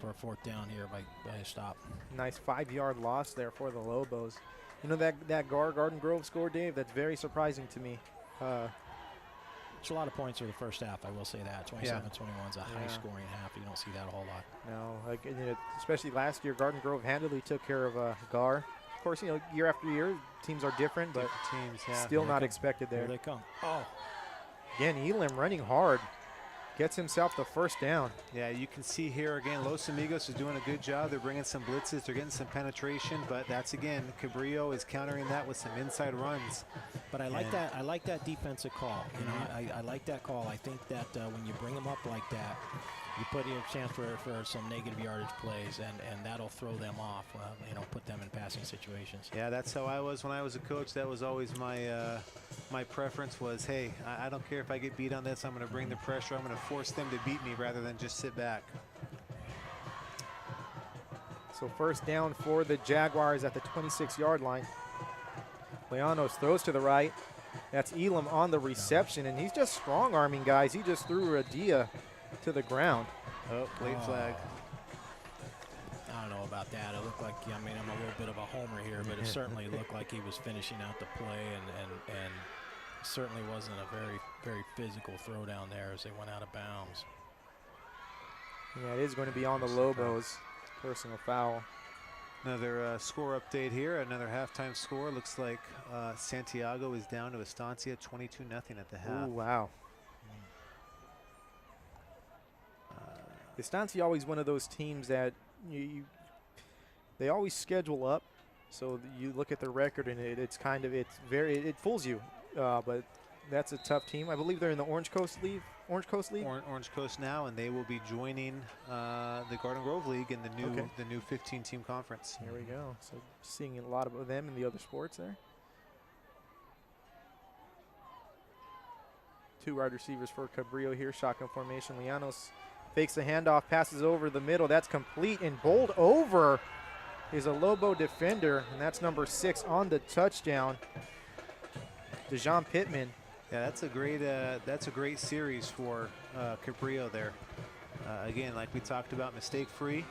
4th down here by a stop. Nice 5-yard loss there for the Lobos. You know that Garden Grove score, Dave, that's very surprising to me. It's a lot of points for the first half, I will say that. 27-21 is a high-scoring half. You don't see that a whole lot. No, like, especially last year, Garden Grove handily took care of Gar. Of course, year after year, teams are different, but still not expected there. Here they come. Oh. Again, Elam running hard. Gets himself the 1st down. Yeah, you can see here again, Los Amigos is doing a good job. They're bringing some blitzes. They're getting some penetration, but that's, again, Cabrillo is countering that with some inside runs. But I like that. I like that defensive call. You know, I like that call. I think that when you bring them up like that, you put in a chance for some negative yardage plays, and that'll throw them off. Put them in passing situations. Yeah, that's how I was when I was a coach. That was always my preference was, hey, I don't care if I get beat on this. I'm going to bring the pressure. I'm going to force them to beat me rather than just sit back. So 1st down for the Jaguars at the 26-yard line. Leanos throws to the right. That's Elam on the reception, and he's just strong-arming guys. He just threw Radia to the ground. Oh, late flag. I don't know about that. It looked like, I'm a little bit of a homer here, but it certainly looked like he was finishing out the play, and Certainly wasn't a very, very physical throw down there as they went out of bounds. Yeah, it is going to be on the Lobos. Personal foul. Another score update here, another halftime score. Looks like Santiago is down to Estancia 22-0 at the half. Ooh, wow. Estancia always one of those teams that they always schedule up. So you look at the record and it fools you. But that's a tough team. I believe they're in the Orange Coast League. Orange Coast now, and they will be joining the Garden Grove League in the new 15-team conference. Here we go. So seeing a lot of them in the other sports there. Two wide receivers for Cabrillo here. Shotgun formation. Llanos fakes the handoff, passes over the middle. That's complete, and bowled over is a Lobo defender, and that's number 6 on the touchdown. Dejon Pittman. Yeah, that's a great series for Cabrillo there. Again, like we talked about, mistake-free.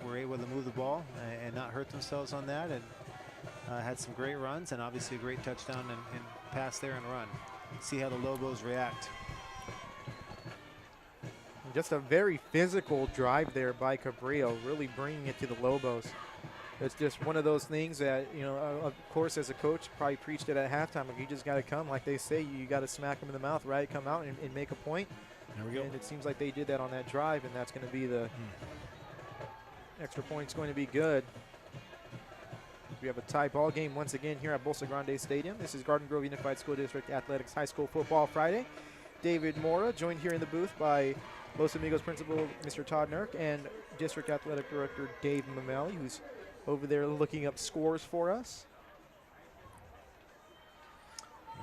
Were able to move the ball and not hurt themselves on that, and had some great runs and obviously a great touchdown and pass there and run. See how the Lobos react. Just a very physical drive there by Cabrillo, really bringing it to the Lobos. It's just one of those things that, of course, as a coach, probably preached it at halftime. Like, you just got to come, like they say, you got to smack them in the mouth, right? Come out and make a point. There we go. And it seems like they did that on that drive, and that's going to be the extra point's going to be good. We have a tie ball game once again here at Bolsa Grande Stadium. This is Garden Grove Unified School District Athletics High School Football Friday. David Mora joined here in the booth by Los Amigos principal Mr. Todd Nurk and District Athletic Director Dave Mameli, who's over there looking up scores for us.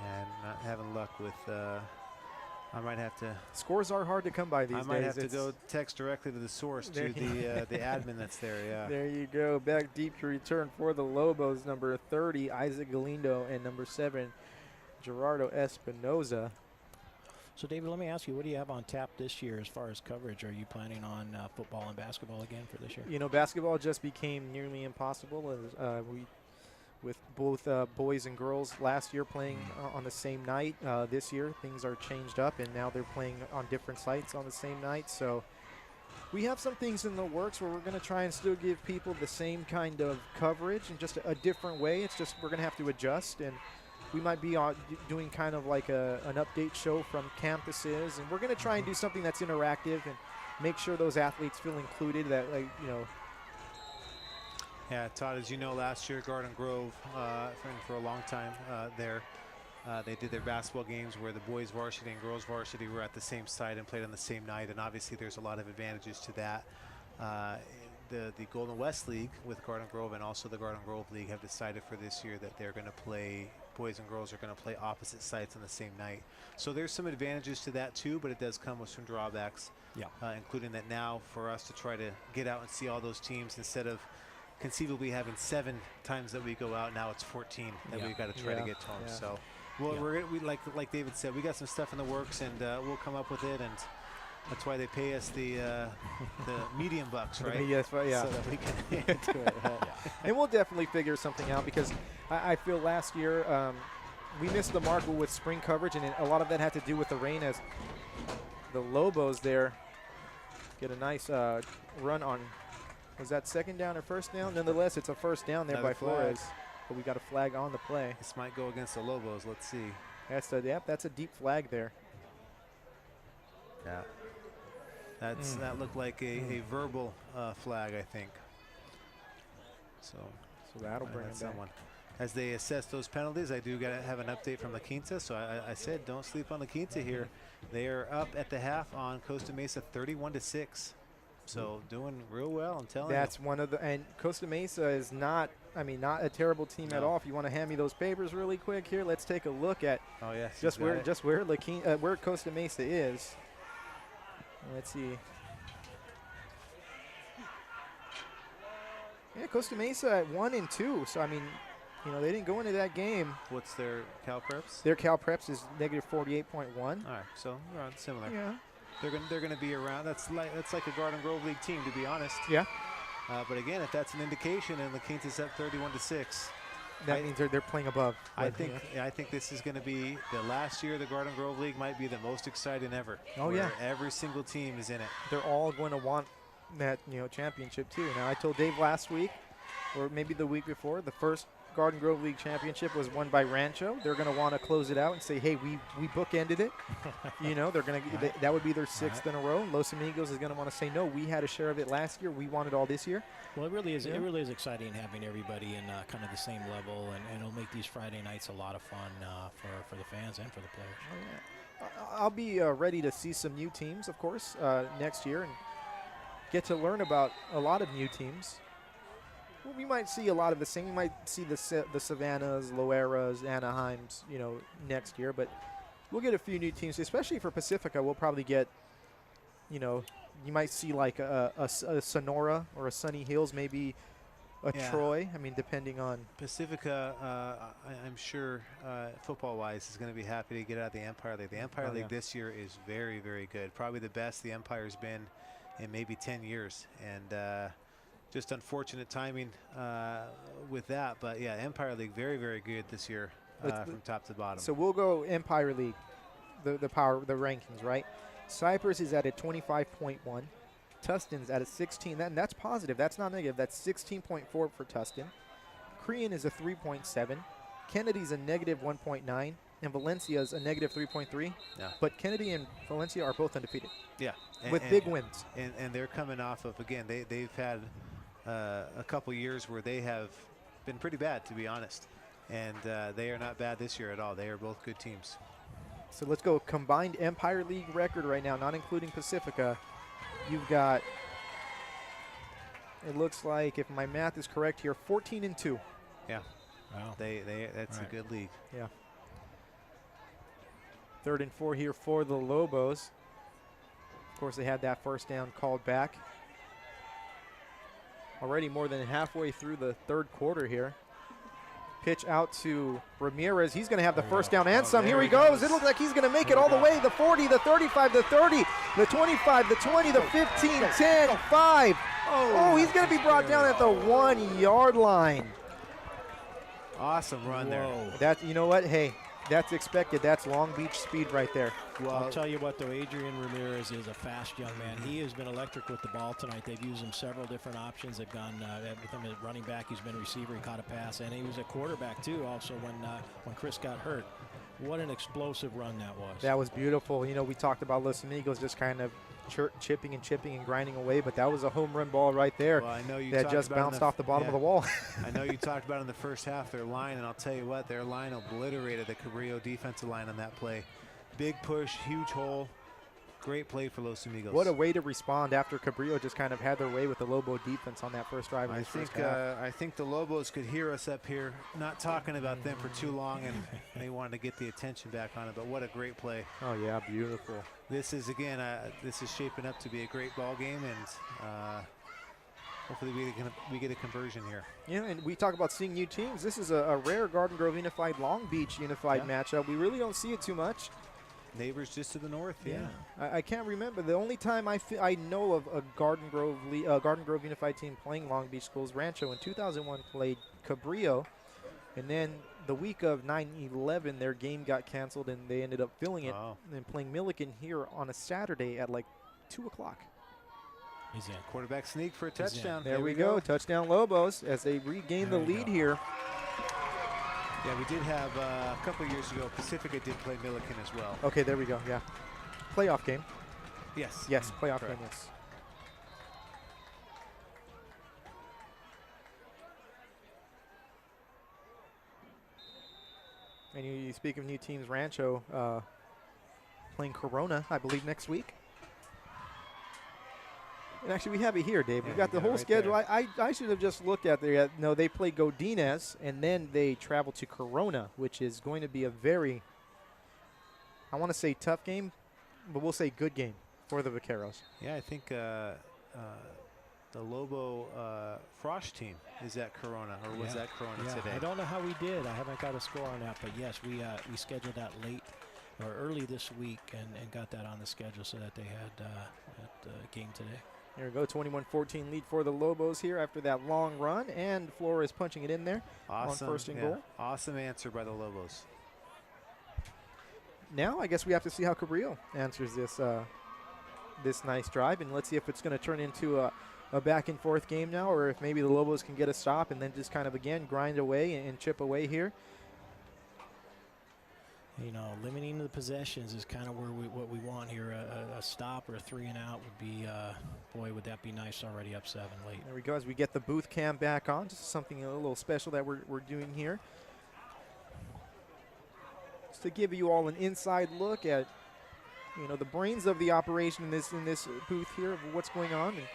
And not having luck with, I might have to. Scores are hard to come by these days. I might have to go text directly to the source, to the admin that's there, yeah. There you go. Back deep to return for the Lobos, number 30, Isaac Galindo, and number 7, Gerardo Espinoza. So, David, let me ask you, what do you have on tap this year as far as coverage? Are you planning on football and basketball again for this year? Basketball just became nearly impossible. With both boys and girls last year playing on the same night. This year, things are changed up, and now they're playing on different sites on the same night. So we have some things in the works where we're going to try and still give people the same kind of coverage in just a different way. It's just we're going to have to adjust, and we might be doing kind of like an update show from campuses, and we're going to try and do something that's interactive and make sure those athletes feel included. That Yeah, Todd, as you know, last year Garden Grove, for a long time they did their basketball games where the boys varsity and girls varsity were at the same site and played on the same night, and obviously there's a lot of advantages to that. The Golden West League with Garden Grove and also the Garden Grove League have decided for this year that they're going to play, boys and girls are going to play opposite sites on the same night. So there's some advantages to that too, but it does come with some drawbacks, including that now for us to try to get out and see all those teams instead of conceivably having 7 times that we go out, now it's 14 that we've got to try to get to them. Yeah. So we like David said, we got some stuff in the works, and we'll come up with it, and that's why they pay us the medium bucks, right? Yes, yeah. So that we can do it. And we'll definitely figure something out, because I feel last year we missed the mark with spring coverage, and a lot of that had to do with the rain, as the Lobos there get a nice run on. Was that second down or first down? Nonetheless, it's a first down there by Flores. But we got a flag on the play. This might go against the Lobos. Let's see. That's a deep flag there. Yeah. That looked like a verbal flag, I think. So that'll bring it someone. As they assess those penalties, I do gotta have an update from La Quinta. So I said don't sleep on La Quinta here. They are up at the half on Costa Mesa 31-6. So doing real well, I'm telling you. That's one of the, and Costa Mesa is not a terrible team at all. If you want to hand me those papers really quick here, let's take a look at where Costa Mesa is. Let's see. Yeah, Costa Mesa at 1-2. So they didn't go into that game. What's their Cal Preps? Their Cal Preps is negative 48.1. All right, so we're on similar. Yeah. They're going to be around. That's like a Garden Grove League team, to be honest. Yeah. But again, if that's an indication, and La Quinta's up 31-6. that means they're playing above. I think this is going to be the last year of the Garden Grove League might be the most exciting ever. Oh yeah, every single team is in it. They're all going to want that championship too. Now I told Dave last week, or maybe the week before, the first Garden Grove League championship was won by Rancho. They're going to want to close it out and say, hey, we bookended it. They're going to that would be their 6th in a row. Los Amigos is going to want to say, no, we had a share of it last year. We want it all this year. Well, it really is. Yeah. It really is exciting having everybody in kind of the same level, and it'll make these Friday nights a lot of fun for the fans and for the players. Oh, yeah. I'll be ready to see some new teams, of course, next year, and get to learn about a lot of new teams. Well, we might see a lot of the same. We might see the Savannahs, Loeras, Anaheims, next year. But we'll get a few new teams, especially for Pacifica. We'll probably get, you might see like a Sonora or a Sunny Hills, maybe a Troy. I mean, depending on Pacifica. I'm sure football-wise is going to be happy to get out of the Empire League. The Empire League this year is very, very good. Probably the best the Empire's been in maybe 10 years. And just unfortunate timing with that. But, yeah, Empire League very, very good this year from top to bottom. So we'll go Empire League, the rankings, right? Cypress is at a 25.1. Tustin's at a 16. That's positive. That's not negative. That's 16.4 for Tustin. Crean is a 3.7. Kennedy's a negative 1.9. And Valencia's a negative 3.3. Yeah. But Kennedy and Valencia are both undefeated. Yeah. With big wins. And they're coming off of, again, they've had a couple years where they have been pretty bad, to be honest. And they are not bad this year at all. They are both good teams. So let's go combined Empire League record right now, not including Pacifica. You've got, it looks like, if my math is correct here, 14-2. Yeah. Wow. That's a good league. Yeah. 3rd and 4 here for the Lobos. Of course, they had that first down called back. Already more than halfway through the 3rd quarter here. Pitch out to Ramirez. He's going to have the first down and some. Here he goes. It looks like he's going to make it all the way. The 40, the 35, the 30, the 25, the 20, the 15, 10, 5. Oh, he's going to be brought down at the 1-yard line. Awesome run there. That's, you know what? Hey, that's expected. That's Long Beach speed right there. Well, I'll tell you what, though, Adrian Ramirez is a fast young man. He has been electric with the ball tonight. They've used him several different options. They've gone with him at running back. He's been receiver. He caught a pass, and he was a quarterback too. Also, when Chris got hurt, what an explosive run that was. That was beautiful. We talked about Los Amigos just kind of chipping and grinding away, but that was a home run ball right there. Well, I know you that just bounced off the bottom of the wall. I know you talked about in the first half their line, and I'll tell you what, their line obliterated the Cabrillo defensive line on that play. Big push, huge hole. Great play for Los Amigos. What a way to respond after Cabrillo just kind of had their way with the Lobo defense on that first drive. I think the Lobos could hear us up here, not talking about them for too long, and they wanted to get the attention back on it. But what a great play! Oh yeah, beautiful. This is this is shaping up to be a great ball game, and hopefully we get a conversion here. Yeah, and we talk about seeing new teams. This is a rare Garden Grove Unified Long Beach Unified matchup. We really don't see it too much. Neighbors just to the north. Yeah. I can't remember. The only time I know of a Garden Grove Unified team playing Long Beach schools, Rancho in 2001 played Cabrillo, and then the week of 9/11 their game got canceled and they ended up filling it and playing Milliken here on a Saturday at like 2 o'clock. He's in. Quarterback sneak for a touchdown. There we go. Touchdown Lobos as they regain the lead here. Yeah, we did have a couple of years ago, Pacifica did play Milliken as well. Okay, there we go, yeah. Playoff game. Yes. Yes, playoff game, yes. And you speak of new teams, Rancho playing Corona, I believe, next week. And actually, we have it here, Dave. We've got the whole schedule. I should have just looked at there. No, they play Godinez, and then they travel to Corona, which is going to be a very, I want to say tough game, but we'll say good game for the Vaqueros. Yeah, I think the Lobo Frosh team is at Corona, or was that Corona today? I don't know how we did. I haven't got a score on that, but yes, we scheduled that late or early this week and got that on the schedule so that they had a game today. Here we go, 21-14 lead for the Lobos here after that long run, and Flores punching it in there Awesome. on first and goal. Awesome answer by the Lobos. Now I guess we have to see how Cabrillo answers this this nice drive, and let's see if it's going to turn into a back and forth game now, or if maybe the Lobos can get a stop and then just kind of again grind away and chip away here. You know, limiting the possessions is kind of what we want here. A stop or a 3 and out would be, boy, would that be nice already up 7 late. There we go as we get the booth cam back on. Just something a little special that we're doing here. Just to give you all an inside look at, you know, the brains of the operation in this booth here of what's going on. And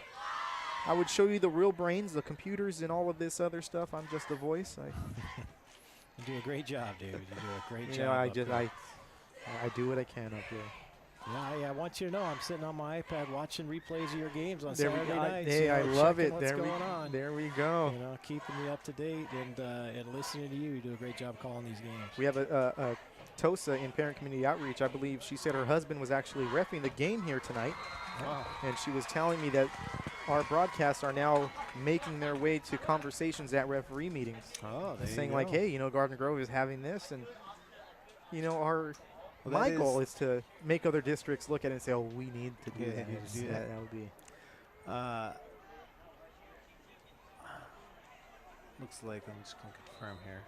I would show you the real brains, the computers and all of this other stuff. I'm just the voice. You do a great job, David. You do a great job. You know, I do what I can up here. Yeah, I want you to know I'm sitting on my iPad watching replays of your games on Saturday nights. Hey, I love it. There we go. You know, keeping me up to date and listening to you. You do a great job calling these games. We have a Tosa in Parent Community Outreach. I believe she said her husband was actually reffing the game here tonight. Wow. And she was telling me that our broadcasts are now making their way to conversations at referee meetings. Oh, there saying you like, go. hey, you know, Garden Grove is having this, and you know, my that goal is to make other districts look at it and say, oh, we need to do that. that. That would be. Looks like I'm just going to confirm here.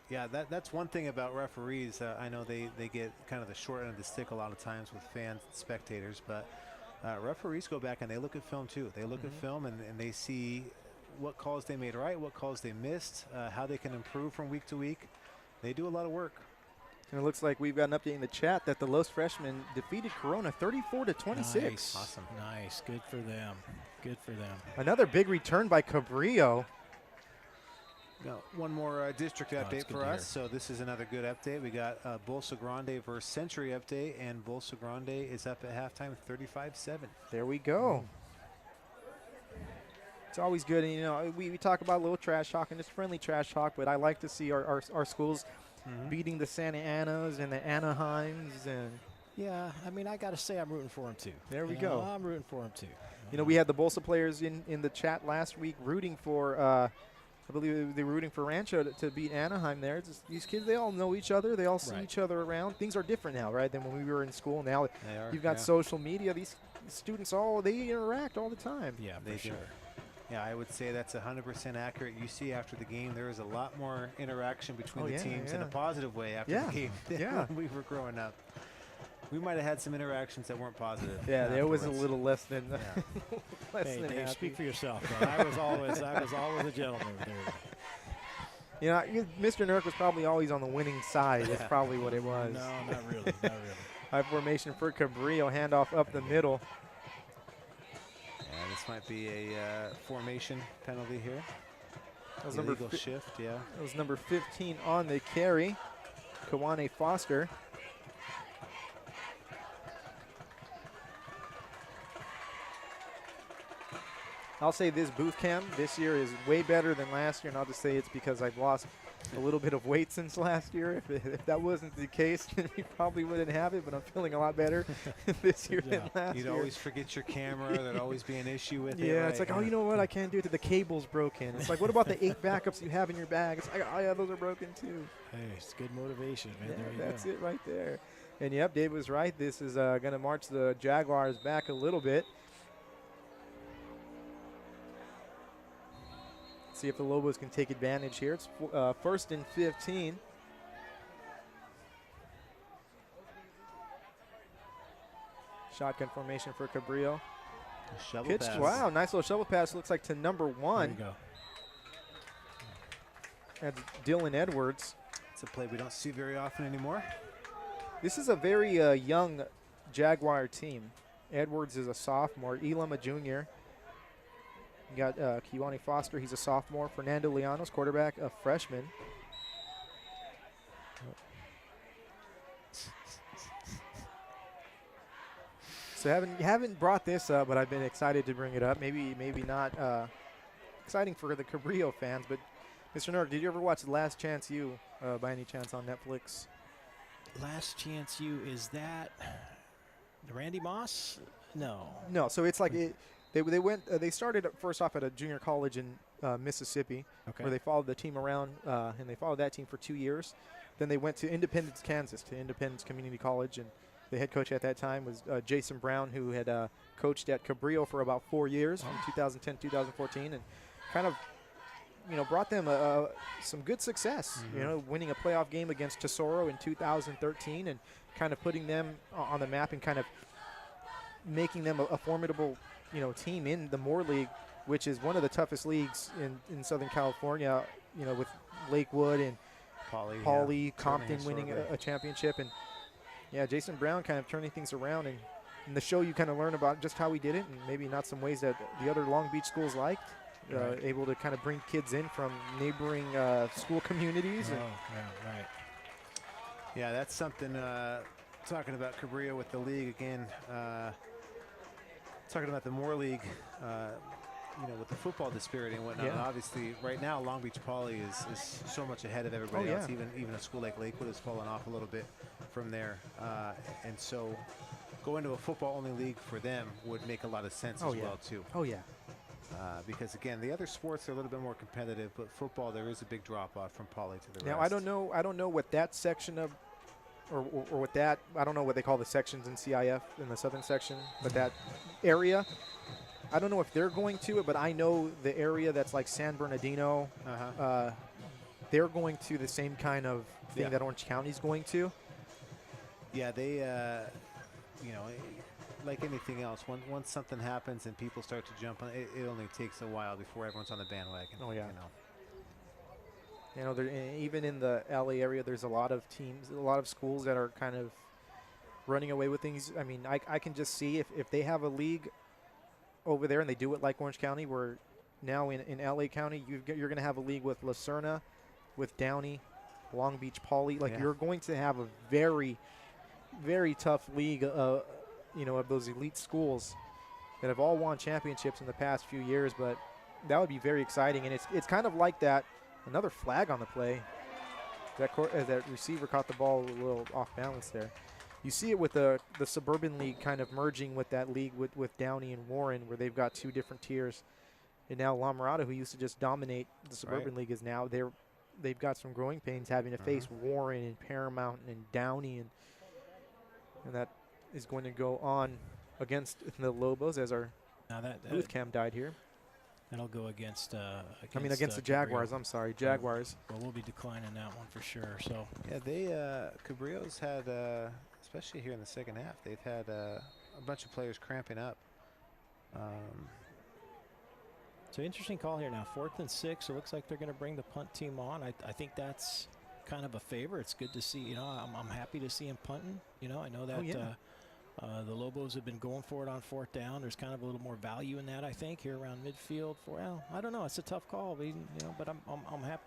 Yeah, that's one thing about referees. I know they get kind of the short end of the stick a lot of times with fans and spectators, but referees go back and they look at film too. They look at film and they see what calls they made right, what calls they missed, how they can improve from week to week. They do a lot of work. And it looks like we've got an update in the chat that the Los Freshmen defeated Corona 34-26. Nice. Awesome. Nice. Good for them. Good for them. Another big return by Cabrillo. Now, one more district it's update good for to us. So this is another good update. We got Bolsa Grande versus Century update, and Bolsa Grande is up at halftime 35-7. There we go. It's always good. And, you know, we talk about a little trash talk and just friendly trash talk, but I like to see our schools beating the Santa Anas and the Anaheims. And Yeah, I mean, I got to say I'm rooting for them too. There we go. I'm rooting for them too. You know, we had the Bolsa players in the chat last week rooting for, I believe they were rooting for Rancho to beat Anaheim there. It's just, these kids, they all know each other. They all see each other around. Things are different now, right, than when we were in school. Now you've got social media. These students, they interact all the time. Yeah, They for sure. do. Yeah, I would say that's 100% accurate. You see after the game, there is a lot more interaction between the teams in a positive way after the game than when we were growing up. We might have had some interactions that weren't positive. Yeah, there was a afterwards. little less than less Hey, than Dave, happy. speak for yourself, man. I was always a gentleman there. You know, Mr. Nurk was probably always on the winning side. That's probably what it was. No, not really. Not really. High formation for Cabrillo. Handoff up the middle. Yeah, this might be a formation penalty here. That was Illegal shift, yeah. That was number 15 on the carry. Kawane Foster. I'll say this booth cam this year is way better than last year, and I'll just say it's because I've lost a little bit of weight since last year. If that wasn't the case, then we probably wouldn't have it, but I'm feeling a lot better this year than last You'd year. always forget your camera. There'd always be an issue with it. Yeah, right? it's like, oh, you know what? I can't do it. The cable's broken. It's like, what about the 8 backups you have in your bag? It's like, oh, yeah, those are broken too. Hey, it's good motivation, man. Yeah, there you that's go. it right there. And, yep, Dave was right. This is going to march the Jaguars back a little bit. See if the Lobos can take advantage here. It's first and 15. Shotgun formation for Cabrillo. Shovel Pitched, pass. wow, nice little shovel pass. Looks like to number 1. There you go. That's Dylan Edwards. It's a play we don't see very often anymore. This is a very young Jaguar team. Edwards is a sophomore. Elam a junior. You got Kiwane Foster, he's a sophomore. Fernando Llanos, quarterback, a freshman. So haven't brought this up, but I've been excited to bring it up. Maybe not exciting for the Cabrillo fans, but Mr. Nurk, did you ever watch Last Chance U by any chance on Netflix? Last Chance U, is that Randy Moss? No, so it's like they started first off at a junior college in Mississippi, Okay. where they followed the team around, and they followed that team for 2 years. Then they went to Independence, Kansas, to Independence Community College, and the head coach at that time was Jason Brown, who had coached at Cabrillo for about 4 years, from 2010 2014, and kind of brought them some good success. Winning a playoff game against Tesoro in 2013, and kind of putting them on the map and kind of making them a formidable team in the Moore League, which is one of the toughest leagues in Southern California. With Lakewood and Pauley, Compton winning a championship, and Jason Brown kind of turning things around. And in the show, you kind of learn about just how he did it, and maybe not some ways that the other Long Beach schools liked. Able to kind of bring kids in from neighboring school communities. Right. Yeah, that's something. Talking about Cabrillo with the league again. Talking about the Moore League. With the football disparity and whatnot. Yeah. And obviously, right now, Long Beach Poly is so much ahead of everybody else. Even a school like Lakewood has fallen off a little bit from there. And so, going to a football-only league for them would make a lot of sense as well, too. Oh, yeah. Because, again, the other sports are a little bit more competitive, but football, there is a big drop-off from Poly to the rest. Now, I don't know what that section of, or what that, I don't know what they call the sections in CIF in the southern section, but that area, I don't know if they're going to it, but I know the area that's like San Bernardino, they're going to the same kind of thing that Orange County's going to. Yeah, they, like anything else, once something happens and people start to jump on it, it only takes a while before everyone's on the bandwagon. Oh, yeah. Even in the LA area, there's a lot of teams, a lot of schools that are kind of running away with things. I mean, I can just see if they have a league over there and they do it like Orange County, where now in LA County, you're going to have a league with La Serna, with Downey, Long Beach Poly. You're going to have a very, very tough league of those elite schools that have all won championships in the past few years. But that would be very exciting, and it's kind of like that. Another flag on the play. That receiver caught the ball a little off balance there. You see it with the Suburban League kind of merging with that league with Downey and Warren, where they've got two different tiers. And now La Mirada, who used to just dominate the Suburban League, is now they've got some growing pains having to face Warren and Paramount and Downey, and that is going to go on against the Lobos as our booth cam died here. That'll go against the Cabrillo. Jaguars. I'm sorry, Jaguars. Well, we'll be declining that one for sure. So Yeah, Cabrillo's had, especially here in the second half, they've had a bunch of players cramping up. So interesting call here now. 4th and 6. It looks like they're going to bring the punt team on. I think that's kind of a favor. It's good to see. I'm happy to see him punting. I know that the Lobos have been going for it on 4th down. There's kind of a little more value in that, I think, here around midfield. I don't know. It's a tough call, but I'm happy.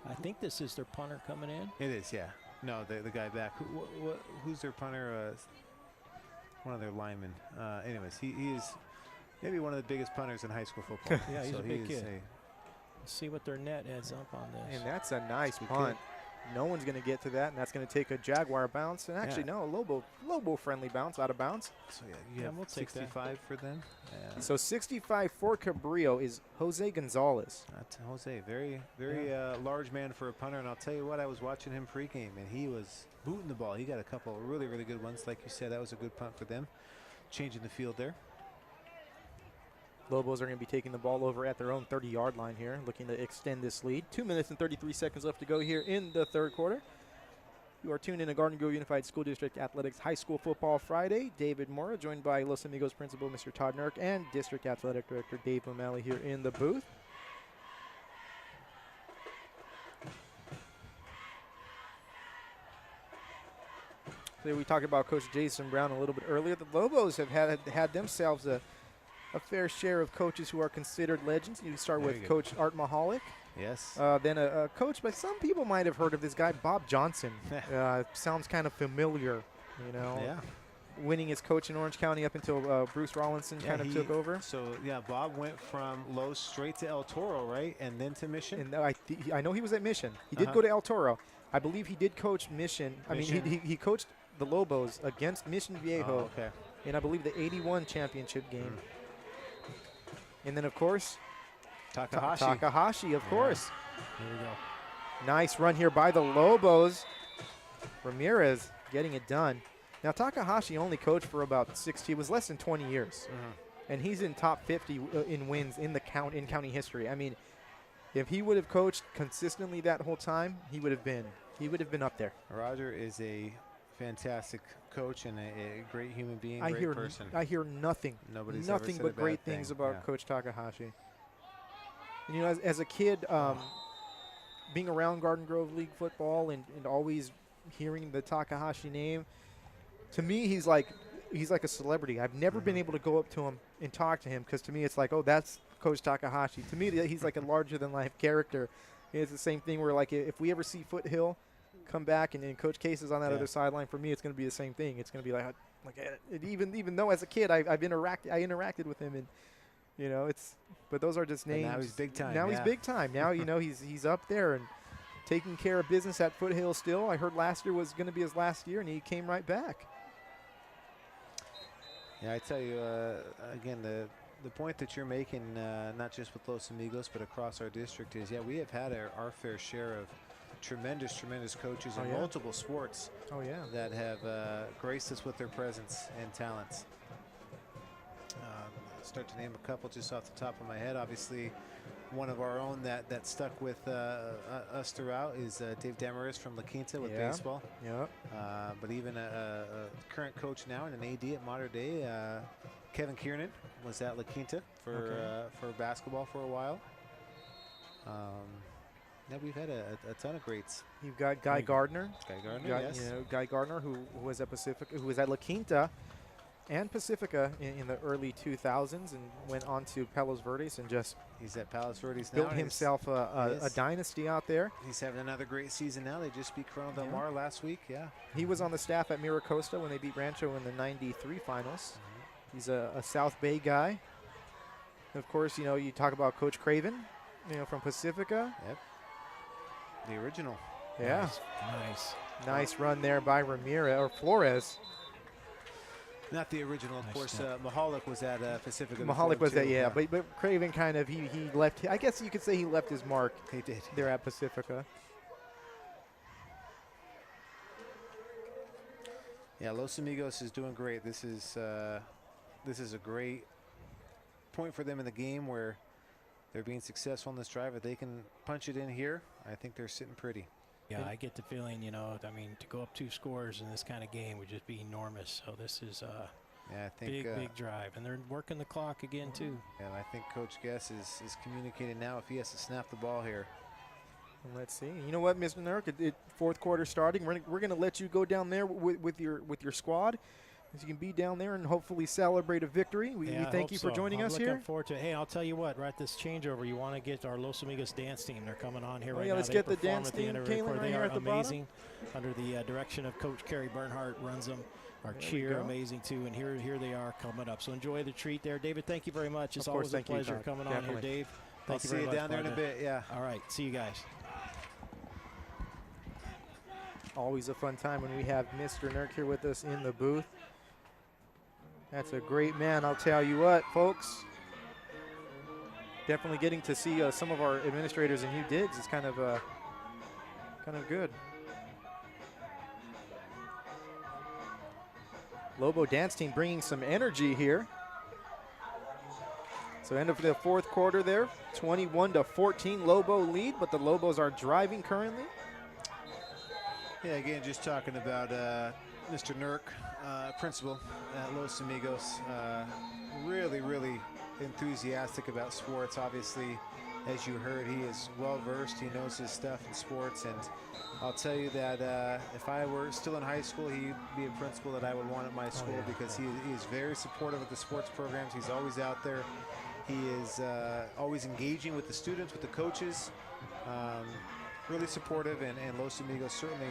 I think this is their punter coming in. It is, yeah. No, the guy back. Who's their punter? One of their linemen. Anyways, he is maybe one of the biggest punters in high school football. Yeah, he's a big kid. Let's see what their net adds up on this. And that's a nice punt. No one's going to get to that, and that's going to take a Jaguar bounce. And actually, no, a Lobo-friendly bounce out of bounds. So, you have we'll take 65 for them. Yeah. So 65 for Cabrillo is Jose Gonzalez. That's Jose. Very, very large man for a punter. And I'll tell you what, I was watching him pregame, and he was booting the ball. He got a couple of really, really good ones. Like you said, that was a good punt for them. Changing the field there. Lobos are going to be taking the ball over at their own 30-yard line here, looking to extend this lead. 2 minutes and 33 seconds left to go here in the third quarter. You are tuned in to Garden Grove Unified School District Athletics High School Football Friday. David Mora, joined by Los Amigos Principal Mr. Todd Nurk and District Athletic Director Dave O'Malley here in the booth. So we talked about Coach Jason Brown a little bit earlier. The Lobos have had themselves a fair share of coaches who are considered legends. You start with Coach Art Mahalik. Yes. Then a coach, but some people might have heard of this guy, Bob Johnson. Sounds kind of familiar, Yeah. Winning his coach in Orange County up until Bruce Rawlinson kind of took over. So, Bob went from Los straight to El Toro, right? And then to Mission? And I know he was at Mission. He did go to El Toro. I believe he did coach Mission. I mean, he coached the Lobos against Mission Viejo in, I believe, the 81 championship game. And then, of course, Takahashi, of course. Here we go. Nice run here by the Lobos. Ramirez getting it done. Now, Takahashi only coached for about 60. It was less than 20 years. And he's in top 50 in wins in county history. I mean, if he would have coached consistently that whole time, he would have been up there. Roger is a fantastic coach and a great human being, I great person. I hear nothing but great things about Coach Takahashi. And, you know, as a kid, being around Garden Grove League football and always hearing the Takahashi name, to me, he's like a celebrity. I've never been able to go up to him and talk to him because to me it's like, oh, that's Coach Takahashi. To me, he's like a larger-than-life character. It's the same thing where, like, if we ever see Foothill come back and Coach Case is on that other sideline, for me it's going to be the same thing. It's going to be like even though as a kid I interacted with him, and you know, but those are just names. But now he's big time. Now he's big time. Now you know he's up there and taking care of business at Foothill still. I heard last year was going to be his last year, and he came right back. Yeah, I tell you, again, the point that you're making, not just with Los Amigos, but across our district is, we have had our fair share of tremendous coaches in multiple sports that have graced us with their presence and talents. Start to name a couple just off the top of my head. Obviously, one of our own that stuck with us throughout is Dave Damaris from La Quinta with baseball. But even a current coach now and an AD at Mater Dei, Kevin Kiernan was at La Quinta for basketball for a while. We've had a ton of greats. You've got Guy Gardner. Yes. Guy Gardner, who was at Pacifica, who was at La Quinta and Pacifica in the early 2000s, and went on to Palos Verdes and just he's at Palos Verdes now. Built himself a dynasty out there. He's having another great season now. They just beat Corona Del Mar last week. He was on the staff at Miracosta when they beat Rancho in the '93 finals. He's a South Bay guy. Of course, you know, you talk about Coach Craven, you know, from Pacifica. The original. Nice run there by Ramirez or Flores. Not the original, of course. Mahalik was at Pacifica. Mahalik was at, but Craven kind of he left. I guess you could say he left his mark. He did. There at Pacifica. Los Amigos is doing great. This is a great point for them in the game where they're being successful in this drive. If they can punch it in here, I think they're sitting pretty. Yeah, I get the feeling, you know, I mean, to go up 2 scores in this kind of game would just be enormous. So this is I think big drive. And they're working the clock again, too. And I think Coach Guess is communicating now if he has to snap the ball here. Let's see. You know what, Mr. Nurk, fourth quarter starting. We're going to let you go down there with your squad. As you can be down there and hopefully celebrate a victory. We thank you for joining us here. Looking forward to it. Hey, I'll tell you what, right, this changeover, you want to get our Los Amigos dance team. They're coming on here right now. Let's get the dance team, Kaylin, right here at the amazing. bottom. Under the direction of Coach Kerry Bernhardt runs them. Our cheer, amazing too. And here they are coming up. So enjoy the treat there. David, thank you very much. It's always a pleasure coming on here, Dave. I'll see you down there in a bit, All right, see you guys. Always a fun time when we have Mr. Nurk here with us in the booth. That's a great man, I'll tell you what, folks. Definitely getting to see some of our administrators and Hugh Diggs is kind of good. Lobo dance team bringing some energy here. So end of the fourth quarter there, 21-14 Lobo lead, but the Lobos are driving currently. Yeah, again, just talking about Mr. Nurk, principal at Los Amigos, really enthusiastic about sports. Obviously, as you heard, he is well versed. He knows his stuff in sports, and I'll tell you that if I were still in high school, he'd be a principal that I would want at my school because he is very supportive of the sports programs. He's always out there. He is always engaging with the students, with the coaches. Really supportive, and Los Amigos certainly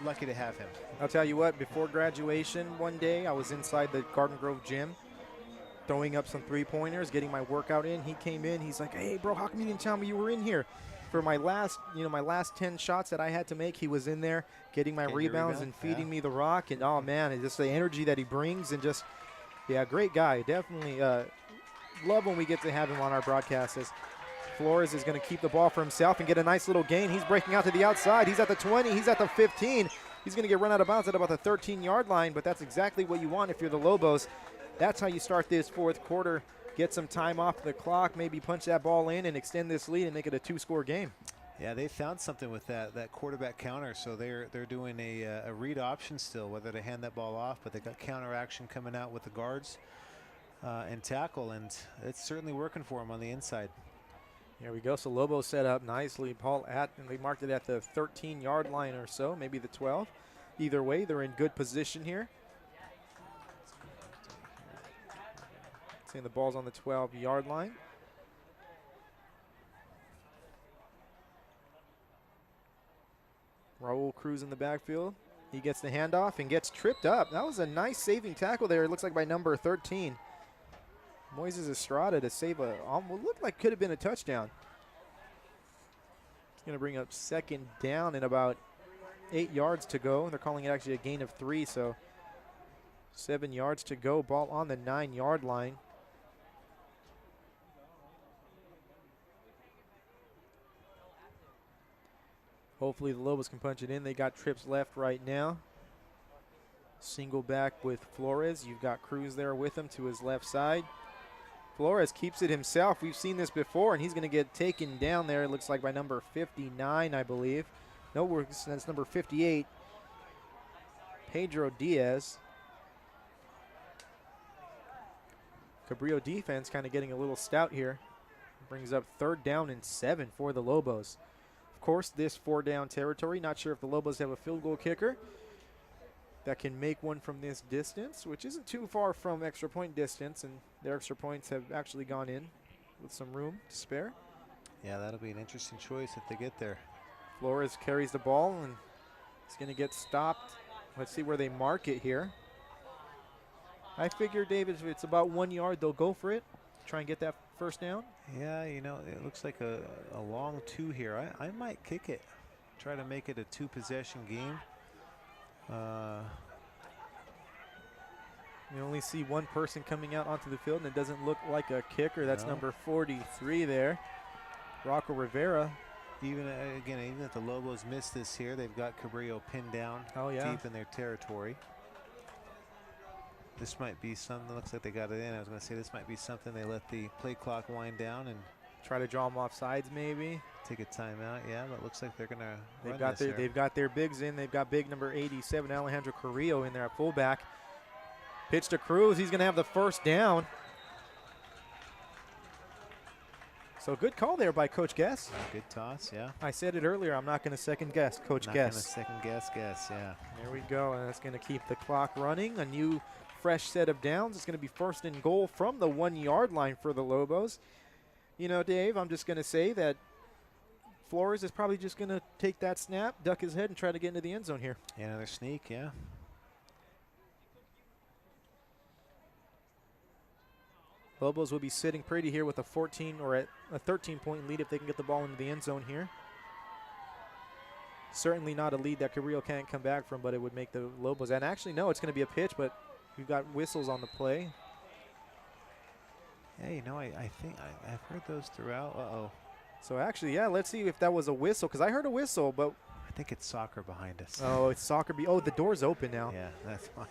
lucky to have him. I'll tell you what, before graduation one day, I was inside the Garden Grove gym throwing up some three-pointers, getting my workout in. He came in, he's like, hey, bro, how come you didn't tell me you were in here? For my last 10 shots that I had to make, he was in there getting my rebounds and feeding me the rock. And, oh, man, it's just the energy that he brings and just Yeah, great guy. Definitely love when we get to have him on our broadcasts. As Flores is going to keep the ball for himself and get a nice little gain. He's breaking out to the outside. He's at the 20. He's at the 15. He's going to get run out of bounds at about the 13-yard line, but that's exactly what you want if you're the Lobos. That's how you start this fourth quarter. Get some time off the clock, maybe punch that ball in and extend this lead and make it a 2-score game. Yeah, they found something with that quarterback counter, so they're doing a read option still, whether to hand that ball off, but they got counter action coming out with the guards and tackle, and it's certainly working for them on the inside. Here we go. So Lobos set up nicely. And they marked it at the 13-yard line or so, maybe the 12. Either way, they're in good position here. Saying the ball's on the 12-yard line. Raul Cruz in the backfield. He gets the handoff and gets tripped up. That was a nice saving tackle there. It looks like by number 13. Moises Estrada to save what looked like could have been a touchdown. It's going to bring up second down and about 8 yards to go. They're calling it actually a gain of 3, so 7 yards to go. Ball on the 9-yard line. Hopefully the Lobos can punch it in. They got trips left right now. Single back with Flores. You've got Cruz there with him to his left side. Flores keeps it himself. We've seen this before, and he's going to get taken down there. It looks like by number 59, I believe. No, that's number 58. Pedro Diaz. Cabrillo defense kind of getting a little stout here. Brings up 3rd down and 7 for the Lobos. Of course, this 4-down territory. Not sure if the Lobos have a field goal kicker that can make one from this distance, which isn't too far from extra point distance, and their extra points have actually gone in with some room to spare. Yeah, that'll be an interesting choice if they get there. Flores carries the ball, and it's going to get stopped. Let's see where they mark it here. I figure, David, if it's about 1 yard, they'll go for it, try and get that first down. Yeah, you know, it looks like a long 2 here. I might kick it, try to make it a 2-possession game. You only see one person coming out onto the field, and it doesn't look like a kicker. That's number 43 there, Rocco Rivera. Even if the Lobos miss this here, they've got Cabrillo pinned down deep in their territory. This might be something. Looks like they got it in. I was going to say this might be something they let the play clock wind down and try to draw them off sides, maybe. Take a timeout. Yeah, but it looks like they're going to. They've got their bigs in. They've got big number 87, Alejandro Carrillo, in there at fullback. Pitch to Cruz. He's going to have the first down. So good call there by Coach Guess. Good toss, yeah. I said it earlier. I'm not going to second guess Coach Guess. Not going to second guess, yeah. There we go, and that's going to keep the clock running. A new fresh set of downs. It's going to be 1st and goal from the 1-yard line for the Lobos. You know, Dave, I'm just going to say that Flores is probably just going to take that snap, duck his head, and try to get into the end zone here. Yeah, another sneak, yeah. Lobos will be sitting pretty here with a 14 or a 13-point lead if they can get the ball into the end zone here. Certainly not a lead that Cabrillo can't come back from, but it would make the Lobos. And actually, no, it's going to be a pitch, but we've got whistles on the play. Yeah, you know, I think I've heard those throughout. Uh-oh. So actually, yeah, let's see if that was a whistle, because I heard a whistle, but. I think it's soccer behind us. Oh, it's soccer. Oh, the door's open now. Yeah, that's why.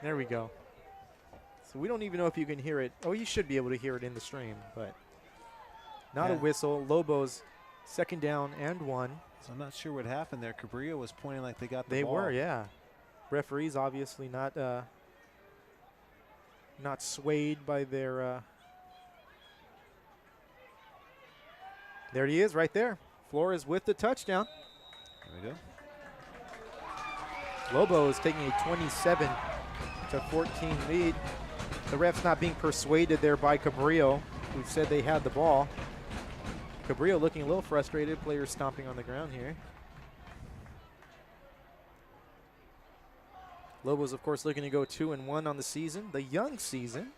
There we go. So we don't even know if you can hear it. Oh, you should be able to hear it in the stream, but not a whistle. Lobos 2nd down and 1. So I'm not sure what happened there. Cabrillo was pointing like they got the ball. They were, yeah. Referees obviously not swayed by their. There he is right there. Flores with the touchdown. There we go. Lobos taking a 27-14 lead. The refs not being persuaded there by Cabrillo, who said they had the ball. Cabrillo looking a little frustrated. Players stomping on the ground here. Lobos, of course, looking to go 2-1 on the season, the young season.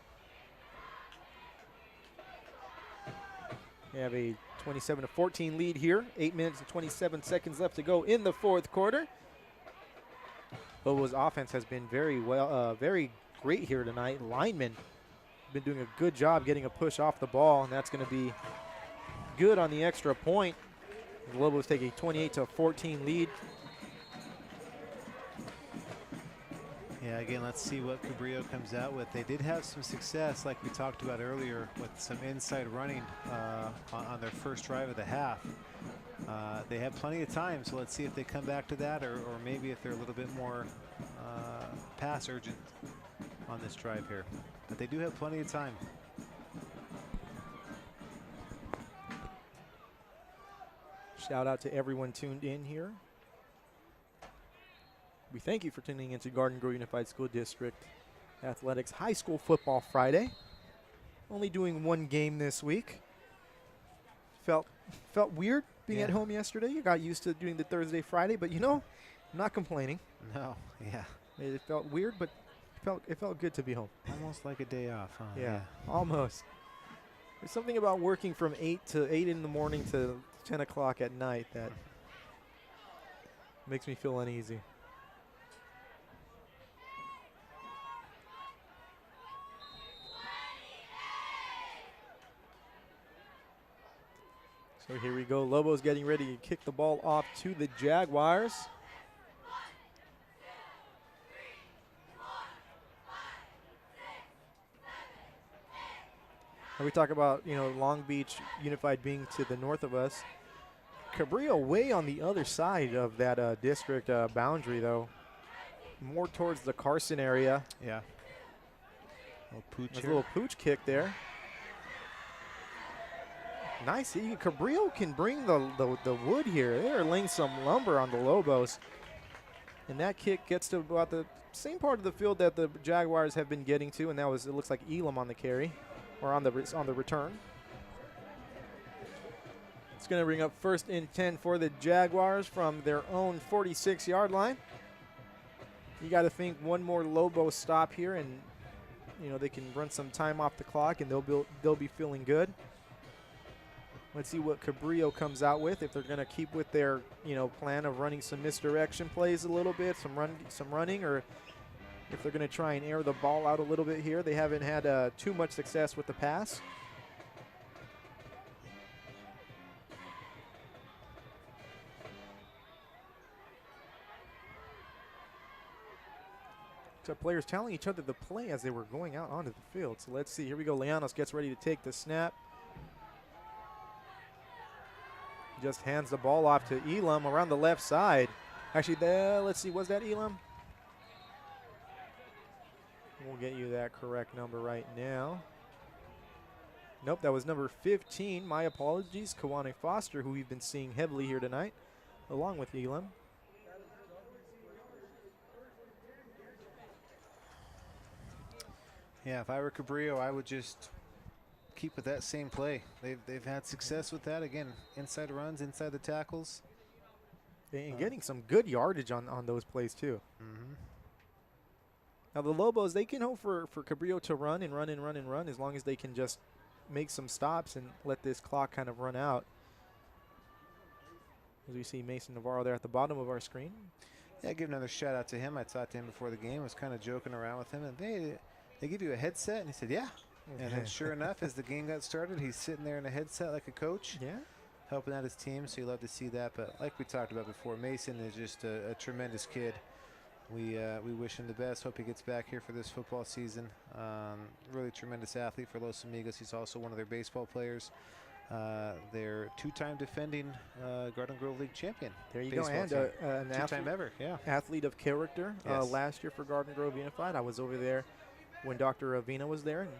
We have a 27-14 lead here. 8 minutes and 27 seconds left to go in the 4th quarter. Lobos offense has been very great here tonight. Linemen been doing a good job getting a push off the ball, and that's going to be good on the extra point. The Lobos take a 28-14 lead. Yeah, again, let's see what Cabrillo comes out with. They did have some success, like we talked about earlier, with some inside running on their first drive of the half. They have plenty of time, so let's see if they come back to that, or maybe if they're a little bit more pass urgent on this drive here. But they do have plenty of time. Shout out to everyone tuned in here. We thank you for tuning into Garden Grove Unified School District Athletics High School Football Friday. Only doing one game this week. Felt weird being at home yesterday. You got used to doing the Thursday, Friday, but you know, I'm not complaining. No, yeah. It felt weird, but it felt good to be home. Almost like a day off, huh? Yeah, almost. There's something about working from 8 in the morning to 10 o'clock at night that makes me feel uneasy. So here we go. Lobos getting ready to kick the ball off to the Jaguars. And we talk about, you know, Long Beach Unified being to the north of us. Cabrillo way on the other side of that district boundary, though. More towards the Carson area. Yeah. There's a little pooch kick there. Nice. Cabrillo can bring the wood here. They are laying some lumber on the Lobos. And that kick gets to about the same part of the field that the Jaguars have been getting to, and that was, it looks like Elam on the carry, or on the return. It's going to bring up 1st and 10 for the Jaguars from their own 46-yard line. You got to think one more Lobo stop here, and you know they can run some time off the clock, and they'll be feeling good. Let's see what Cabrillo comes out with, if they're going to keep with their, you know, plan of running some misdirection plays a little bit, some running, or if they're going to try and air the ball out a little bit here. They haven't had too much success with the pass. So players telling each other the play as they were going out onto the field. So let's see. Here we go. Llanos gets ready to take the snap. Just hands the ball off to Elam around the left side. Actually, let's see, was that Elam? We'll get you that correct number right now. Nope, that was number 15. My apologies. Kawane Foster, who we've been seeing heavily here tonight, along with Elam. Yeah, if I were Cabrillo, I would just keep with that same play. They've had success with that. Again, inside runs, inside the tackles. And getting some good yardage on those plays, too. Mm-hmm. Now, the Lobos, they can hope for Cabrillo to run and run and run and run as long as they can just make some stops and let this clock kind of run out. As we see Mason Navarro there at the bottom of our screen. Yeah, give another shout out to him. I talked to him before the game. I was kind of joking around with him. And they give you a headset? And he said, yeah. And then sure enough, as the game got started, he's sitting there in a headset like a coach. Yeah. Helping out his team, so you love to see that. But like we talked about before, Mason is just a tremendous kid. We wish him the best. Hope he gets back here for this football season. Really tremendous athlete for Los Amigos. He's also one of their baseball players. They're two-time defending Garden Grove League champion. There you go, and an two-time ever, yeah. Athlete of character last year for Garden Grove Unified. I was over there when Dr. Avina was there, and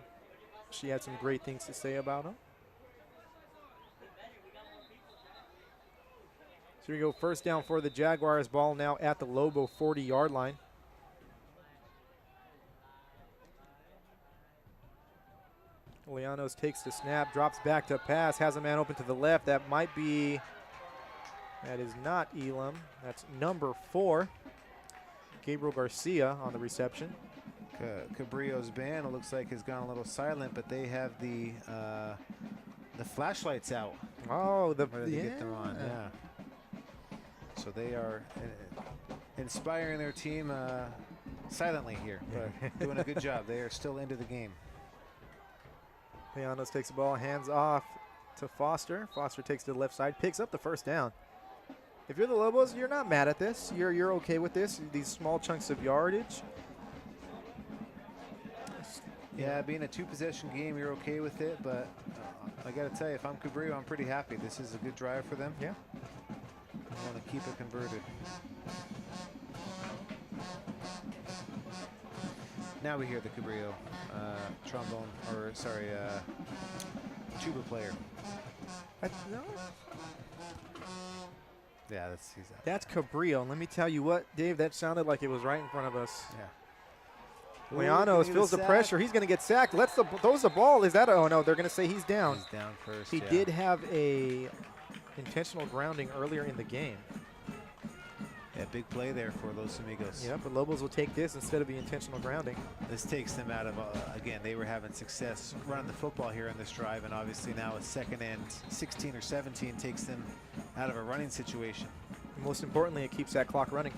she had some great things to say about him. So here we go, 1st down for the Jaguars. Ball now at the Lobo 40-yard line. Llanos takes the snap, drops back to pass, has a man open to the left. That is not Elam. That's number 4, Gabriel Garcia on the reception. Cabrillo's band, it looks like, has gone a little silent, but they have the flashlights out. Oh, they get them on, yeah. So they are inspiring their team silently here, but doing a good job. They are still into the game. Leanos takes the ball, hands off to Foster. Foster takes to the left side, picks up the first down. If you're the Lobos, you're not mad at this. You're okay with this, these small chunks of yardage. Yeah, being a two-possession game, you're okay with it, but I got to tell you, if I'm Cabrillo, I'm pretty happy. This is a good drive for them. Yeah. I want to keep it converted. Now we hear the Cabrillo trombone, or sorry, tuba player. No. Yeah, he's out. That's Cabrillo. And let me tell you what, Dave, that sounded like it was right in front of us. Yeah. Leanos feels the pressure. He's going to get sacked. Throws the ball. Is that? Oh no, they're going to say he's down. He's down first. He did have a intentional grounding earlier in the game. Yeah, big play there for Los Amigos. Yeah, but Lobos will take this instead of the intentional grounding. This takes them out of, again, they were having success running the football here on this drive, and obviously now a 2nd and 16 or 17 takes them out of a running situation. And most importantly, it keeps that clock running.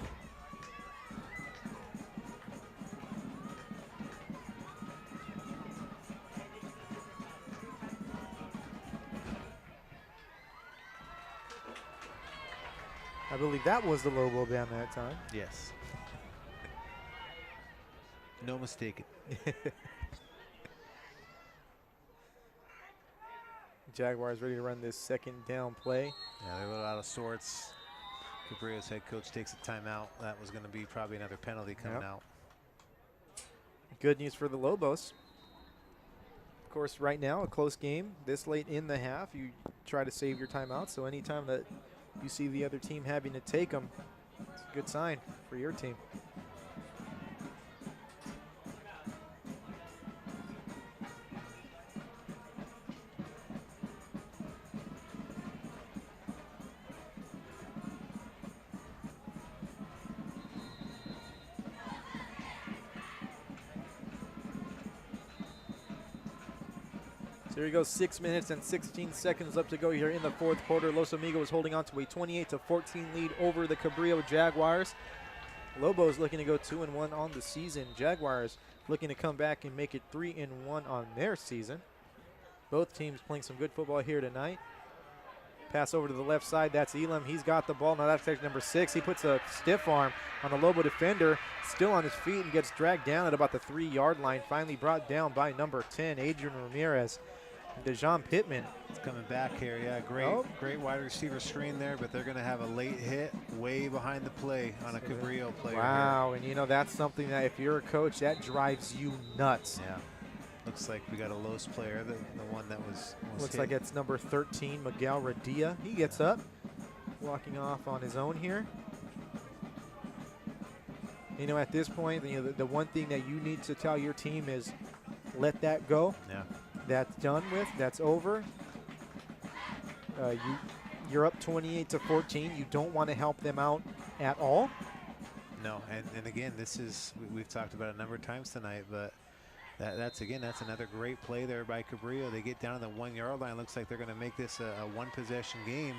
I believe that was the Lobo band that time. Yes. No mistaken. Jaguars ready to run this 2nd down play. Yeah, they're a little out of sorts. Cabrillo's head coach takes a timeout. That was going to be probably another penalty coming out. Good news for the Lobos. Of course, right now, a close game. This late in the half, you try to save your timeout. So anytime that you see the other team having to take them, it's a good sign for your team. There you go, 6 minutes and 16 seconds left to go here in the 4th quarter. Los Amigos holding on to a 28-14 lead over the Cabrillo Jaguars. Lobos looking to go 2-1 on the season. Jaguars looking to come back and make it 3-1 on their season. Both teams playing some good football here tonight. Pass over to the left side. That's Elam. He's got the ball. Now that's number 6. He puts a stiff arm on the Lobo defender. Still on his feet and gets dragged down at about the 3-yard line. Finally brought down by number 10, Adrian Ramirez. DeJean Pittman. It's coming back here. Yeah, great wide receiver screen there, but they're going to have a late hit way behind the play on a Cabrillo player. Wow, and you know, that's something that if you're a coach, that drives you nuts. Yeah. Looks like we got a Los player, the one that was Looks hit. like it's number 13, Miguel Radia. He gets up, walking off on his own here. You know, at this point, you know, the one thing that you need to tell your team is let that go. Yeah. That's done with. That's over. You're up 28-14. You don't want to help them out at all. No, and again, this is, we've talked about it a number of times tonight, but that's another great play there by Cabrillo. They get down to the 1-yard line. Looks like they're going to make this a one-possession game,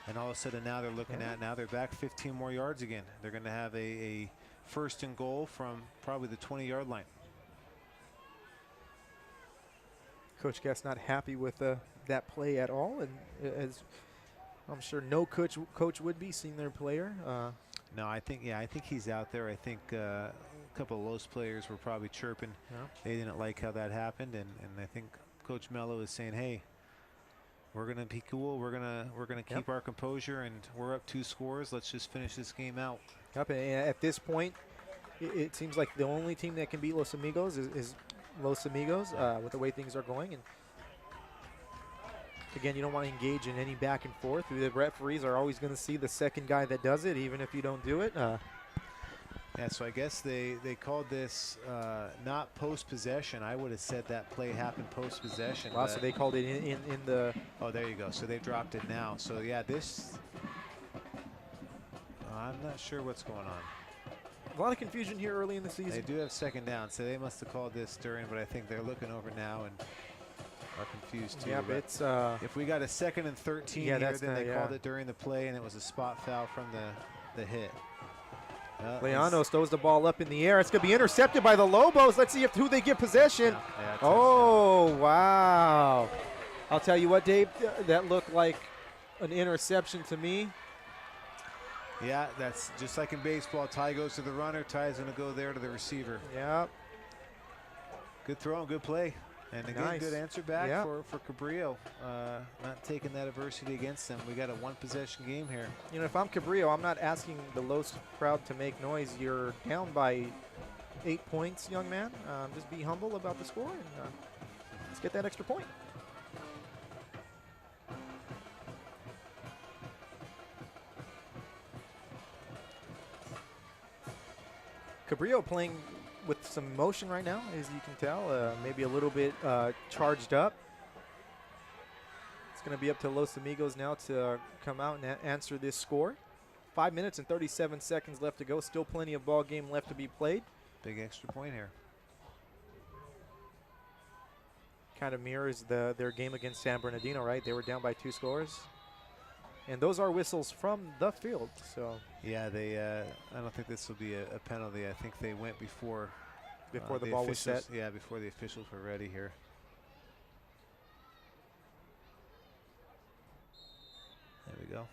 and all of a sudden now they're looking at, now they're back 15 more yards again. They're going to have a 1st and goal from probably the 20-yard line. Coach Guest not happy with that play at all, and as I'm sure no coach would be seeing their player. No, I think he's out there. I think a couple of Los players were probably chirping. Yeah. They didn't like how that happened, and I think Coach Mello is saying, hey, we're gonna be cool. We're gonna keep our composure, and we're up 2 scores. Let's just finish this game out. Yep, and at this point, it seems like the only team that can beat Los Amigos is Los Amigos with the way things are going. And again, you don't want to engage in any back and forth. The referees are always going to see the second guy that does it, even if you don't do it. Yeah, so I guess they called this not post-possession. I would have said that play happened post-possession. Wow, so they called it in the... Oh, there you go. So they've dropped it now. So, yeah, this... I'm not sure what's going on. A lot of confusion here early in the season. They do have 2nd down, so they must have called this during, but I think they're looking over now and are confused too. Yeah, but it's... if we got a 2nd and 13 here, then they called it during the play, and it was a spot foul from the hit. Leanos throws the ball up in the air. It's going to be intercepted by the Lobos. Let's see who they get possession. Oh, wow. I'll tell you what, Dave, that looked like an interception to me. Yeah, that's just like in baseball. Tie goes to the runner. Tie is going to go there to the receiver. Yeah. Good throw and good play. And again, Nice. good answer back for Cabrillo. Not taking that adversity against them. We got a one-possession game here. You know, if I'm Cabrillo, I'm not asking the Los crowd to make noise. You're down by 8 points, young man. Just be humble about the score, and let's get that extra point. Cabrillo playing with some emotion right now, as you can tell, maybe a little bit charged up. It's going to be up to Los Amigos now to come out and answer this score. 5 minutes and 37 seconds left to go. Still plenty of ball game left to be played. Big extra point here. Kind of mirrors their game against San Bernardino, right? They were down by 2 scores. And those are whistles from the field. So yeah, I don't think this will be a penalty. I think they went before the ball was set. Yeah, before the officials were ready here. There we go.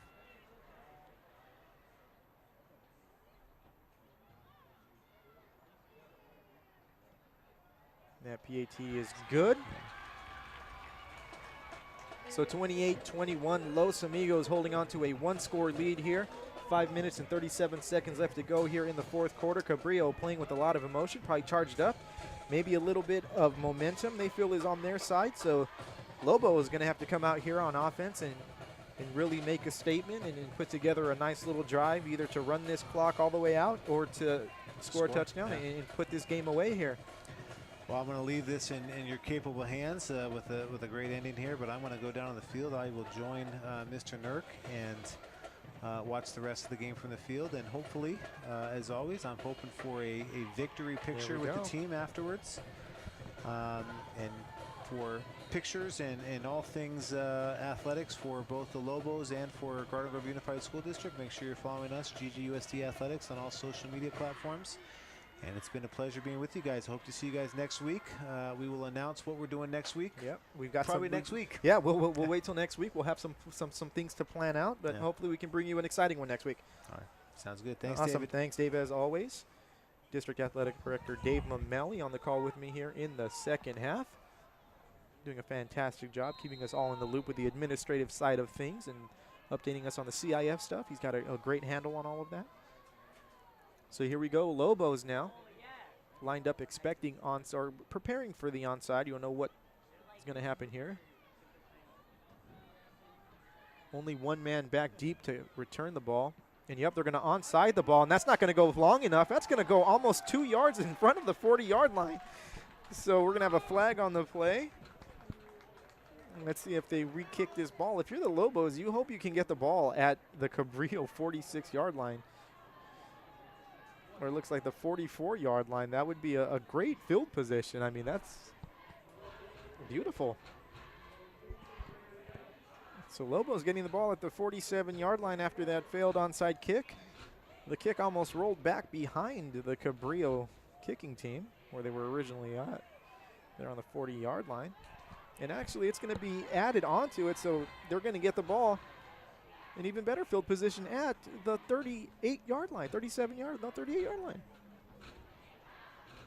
That PAT is good. So 28-21, Los Amigos holding on to a 1-score lead here. 5 minutes and 37 seconds left to go here in the fourth quarter. Cabrillo playing with a lot of emotion, probably charged up. Maybe a little bit of momentum they feel is on their side. So Lobo is going to have to come out here on offense and really make a statement and put together a nice little drive, either to run this clock all the way out or to score a touchdown and put this game away here. Well, I'm going to leave this in your capable hands with a great ending here, but I'm going to go down on the field. I will join Mr. Nurk and watch the rest of the game from the field. And hopefully, as always, I'm hoping for a victory picture with the team afterwards. And for pictures and all things athletics for both the Lobos and for Garden Grove Unified School District, make sure you're following us, GGUSD Athletics, on all social media platforms. And it's been a pleasure being with you guys. Hope to see you guys next week. We will announce what we're doing next week. Yep, we've got probably next week. Yeah, we'll wait till next week. We'll have some things to plan out, but hopefully we can bring you an exciting one next week. All right, sounds good. Thanks, awesome. David. Thanks, Dave, as always. District Athletic Director Dave Mamelli on the call with me here in the second half. Doing a fantastic job keeping us all in the loop with the administrative side of things and updating us on the CIF stuff. He's got a great handle on all of that. So here we go, Lobos now. Lined up expecting or preparing for the onside. You don't know what is going to happen here. Only one man back deep to return the ball. And yep, they're going to onside the ball, and that's not going to go long enough. That's going to go almost 2 yards in front of the 40-yard line. So we're going to have a flag on the play. Let's see if they re-kick this ball. If you're the Lobos, you hope you can get the ball at the Cabrillo 46-yard line. Or it looks like the 44-yard line. That would be a great field position. I mean, that's beautiful. So Lobos getting the ball at the 47-yard line after that failed onside kick. The kick almost rolled back behind the Cabrillo kicking team, where they were originally at. They're on the 40-yard line. And actually, it's going to be added onto it, so they're going to get the ball an even better field position at the 38-yard line, 37-yard, no, 38-yard line.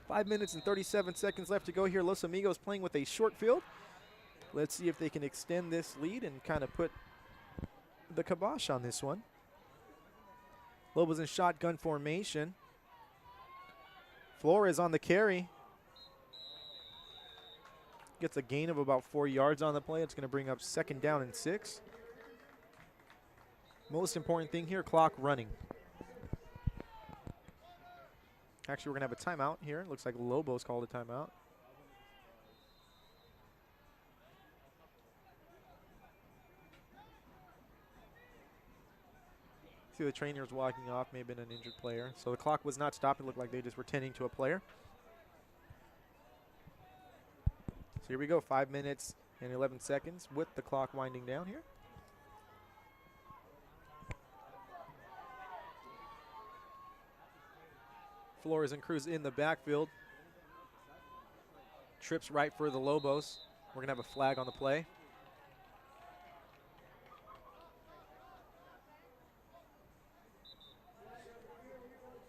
5 minutes and 37 seconds left to go here. Los Amigos playing with a short field. Let's see if they can extend this lead and kind of put the kibosh on this one. Lobos in shotgun formation. Flores on the carry. Gets a gain of about 4 yards on the play. It's going to bring up 2nd down and 6. Most important thing here, clock running. Actually, we're going to have a timeout here. Looks like Lobos called a timeout. See the trainers walking off, may have been an injured player. So the clock was not stopped. It looked like they just were tending to a player. So here we go, 5 minutes and 11 seconds with the clock winding down here. Flores and Cruz in the backfield. Trips right for the Lobos. We're going to have a flag on the play.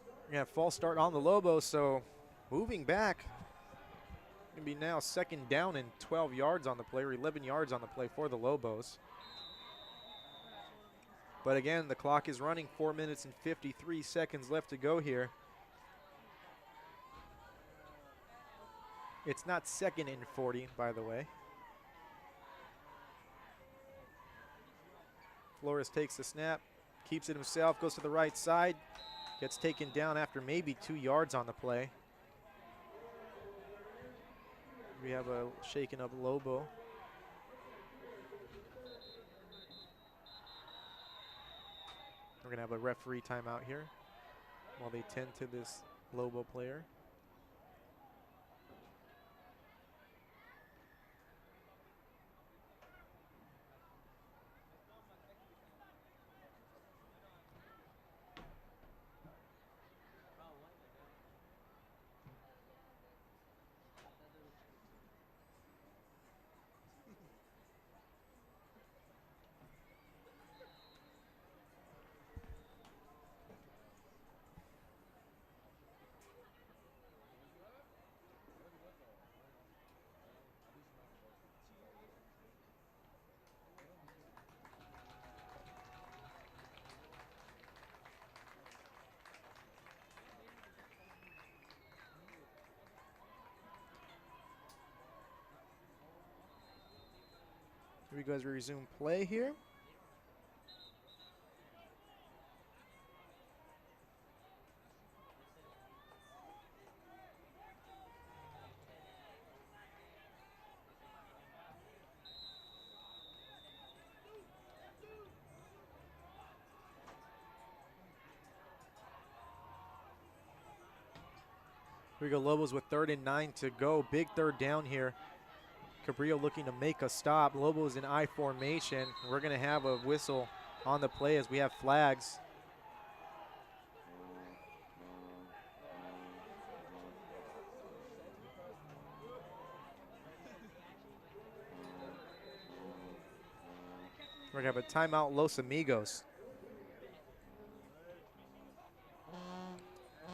We're going to have false start on the Lobos, so moving back. Going to be now second down and 12 yards on the play, or 11 yards on the play for the Lobos. But again, the clock is running, 4 minutes and 53 seconds left to go here. It's not second and 40, by the way. Flores takes the snap, keeps it himself, goes to the right side, gets taken down after maybe 2 yards on the play. We have a shaken up Lobo. We're gonna have a referee timeout here while they tend to this Lobo player. Here we go as we resume play here. Here we go, Lobos with 3rd and 9 to go. Big third down here. Cabrillo looking to make a stop. Lobos in I formation. We're going to have a whistle on the play as we have flags. We're going to have a timeout, Los Amigos.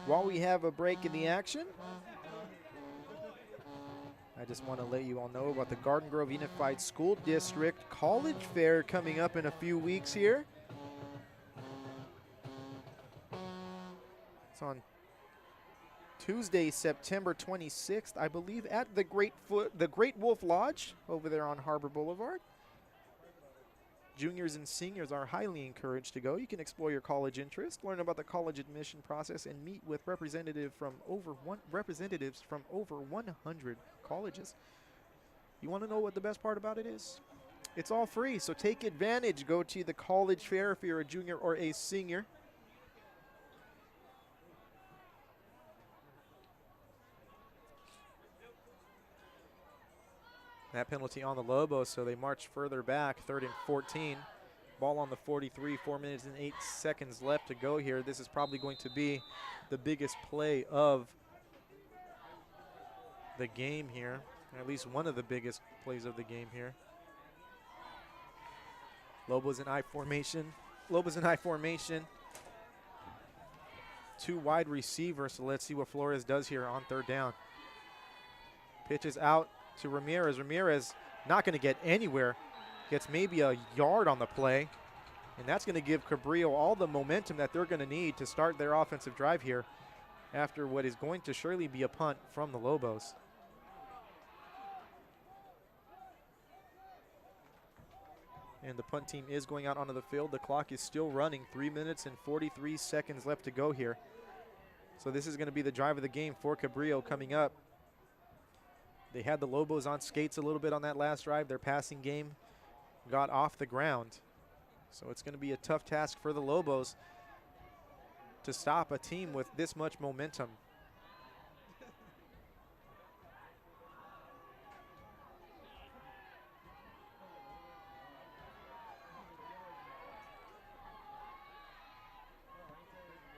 While we have a break in the action, I just want to let you all know about the Garden Grove Unified School District College Fair coming up in a few weeks here. It's on Tuesday, September 26th, I believe, at the Great Wolf Lodge over there on Harbor Boulevard. Juniors and seniors are highly encouraged to go. You can explore your college interest, learn about the college admission process, and meet with representatives from over 100 colleges. You want to know what the best part about it is? It's all free, so take advantage. Go to the college fair if you're a junior or a senior. That penalty on the Lobos, so they march further back, 3rd and 14. Ball on the 43, 4 minutes and 8 seconds left to go here. This is probably going to be the biggest play of the game here, or at least one of the biggest plays of the game here. Lobos in I formation. Lobos in I formation. 2 wide receivers, so let's see what Flores does here on 3rd down. Pitches out to Ramirez. Ramirez not going to get anywhere. Gets maybe a yard on the play. And that's going to give Cabrillo all the momentum that they're going to need to start their offensive drive here after what is going to surely be a punt from the Lobos. And the punt team is going out onto the field. The clock is still running. 3 minutes and 43 seconds left to go here. So this is going to be the drive of the game for Cabrillo coming up. They had the Lobos on skates a little bit on that last drive. Their passing game got off the ground. So it's going to be a tough task for the Lobos to stop a team with this much momentum.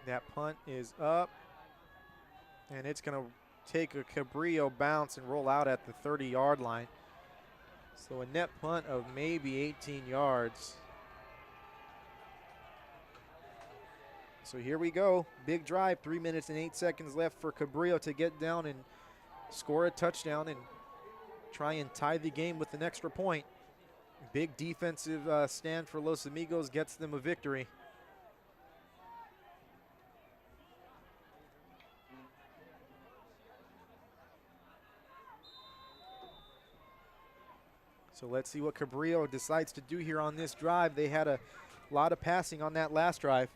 That punt is up. And it's going to take a Cabrillo bounce and roll out at the 30-yard line. So a net punt of maybe 18 yards. So here we go. Big drive, 3 minutes and 8 seconds left for Cabrillo to get down and score a touchdown and try and tie the game with an extra point. Big defensive stand for Los Amigos gets them a victory. So let's see what Cabrillo decides to do here on this drive. They had a lot of passing on that last drive.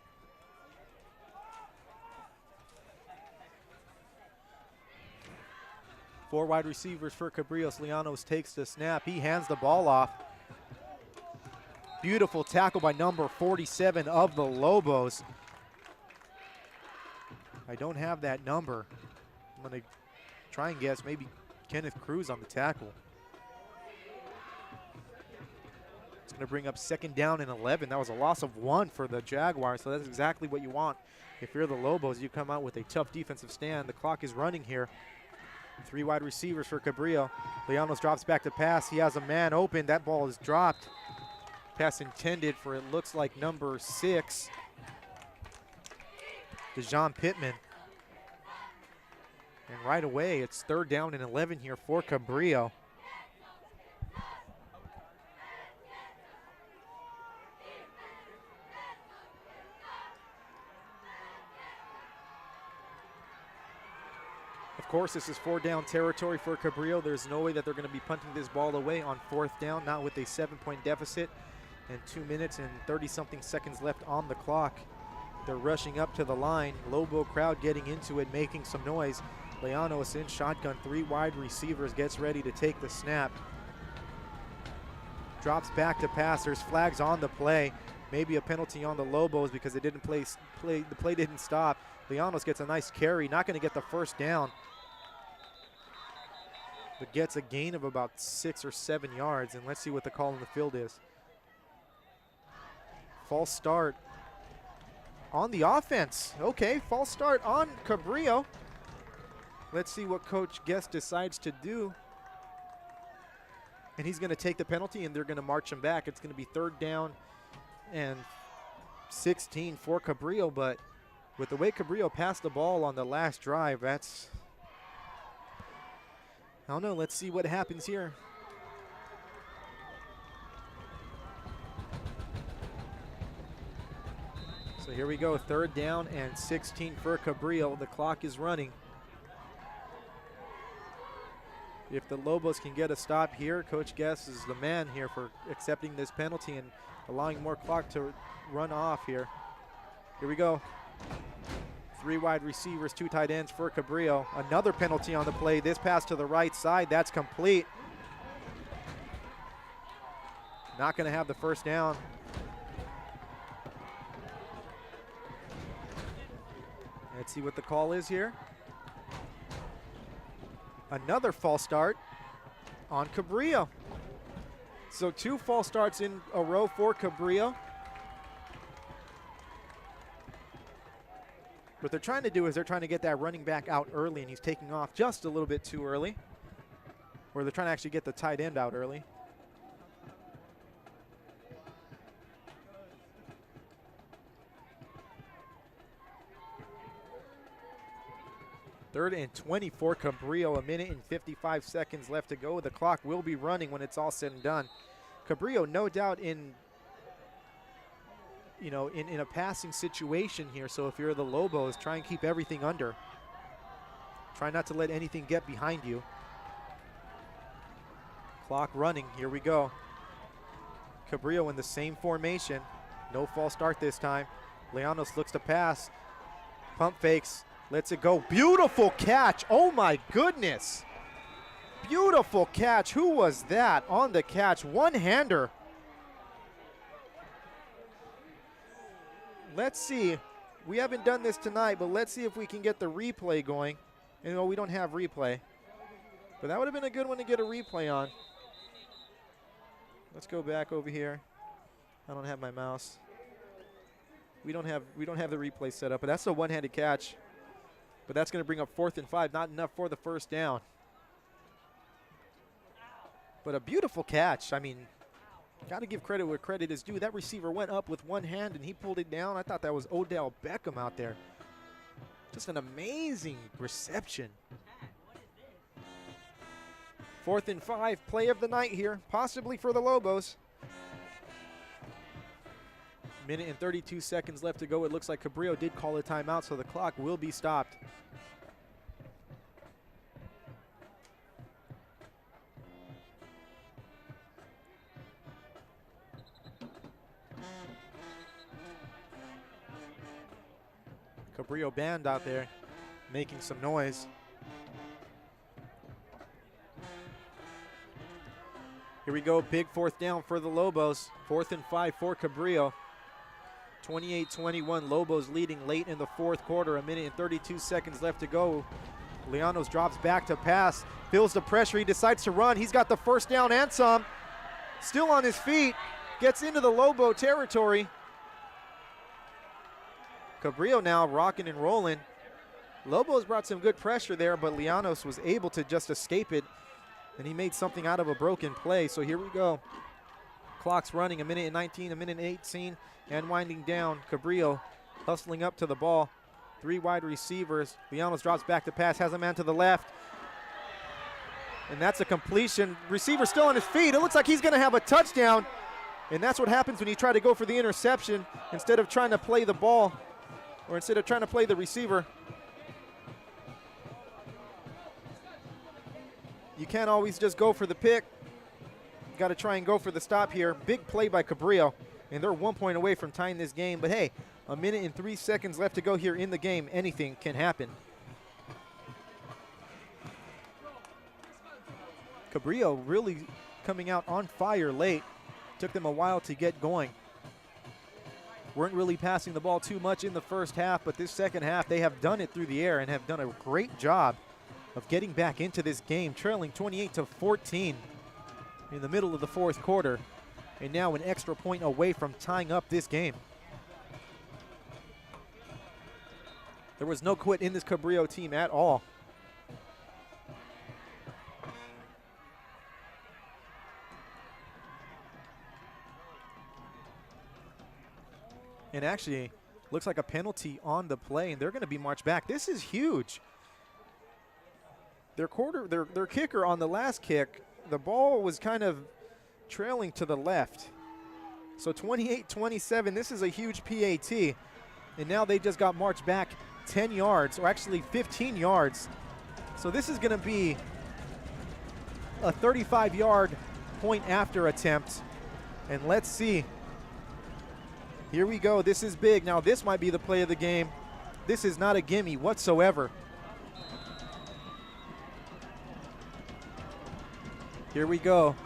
Four wide receivers for Cabrillo. Lianos takes the snap. He hands the ball off. Beautiful tackle by number 47 of the Lobos. I don't have that number. I'm going to try and guess maybe Kenneth Cruz on the tackle. It's going to bring up 2nd down and 11. That was a loss of 1 for the Jaguars, so that's exactly what you want. If you're the Lobos, you come out with a tough defensive stand. The clock is running here. 3 wide receivers for Cabrillo. Lianos drops back to pass. He has a man open. That ball is dropped. Pass intended for, it looks like, number 6, DeJean Pittman. And right away, it's 3rd down and 11 here for Cabrillo. Of course, this is 4th-down territory for Cabrillo. There's no way that they're going to be punting this ball away on 4th down, not with a 7-point deficit and 2 minutes and 30-something seconds left on the clock. They're rushing up to the line. Lobo crowd getting into it, making some noise. Lianos in shotgun, 3 wide receivers, gets ready to take the snap. Drops back to pass. There's flags on the play. Maybe a penalty on the Lobos because it didn't the play didn't stop. Lianos gets a nice carry, not going to get the 1st down, but gets a gain of about 6 or 7 yards. And let's see what the call on the field is. False start on the offense. Okay, false start on Cabrillo. Let's see what Coach Guest decides to do. And he's going to take the penalty, and they're going to march him back. It's going to be 3rd down and 16 for Cabrillo, but with the way Cabrillo passed the ball on the last drive, that's, I don't know. Let's see what happens here. So here we go, 3rd down and 16 for Cabrillo. The clock is running. If the Lobos can get a stop here, Coach Guest is the man here for accepting this penalty and allowing more clock to run off here. Here we go. 3 wide receivers, 2 tight ends for Cabrillo. Another penalty on the play. This pass to the right side, that's complete. Not going to have the 1st down. Let's see what the call is here. Another false start on Cabrillo. So 2 false starts in a row for Cabrillo. What they're trying to do is they're trying to get that running back out early, and he's taking off just a little bit too early. Or they're trying to actually get the tight end out early. Third and 20 for Cabrillo. 1 minute and 55 seconds left to go. The clock will be running when it's all said and done. Cabrillo, no doubt, in a passing situation here. So if you're the Lobos, try and keep everything under. Try not to let anything get behind you. Clock running. Here we go. Cabrillo in the same formation. No false start this time. Lianos looks to pass. Pump fakes. Lets it go. Beautiful catch. Oh, my goodness. Beautiful catch. Who was that on the catch? One-hander. Let's see. We haven't done this tonight, but let's see if we can get the replay going. You know, we don't have replay. But that would have been a good one to get a replay on. Let's go back over here. I don't have my mouse. We don't have the replay set up, but that's a one-handed catch. But that's going to bring up 4th and 5, not enough for the first down. But a beautiful catch. I mean, got to give credit where credit is due. That receiver went up with one hand and he pulled it down. I thought that was Odell Beckham out there. Just an amazing reception. 4th and 5, play of the night here, possibly for the Lobos. Minute and 32 seconds left to go. It looks like Cabrillo did call a timeout, so the clock will be stopped. Cabrillo band out there making some noise. Here we go, big 4th down for the Lobos. 4th and 5 for Cabrillo. 28-21, Lobos leading late in the 4th quarter. A minute and 32 seconds left to go. Llanos drops back to pass, feels the pressure, he decides to run. He's got the first down and some. Still on his feet, gets into the Lobo territory. Cabrillo now rocking and rolling. Lobos brought some good pressure there, but Llanos was able to just escape it, and he made something out of a broken play. So here we go. Clock's running, a minute and 19, a minute and 18, and winding down. Cabrillo hustling up to the ball. 3 wide receivers. Llanos drops back to pass, has a man to the left. And that's a completion. Receiver still on his feet. It looks like he's going to have a touchdown. And that's what happens when you try to go for the interception instead of trying to play the ball, or instead of trying to play the receiver. You can't always just go for the pick. You got to try and go for the stop here. Big play by Cabrillo, and they're 1 point away from tying this game. But hey, a minute and 3 seconds left to go here in the game. Anything can happen. Cabrillo really coming out on fire late. Took them a while to get going. Weren't really passing the ball too much in the first half, but this second half they have done it through the air and have done a great job of getting back into this game, trailing 28-14 in the middle of the 4th quarter, and now an extra point away from tying up this game. There was no quit in this Cabrillo team at all. And actually, looks like a penalty on the play, and they're going to be marched back. This is huge. Their kicker on the last kick, the ball was kind of trailing to the left. So 28-27, this is a huge PAT. And now they just got marched back 10 yards, or actually 15 yards. So this is going to be a 35-yard point after attempt. And let's see. Here we go. This is big. Now this might be the play of the game. This is not a gimme whatsoever. Here we go.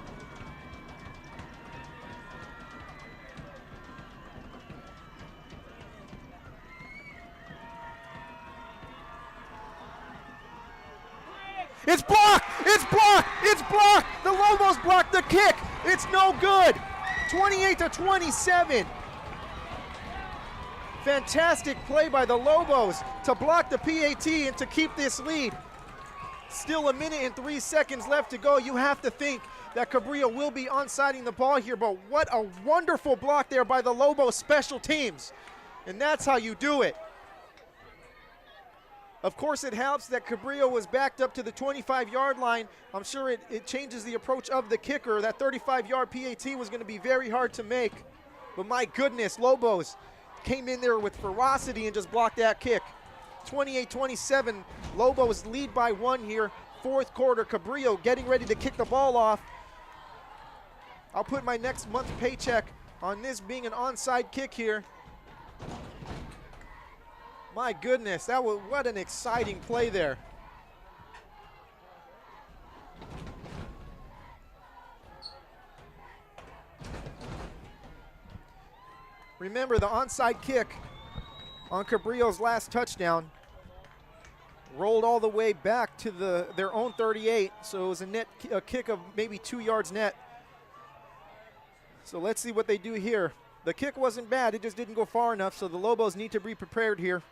It's blocked! It's blocked! It's blocked! The Lobos blocked the kick! It's no good! 28-27. Fantastic play by the Lobos to block the PAT and to keep this lead. Still a minute and 3 seconds left to go. You have to think that Cabrillo will be onsiding the ball here, but what a wonderful block there by the Lobos special teams. And that's how you do it. Of course, it helps that Cabrillo was backed up to the 25-yard line. I'm sure it changes the approach of the kicker. That 35-yard PAT was going to be very hard to make. But my goodness, Lobos came in there with ferocity and just blocked that kick. 28-27, Lobos lead by 1 here. 4th quarter, Cabrillo getting ready to kick the ball off. I'll put my next month's paycheck on this being an onside kick here. My goodness, what an exciting play there. Remember, the onside kick on Cabrillo's last touchdown rolled all the way back to their own 38, so it was a kick of maybe 2 yards net. So let's see what they do here. The kick wasn't bad, it just didn't go far enough, so the Lobos need to be prepared here.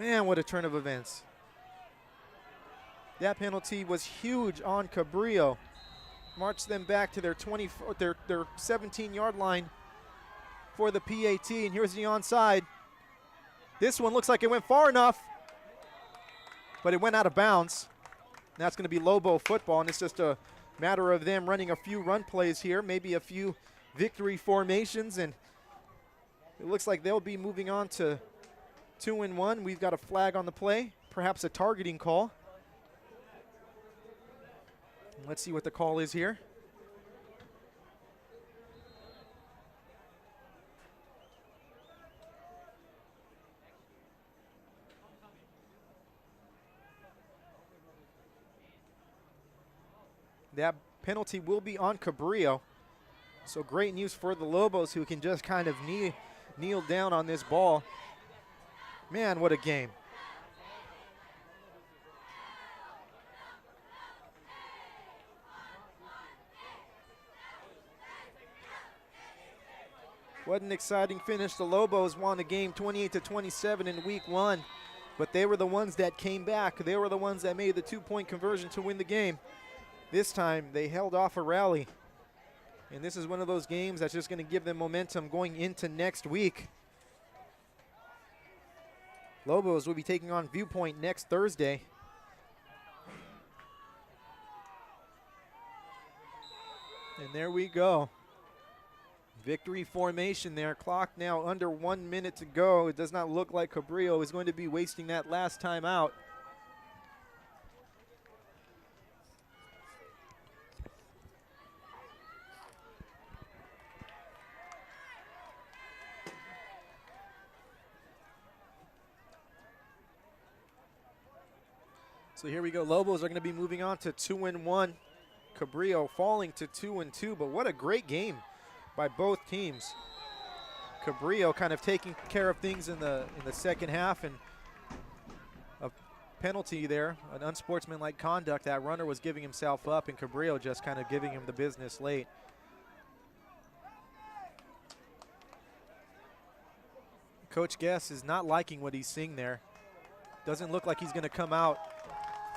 Man, what a turn of events. That penalty was huge on Cabrillo. Marched them back to their 17-yard line for the PAT, and here's the onside. This one looks like it went far enough, but it went out of bounds. That's going to be Lobo football, and it's just a matter of them running a few run plays here, maybe a few victory formations, and it looks like they'll be moving on to 2-1. We've got a flag on the play, perhaps a targeting call. Let's see what the call is here. That penalty will be on Cabrillo. So great news for the Lobos, who can just kind of kneel down on this ball. Man, what a game. What an exciting finish. The Lobos won the game 28-27 in week 1, but they were the ones that came back. They were the ones that made the 2-point conversion to win the game. This time they held off a rally, and this is one of those games that's just going to give them momentum going into next week. Lobos will be taking on Viewpoint next Thursday. And there we go. Victory formation there. Clock now under 1 minute to go. It does not look like Cabrillo is going to be wasting that last time out. So here we go. Lobos are going to be moving on to 2-1. Cabrillo falling to 2-2, but what a great game by both teams. Cabrillo kind of taking care of things in the second half, and a penalty there, an unsportsmanlike conduct. That runner was giving himself up, and Cabrillo just kind of giving him the business late. Coach Guess is not liking what he's seeing there. Doesn't look like he's going to come out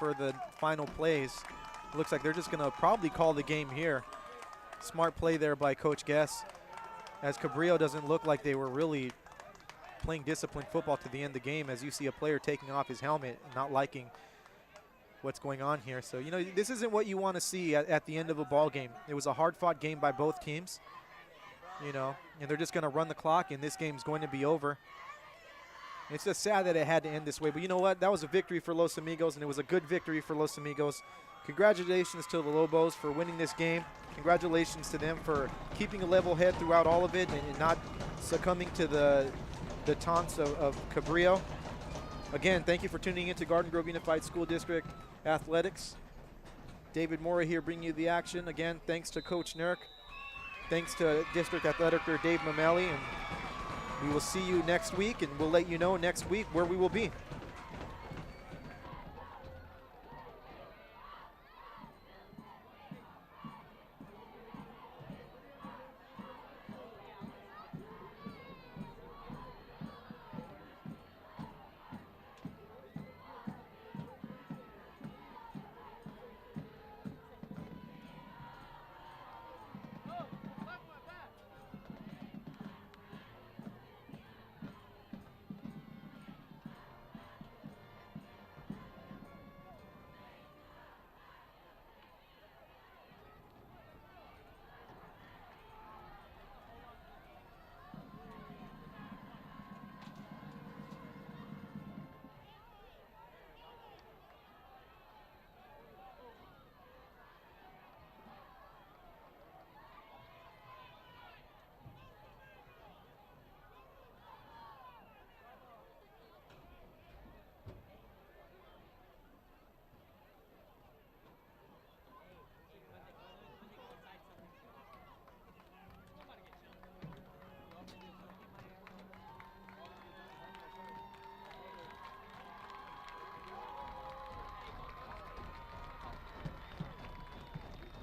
for the final plays. Looks like they're just going to probably call the game here. Smart play there by Coach Guess, as Cabrillo doesn't look like they were really playing disciplined football to the end of the game, as you see a player taking off his helmet, not liking what's going on here. So, you know, this isn't what you want to see at the end of a ball game. It was a hard-fought game by both teams, you know, and they're just going to run the clock, and this game's going to be over. It's just sad that it had to end this way, but you know what? That was a victory for Los Amigos, and it was a good victory for Los Amigos. Congratulations to the Lobos for winning this game. Congratulations to them for keeping a level head throughout all of it and not succumbing to the taunts of Cabrillo. Again, thank you for tuning in to Garden Grove Unified School District Athletics. David Mora here bringing you the action. Again, thanks to Coach Nurk. Thanks to District Athletic Director Dave Mamelli. And we will see you next week, and we'll let you know next week where we will be.